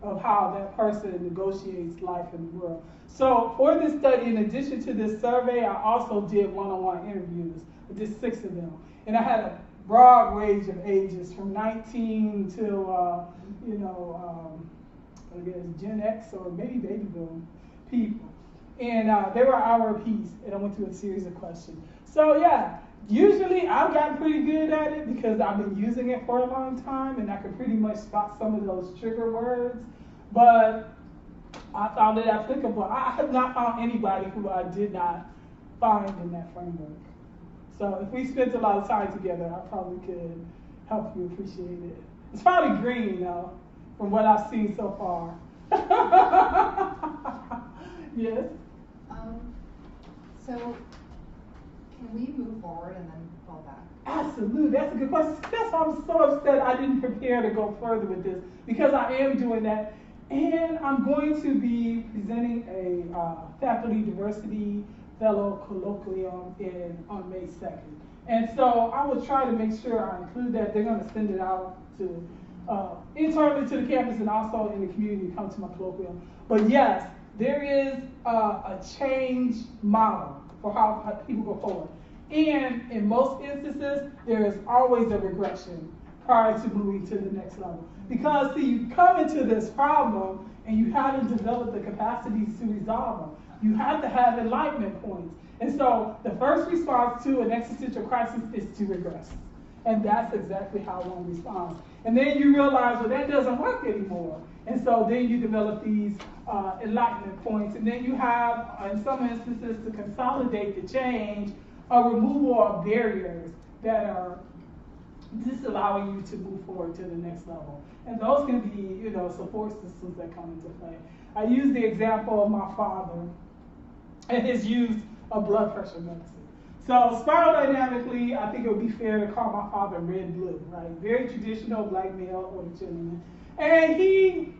of how that person negotiates life in the world. So for this study, in addition to this survey, I also did one-on-one interviews. I did 6 of them. And I had a broad range of ages, from 19 till, I guess Gen X or maybe baby boom people. And they were an hour apiece, and I went through a series of questions. So yeah, usually I've gotten pretty good at it because I've been using it for a long time, and I can pretty much spot some of those trigger words. But I found it applicable. I have not found anybody who I did not find in that framework. So if we spent a lot of time together, I probably could help you appreciate it. It's probably green though, from what I've seen so far. Yes? So can we move forward and then fall back? Absolutely, that's a good question. That's why I'm so upset I didn't prepare to go further with this, because I am doing that. And I'm going to be presenting a faculty diversity fellow colloquium on May 2nd. And so I will try to make sure I include that. They're going to send it out to internally to the campus and also in the community to come to my colloquium. But yes, there is a change model for how people go forward. And in most instances, there is always a regression prior to moving to the next level. Because see, you come into this problem and you haven't developed the capacities to resolve them. You have to have enlightenment points. And so the first response to an existential crisis is to regress. And that's exactly how one responds. And then you realize, well, that doesn't work anymore. And so then you develop these enlightenment points. And then you have, in some instances, to consolidate the change, a removal of barriers that are disallowing you to move forward to the next level. And those can be, support systems that come into play. I use the example of my father and his use of blood pressure medicine. So spiral dynamically, I think it would be fair to call my father red blue, right? Very traditional black male or gentleman. And he,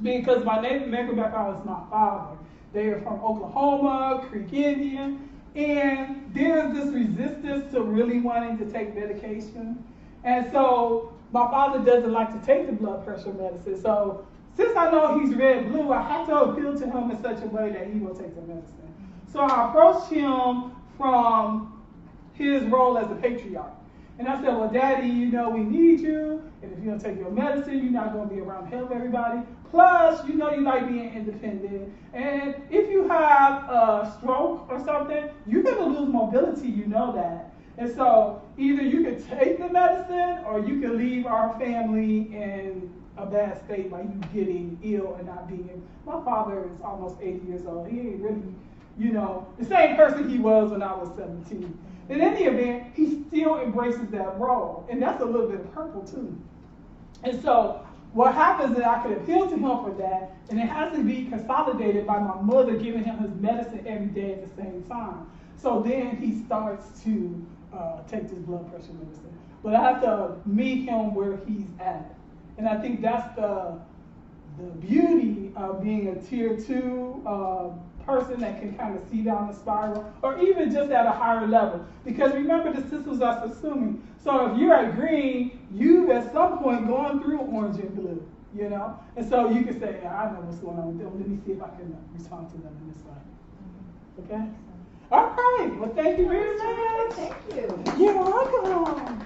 because my neighbor background is my father, they are from Oklahoma, Creek Indian, and there's this resistance to really wanting to take medication. And so my father doesn't like to take the blood pressure medicine. So since I know he's red blue, I have to appeal to him in such a way that he will take the medicine. So I approached him from his role as a patriarch. And I said, well, Daddy, we need you. And if you don't take your medicine, you're not going to be around to help everybody. Plus, you like being independent. And if you have a stroke or something, you're going to lose mobility, you know that. And so either you could take the medicine or you could leave our family in a bad state by you getting ill and not being able. My father is almost 80 years old. He ain't really, the same person he was when I was 17. In any event, he still embraces that role. And that's a little bit purple too. And so what happens is I could appeal to him for that, and it has to be consolidated by my mother giving him his medicine every day at the same time. So then he starts to take this blood pressure medicine. But I have to meet him where he's at. And I think that's the beauty of being a tier 2 person that can kind of see down the spiral, or even just at a higher level. Because remember, the systems are assuming. So if you're at green, you've at some point gone through orange and blue, And so you can say, I know what's going on with them. Let me see if I can respond to them in this way. Okay? All right. Well, thank you very much. Thank you. You're welcome.